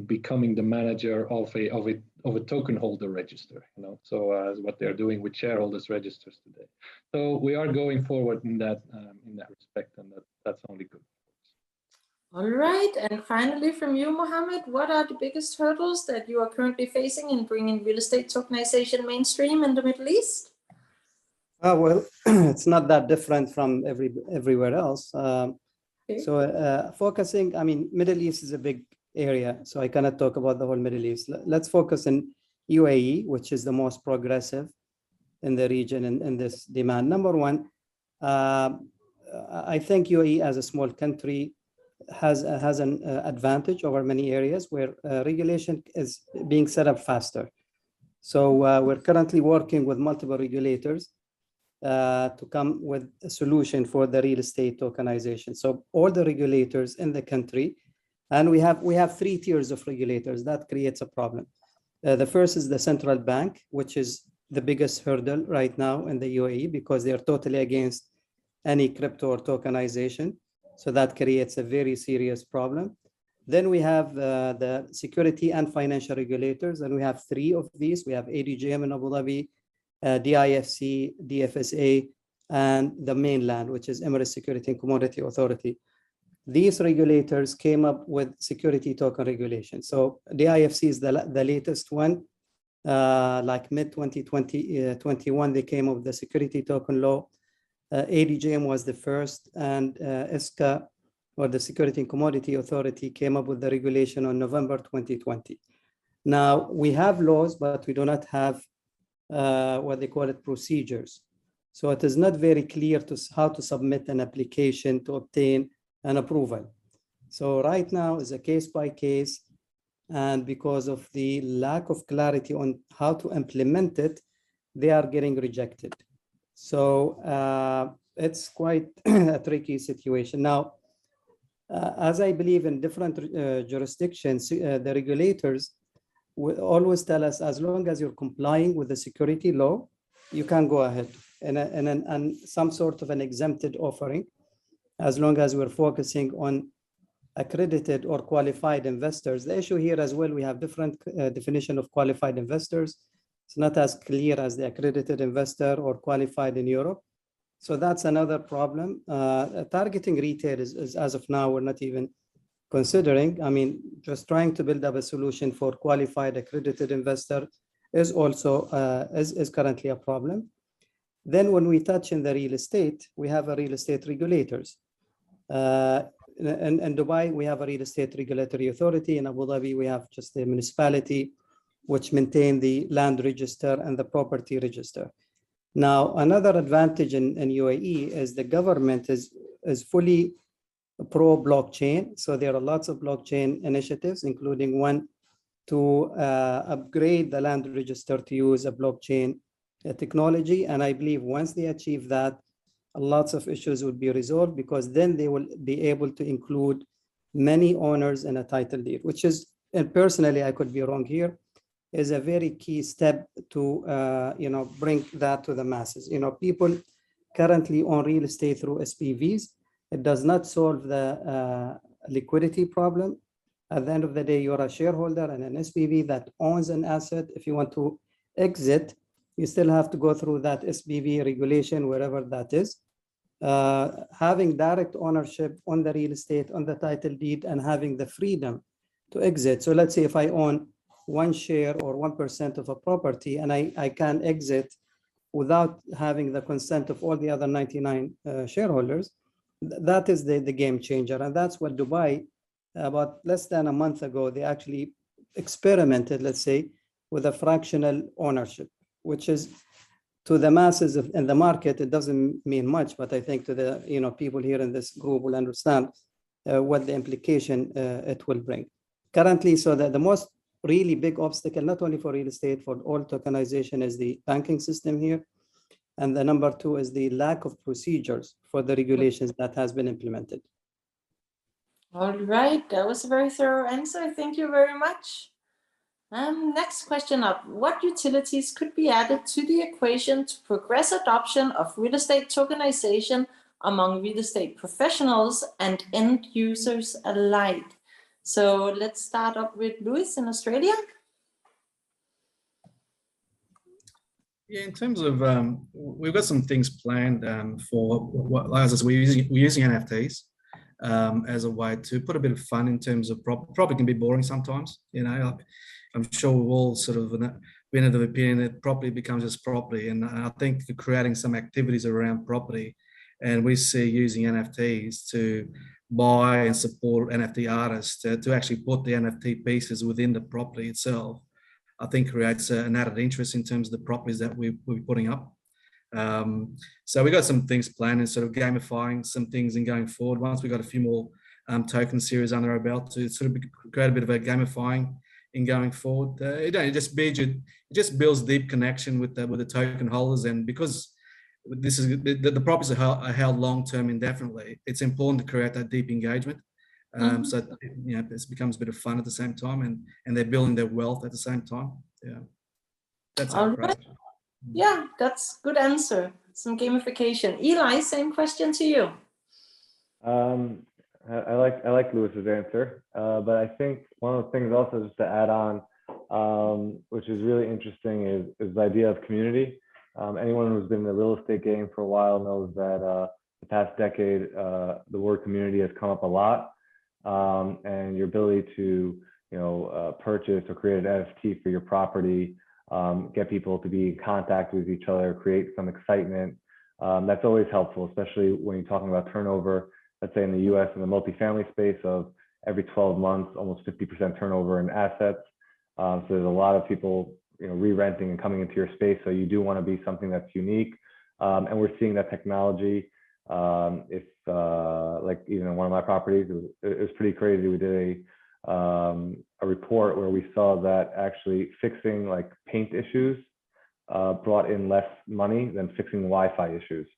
becoming the manager of a token holder register, you know, so what they're doing with shareholders registers today. So we are going forward in that respect, and that's only good. All right, and finally from you, Mohammed, what are the biggest hurdles that you are currently facing in bringing real estate tokenization mainstream in the Middle East? Well, it's not that different from everywhere else. Okay. So focusing, I mean, Middle East is a big area, so I cannot talk about the whole Middle East. Let's focus in UAE, which is the most progressive in the region in this demand. Number one, I think UAE as a small country has an advantage over many areas where regulation is being set up faster. So we're currently working with multiple regulators to come with a solution for the real estate tokenization. So all the regulators in the country, and we have 3 tiers of regulators. That creates a problem. The first is the central bank, which is the biggest hurdle right now in the UAE because they're totally against any crypto or tokenization. So that creates a very serious problem. Then we have the security and financial regulators, and we have 3 of these. We have ADGM in Abu Dhabi, DIFC, DFSA, and the mainland, which is Emirates Security and Commodity Authority. These regulators came up with security token regulation. So DIFC is the latest one, like mid-2021, they came up with the security token law. ADGM was the first, and ISCA, or the Security and Commodity Authority, came up with the regulation on November 2020. Now, we have laws, but we do not have what they call it procedures. So it is not very clear how to submit an application to obtain an approval. So right now is a case by case, and because of the lack of clarity on how to implement it, they are getting rejected. So it's quite a tricky situation. Now, as I believe in different jurisdictions, the regulators will always tell us, as long as you're complying with the security law, you can go ahead and some sort of an exempted offering, as long as we're focusing on accredited or qualified investors. The issue here as well, we have different definition of qualified investors. It's not as clear as the accredited investor or qualified in Europe. So that's another problem. Targeting retail is as of now, we're not even considering. I mean, just trying to build up a solution for qualified accredited investor is also is currently a problem. Then when we touch in the real estate, we have a real estate regulators. In Dubai, we have a real estate regulatory authority. In Abu Dhabi, we have just a municipality which maintain the land register and the property register. Now, another advantage in UAE is the government is fully pro-blockchain. So there are lots of blockchain initiatives, including one to upgrade the land register to use a blockchain technology. And I believe once they achieve that, lots of issues would be resolved, because then they will be able to include many owners in a title deed, which is, and personally, I could be wrong here, is a very key step to bring that to the masses. People currently own real estate through SPVs. It does not solve the liquidity problem. At the end of the day, you're a shareholder in an SPV that owns an asset. If you want to exit, you still have to go through that SPV regulation, wherever that is. Having direct ownership on the real estate, on the title deed, and having the freedom to exit. So let's say if I own 1 share or 1% of a property, and I can exit without having the consent of all the other 99 shareholders, that is the game changer. And that's what Dubai, about less than a month ago, they actually experimented, let's say, with a fractional ownership, which is, to the masses in the market, it doesn't mean much, but I think to the people here in this group will understand what the implication it will bring. Currently, so that the most really big obstacle, not only for real estate, for all tokenization, is the banking system here. And the number 2 is the lack of procedures for the regulations that has been implemented. All right, that was a very thorough answer. Thank you very much. Next question up. What utilities could be added to the equation to progress adoption of real estate tokenization among real estate professionals and end users alike? So let's start up with Louis in Australia. Yeah, in terms of, we've got some things planned for what, as we're using NFTs as a way to put a bit of fun in terms of property can be boring sometimes. I'm sure we've all sort of been of the opinion that property becomes just property. And I think creating some activities around property, and we see using NFTs to buy and support NFT artists to actually put the NFT pieces within the property itself, I think creates an added interest in terms of the properties that we're putting up. So we got some things planned and sort of gamifying some things and going forward. Once we got a few more token series under our belt to sort of create a bit of a gamifying in going forward. It just builds deep connection with the token holders, and because this is the properties are held long term indefinitely, it's important to create that deep engagement. So this becomes a bit of fun at the same time, and they're building their wealth at the same time. Yeah, that's our approach. Yeah, that's good answer. Some gamification. Eli, same question to you. I like Lewis's answer, but I think one of the things also just to add on, which is really interesting, is the idea of community. Anyone who's been in the real estate game for a while knows that the past decade, the word community has come up a lot, and your ability to purchase or create an NFT for your property, get people to be in contact with each other, create some excitement. That's always helpful, especially when you're talking about turnover. Let's say in the US, in the multifamily space, of every 12 months, almost 50% turnover in assets. So there's a lot of people re-renting and coming into your space. So you do want to be something that's unique. And we're seeing that technology. If like even one of my properties, it was pretty crazy. We did a report where we saw that actually fixing like paint issues brought in less money than fixing Wi-Fi issues.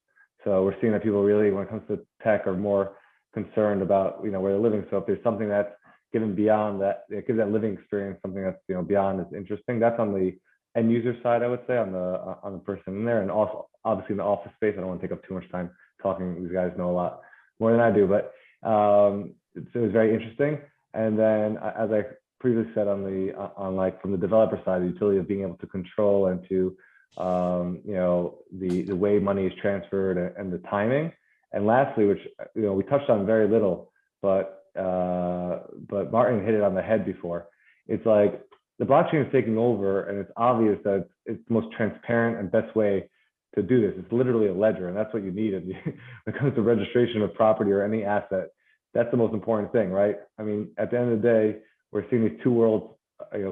So we're seeing that people really, when it comes to tech, are more concerned about where they're living. So if there's something that's given beyond that, it gives that living experience something that's beyond is interesting. That's on the end user side, I would say, on the person in there, and also obviously in the office space. I don't want to take up too much time talking. These guys know a lot more than I do, but it was very interesting. And then, as I previously said, on like from the developer side, the utility of being able to control and to the way money is transferred and the timing. And lastly, which we touched on very little, but Martin hit it on the head before. It's like the blockchain is taking over, and it's obvious that it's the most transparent and best way to do this. It's literally a ledger, and that's what you need when it comes to registration of property or any asset. That's the most important thing, right? I mean, at the end of the day, we're seeing these two worlds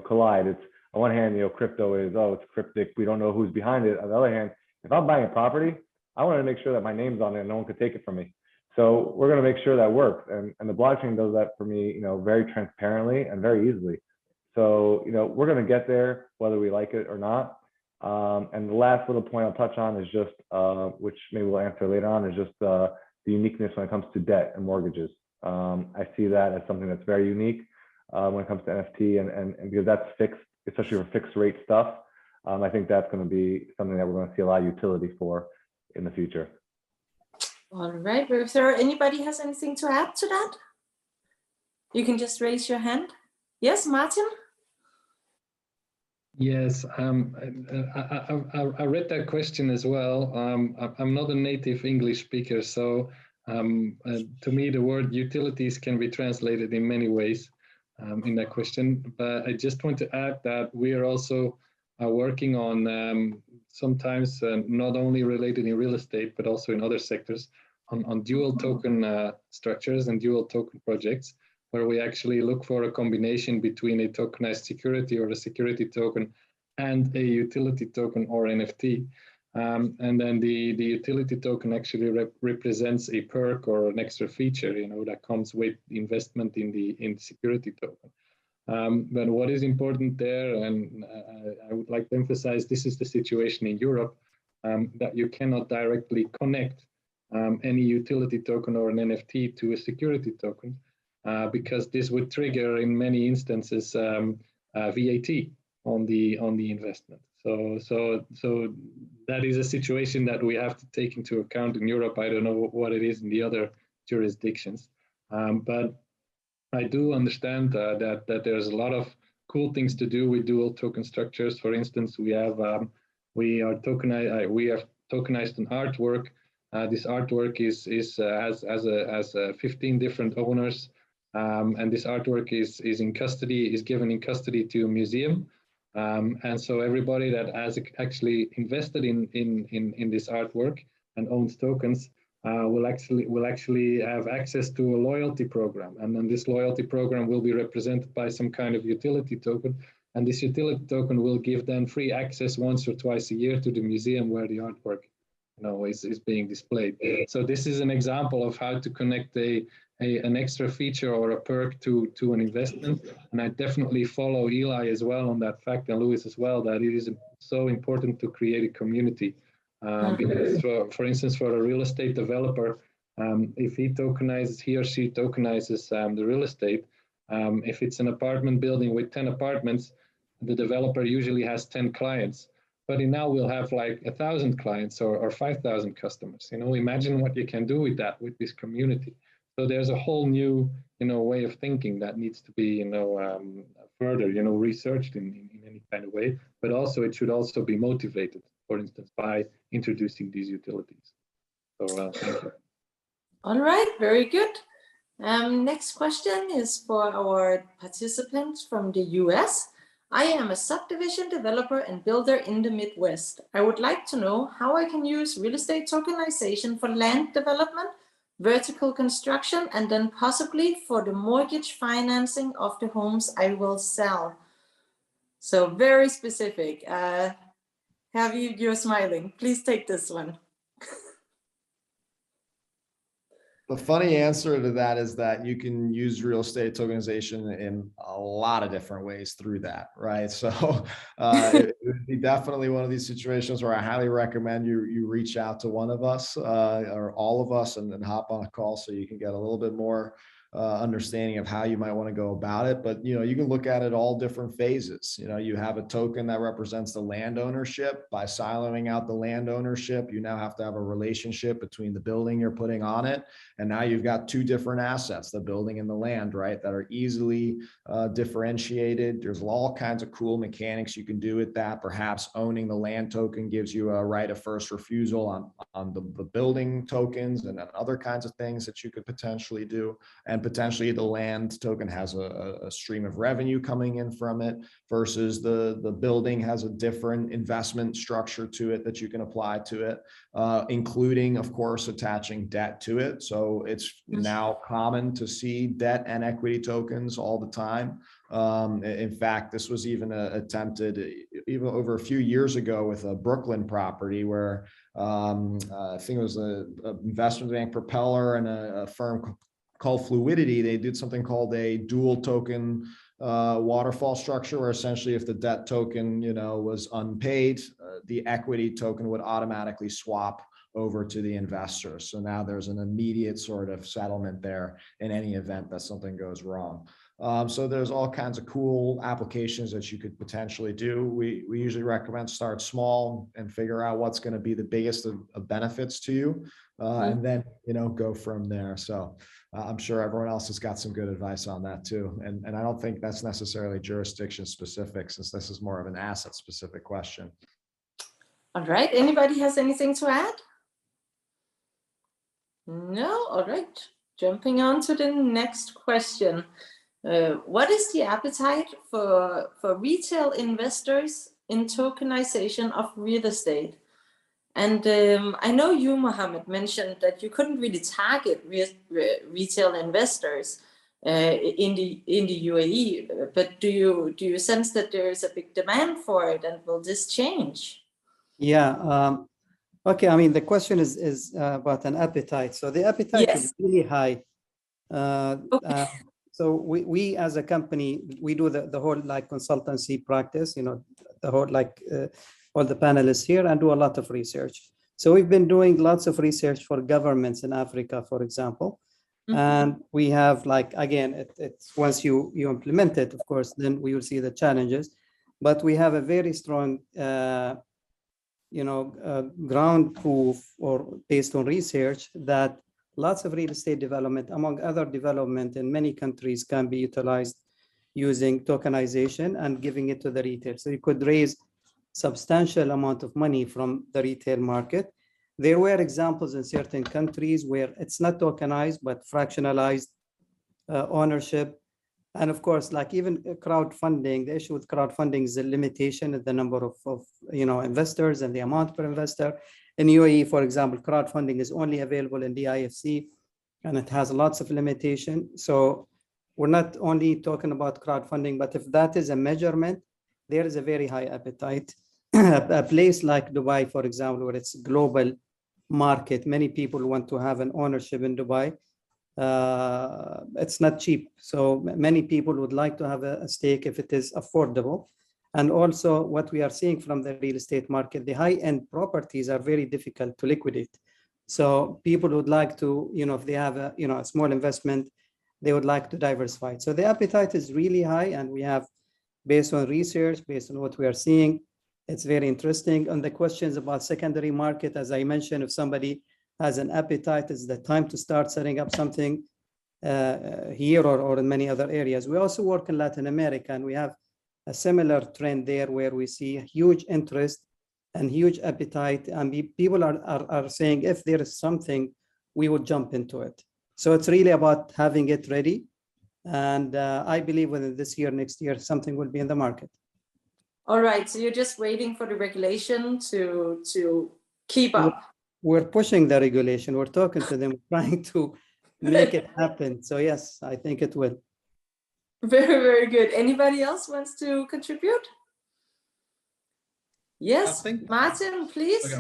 collide. It's on one hand, crypto is, it's cryptic, we don't know who's behind it. On the other hand, if I'm buying a property, I want to make sure that my name's on it and no one could take it from me. So we're going to make sure that works. And the blockchain does that for me, very transparently and very easily. So, we're going to get there whether we like it or not. And the last little point I'll touch on is just, which maybe we'll answer later on, is just the uniqueness when it comes to debt and mortgages. I see that as something that's very unique when it comes to NFT, and because that's fixed, especially for fixed rate stuff. I think that's going to be something that we're going to see a lot of utility for in the future. All right, if there anybody has anything to add to that, you can just raise your hand. Yes, Martin? Yes, I read that question as well. I'm not a native English speaker, so to me, the word utilities can be translated in many ways in that question. But I just want to add that we are also working on sometimes not only related in real estate, but also in other sectors on dual token structures and dual token projects, where we actually look for a combination between a tokenized security or a security token and a utility token or NFT. And then the utility token actually represents a perk or an extra feature, you know, that comes with investment in the security token. But what is important there, and I would like to emphasize, this is the situation in Europe, that you cannot directly connect any utility token or an NFT to a security token, because this would trigger in many instances VAT on the investment. So that is a situation that we have to take into account in Europe. I don't know what it is in the other jurisdictions, but I do understand that there's a lot of cool things to do with dual token structures. For instance, we have tokenized an artwork. This artwork has 15 different owners, and this artwork is in custody, is given in custody to a museum. And so everybody that has actually invested in this artwork and owns tokens will actually have access to a loyalty program, and then this loyalty program will be represented by some kind of utility token, and this utility token will give them free access once or twice a year to the museum where the artwork, you know, is being displayed. So this is an example of how to connect an extra feature or a perk to an investment, and I definitely follow Eli as well on that fact, and Louis as well, that it is so important to create a community. Because for instance, for a real estate developer, if he or she tokenizes the real estate, if it's an apartment building with 10 apartments, the developer usually has 10 clients, but now we'll have like 1,000 clients or 5,000 customers. You know, imagine what you can do with that, with this community. So there's a whole new, you know, way of thinking that needs to be, you know, further, you know, researched in any kind of way, but also it should also be motivated, for instance, by introducing these utilities. So thank you. All right, very good. Next question is for our participants from the US. I am a subdivision developer and builder in the Midwest. I would like to know how I can use real estate tokenization for land development, vertical construction, and then possibly for the mortgage financing of the homes I will sell. So very specific. You're smiling. Please take this one. The funny answer to that is that you can use real estate tokenization in a lot of different ways through that, right? So it would be definitely one of these situations where I highly recommend you reach out to one of us or all of us and hop on a call so you can get a little bit more understanding of how you might want to go about it. But, you know, you can look at it all different phases. You know, you have a token that represents the land ownership. By siloing out the land ownership, you now have to have a relationship between the building you're putting on it. And now you've got two different assets, the building and the land, right, that are easily differentiated. There's all kinds of cool mechanics you can do with that. Perhaps owning the land token gives you a right of first refusal on the building tokens and other kinds of things that you could potentially do. And potentially the land token has a stream of revenue coming in from it versus the building has a different investment structure to it that you can apply to it, including, of course, attaching debt to it. So it's now common to see debt and equity tokens all the time. In fact, this was even attempted even over a few years ago with a Brooklyn property where I think it was an investment bank Propeller and a firm called Fluidity. They did something called a dual token waterfall structure, where essentially if the debt token, you know, was unpaid, the equity token would automatically swap over to the investors. So now there's an immediate sort of settlement there in any event that something goes wrong. So there's all kinds of cool applications that you could potentially do. We usually recommend start small and figure out what's going to be the biggest of benefits to you, and then, you know, go from there. So I'm sure everyone else has got some good advice on that too. And I don't think that's necessarily jurisdiction specific, since this is more of an asset specific question. All right. Anybody has anything to add? No. All right. Jumping on to the next question. What is the appetite for retail investors in tokenization of real estate? And I know you, Mohammed, mentioned that you couldn't really target retail investors in the UAE, but do you sense that there is a big demand for it, and will this change? Yeah. Okay. I mean, the question is about an appetite. So the appetite is really high. Okay. So we as a company, we do the whole like consultancy practice, you know, the whole like all the panelists here, and do a lot of research. So we've been doing lots of research for governments in Africa, for example. And we have like, again, it's once you implement it, of course, then we will see the challenges. But we have a very strong, ground proof or based on research that lots of real estate development, among other development in many countries, can be utilized using tokenization and giving it to the retail. So you could raise substantial amount of money from the retail market. There were examples in certain countries where it's not tokenized, but fractionalized ownership. And of course, like even crowdfunding, the issue with crowdfunding is the limitation of the number of investors and the amount per investor. In UAE, for example, crowdfunding is only available in the IFC, and it has lots of limitation. So we're not only talking about crowdfunding, but if that is a measurement, there is a very high appetite. A place like Dubai, for example, where it's a global market, many people want to have an ownership in Dubai. It's not cheap. So many people would like to have a stake if it is affordable. And also what we are seeing from the real estate market, the high-end properties are very difficult to liquidate. So people would like to, if they have a small investment, they would like to diversify. So the appetite is really high, and we have, based on research, based on what we are seeing, it's very interesting. On the questions about secondary market, as I mentioned, if somebody has an appetite, it's the time to start setting up something here or in many other areas. We also work in Latin America, and we have a similar trend there where we see huge interest and huge appetite. And people are saying, if there is something, we would jump into it. So it's really about having it ready. And I believe within this year, next year, something will be in the market. All right. So you're just waiting for the regulation to keep up. We're pushing the regulation. We're talking to them, trying to make it happen. So yes, I think it will. Very, very good. Anybody else wants to contribute? Yes, Martin, please.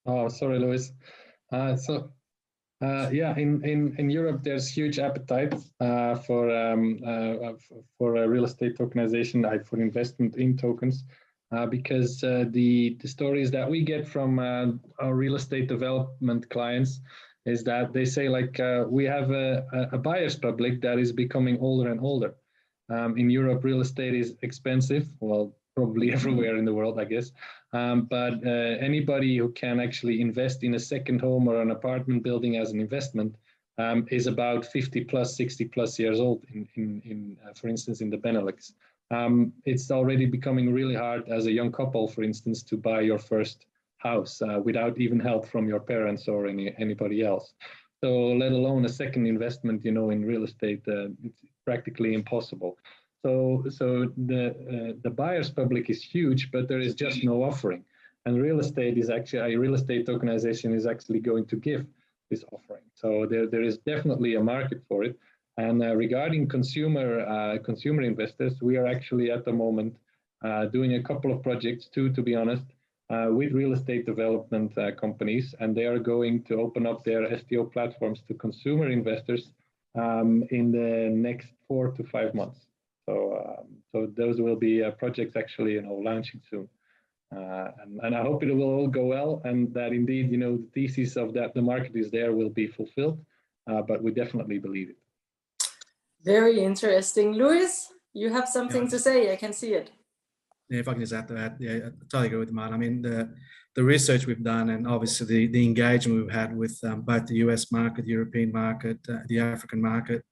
Oh, sorry, Louis. Yeah, in Europe, there's huge appetite for real estate tokenization, for investment in tokens, because the stories that we get from our real estate development clients is that they say, like, we have a buyer's public that is becoming older and older. In Europe, real estate is expensive. Well, probably everywhere in the world, I guess. But anybody who can actually invest in a second home or an apartment building as an investment is about 50 plus, 60 plus years old, for instance, in the Benelux. It's already becoming really hard as a young couple, for instance, to buy your first house without even help from your parents or anybody else. So let alone a second investment, in real estate, it's practically impossible. So the buyer's public is huge, but there is just no offering. And real estate tokenization is actually going to give this offering. So there is definitely a market for it. And regarding consumer investors, we are actually at the moment doing a couple of projects too, to be honest, with real estate development companies, and they are going to open up their STO platforms to consumer investors in the next 4 to 5 months. So those will be projects actually launching soon. And I hope it will all go well, and that indeed, you know, the thesis of that the market is there will be fulfilled, but we definitely believe it. Very interesting. Luis, you have something to say, I can see it. Yeah, if I can just add to that, yeah, I totally agree with Martin. I mean, the research we've done, and obviously the engagement we've had with both the US market, the European market, the African market,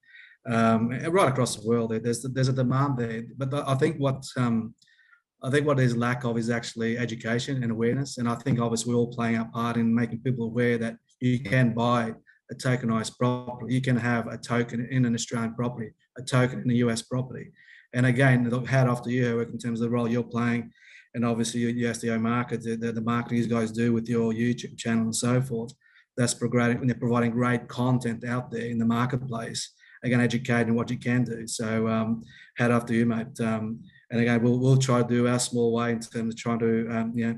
right across the world, there's a demand there. But I think what there's lack of is actually education and awareness. And I think obviously we're all playing our part in making people aware that you can buy a tokenized property. You can have a token in an Australian property, a token in a US property. And again, hat off to you in terms of the role you're playing, and obviously the SDO market, the marketing you guys do with your YouTube channel and so forth. That's providing great content out there in the marketplace. Again, educating what you can do. So hat off to you, mate. And again, we'll try to do our small way in terms of trying to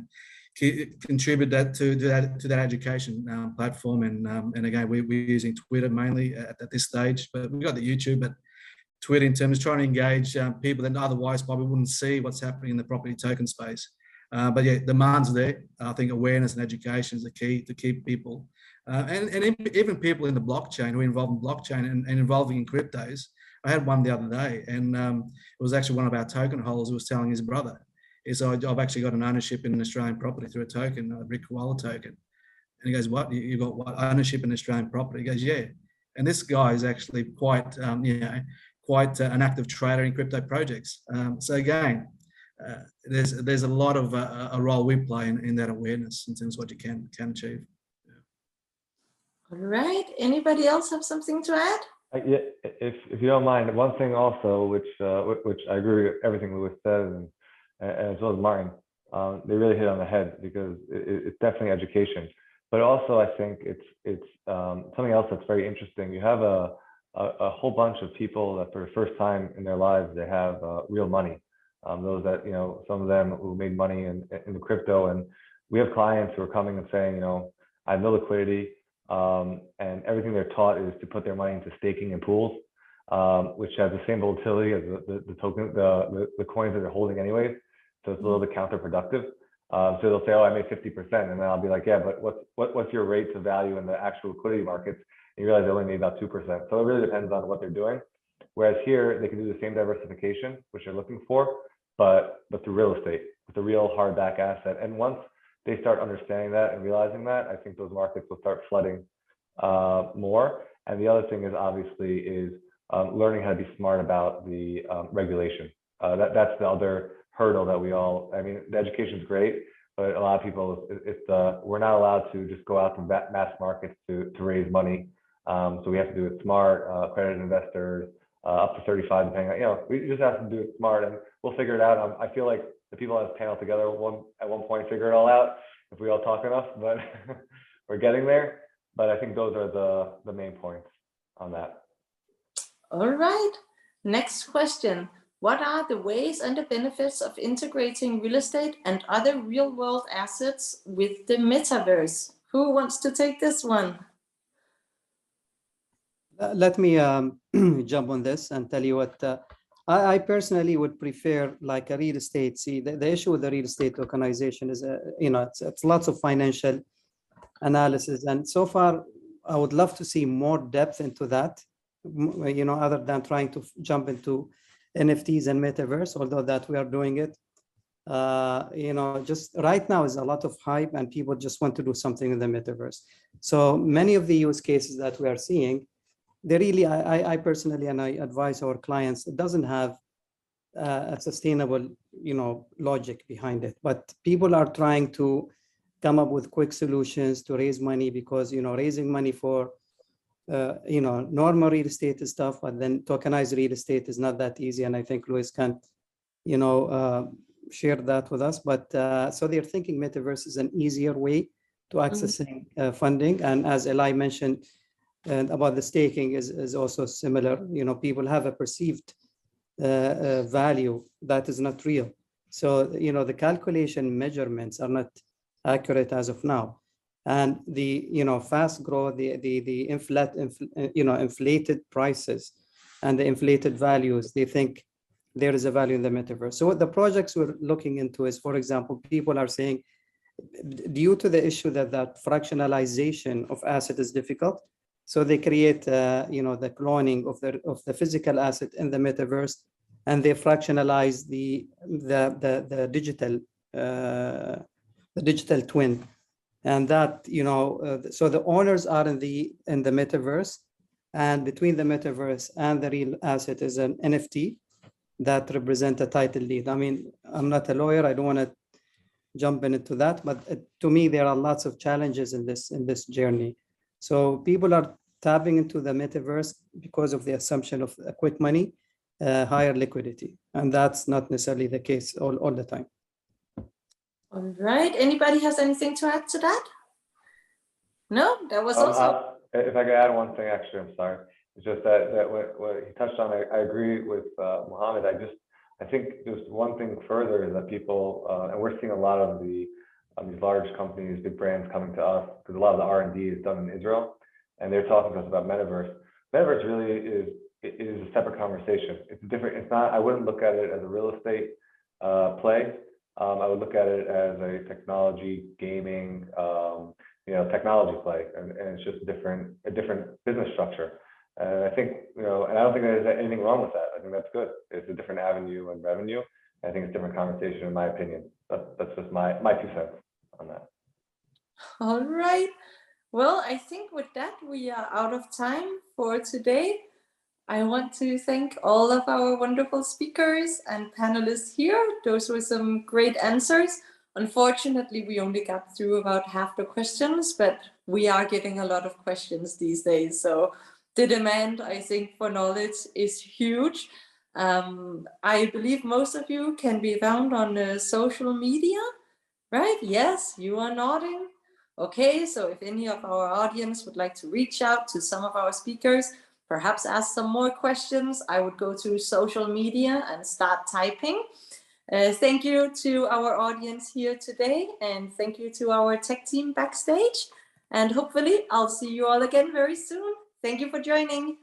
contribute that to that education platform. And again, we're using Twitter mainly at this stage, but we've got the YouTube, but Twitter in terms of trying to engage people that otherwise probably wouldn't see what's happening in the property token space. But yeah, demand's there. I think awareness and education is the key to keep people. And even people in the blockchain who are involved in blockchain and involving in cryptos. I had one the other day, and it was actually one of our token holders who was telling his brother, I've actually got an ownership in an Australian property through a token, a brick koala token. And he goes, what? You got what? Ownership in Australian property? He goes, yeah. And this guy is actually quite an active trader in crypto projects. So again, there's a lot of a role we play in that awareness in terms of what you can achieve. All right. Anybody else have something to add? Yeah, if you don't mind, one thing also, which I agree with everything Louis says, and as well as Martin, they really hit on the head, because it's definitely education. But also, I think it's something else that's very interesting. You have a whole bunch of people that for the first time in their lives, they have real money. Those that, some of them who made money in the crypto, and we have clients who are coming and saying, I have no liquidity, and everything they're taught is to put their money into staking and pools, which has the same volatility as the token, the coins that they're holding anyways. So it's a little bit counterproductive. So they'll say, oh, I made 50%, and then I'll be like, yeah, but what's your rate to value in the actual liquidity markets? And you realize they only made about 2%. So it really depends on what they're doing. Whereas here, they can do the same diversification, which they're looking for, but through real estate, with a real hardback asset. And once they start understanding that and realizing that, I think those markets will start flooding more. And the other thing is obviously learning how to be smart about the regulation. That's the other hurdle that the education is great, but a lot of people, we're not allowed to just go out to mass markets to raise money. So we have to do it smart, accredited investors, up to 35, depending on, we just have to do it smart, and we'll figure it out. I feel like the people on this panel together at one point figure it all out if we all talk enough, but we're getting there. But I think those are the main points on that. All right. Next question. What are the ways and the benefits of integrating real estate and other real world assets with the metaverse? Who wants to take this one? Let me jump on this and tell you what I personally would prefer, like a real estate. See, the issue with the real estate tokenization is, it's lots of financial analysis. And so far, I would love to see more depth into that, other than trying to jump into NFTs and metaverse, although that we are doing it. Just right now is a lot of hype and people just want to do something in the metaverse. So many of the use cases that we are seeing, they really, I personally, and I advise our clients, it doesn't have a sustainable, logic behind it. But people are trying to come up with quick solutions to raise money, because, raising money for, normal real estate is tough, but then tokenized real estate is not that easy. And I think Louis can, share that with us. But so they're thinking metaverse is an easier way to accessing funding. And as Eli mentioned, and about the staking is also similar. People have a perceived value that is not real. So, the calculation measurements are not accurate as of now. And the, fast growth, the inflated prices and the inflated values, they think there is a value in the metaverse. So what the projects we're looking into is, for example, people are saying, due to the issue that fractionalization of asset is difficult, so they create, the cloning of the physical asset in the metaverse, and they fractionalize the digital twin, and that so the owners are in the metaverse, and between the metaverse and the real asset is an NFT that represent a title deed. I mean, I'm not a lawyer, I don't want to jump into that, but to me there are lots of challenges in this journey. So people are tapping into the metaverse because of the assumption of quick money, higher liquidity, and that's not necessarily the case all the time. All right, anybody has anything to add to that? No, that was awesome. If I could add one thing, actually, I'm sorry. It's just that what he touched on, I agree with Mohammed. I think just one thing further is that people, and we're seeing a lot of these large companies, big brands coming to us, because a lot of the R&D is done in Israel, and they're talking to us about metaverse. Metaverse really is a separate conversation. It's different. It's not. I wouldn't look at it as a real estate play. I would look at it as a technology, gaming, technology play, and it's just a different business structure. And I think, and I don't think there's anything wrong with that. I think that's good. It's a different avenue and revenue. I think it's a different conversation, in my opinion. That's just my 2 cents on that. All right. Well, I think with that, we are out of time for today. I want to thank all of our wonderful speakers and panelists here. Those were some great answers. Unfortunately, we only got through about half the questions, but we are getting a lot of questions these days. So the demand, I think, for knowledge is huge. I believe most of you can be found on social media, right? Yes, you are nodding. Okay, so if any of our audience would like to reach out to some of our speakers, perhaps ask some more questions, I would go to social media and start typing. Thank you to our audience here today, and thank you to our tech team backstage. And hopefully I'll see you all again very soon. Thank you for joining.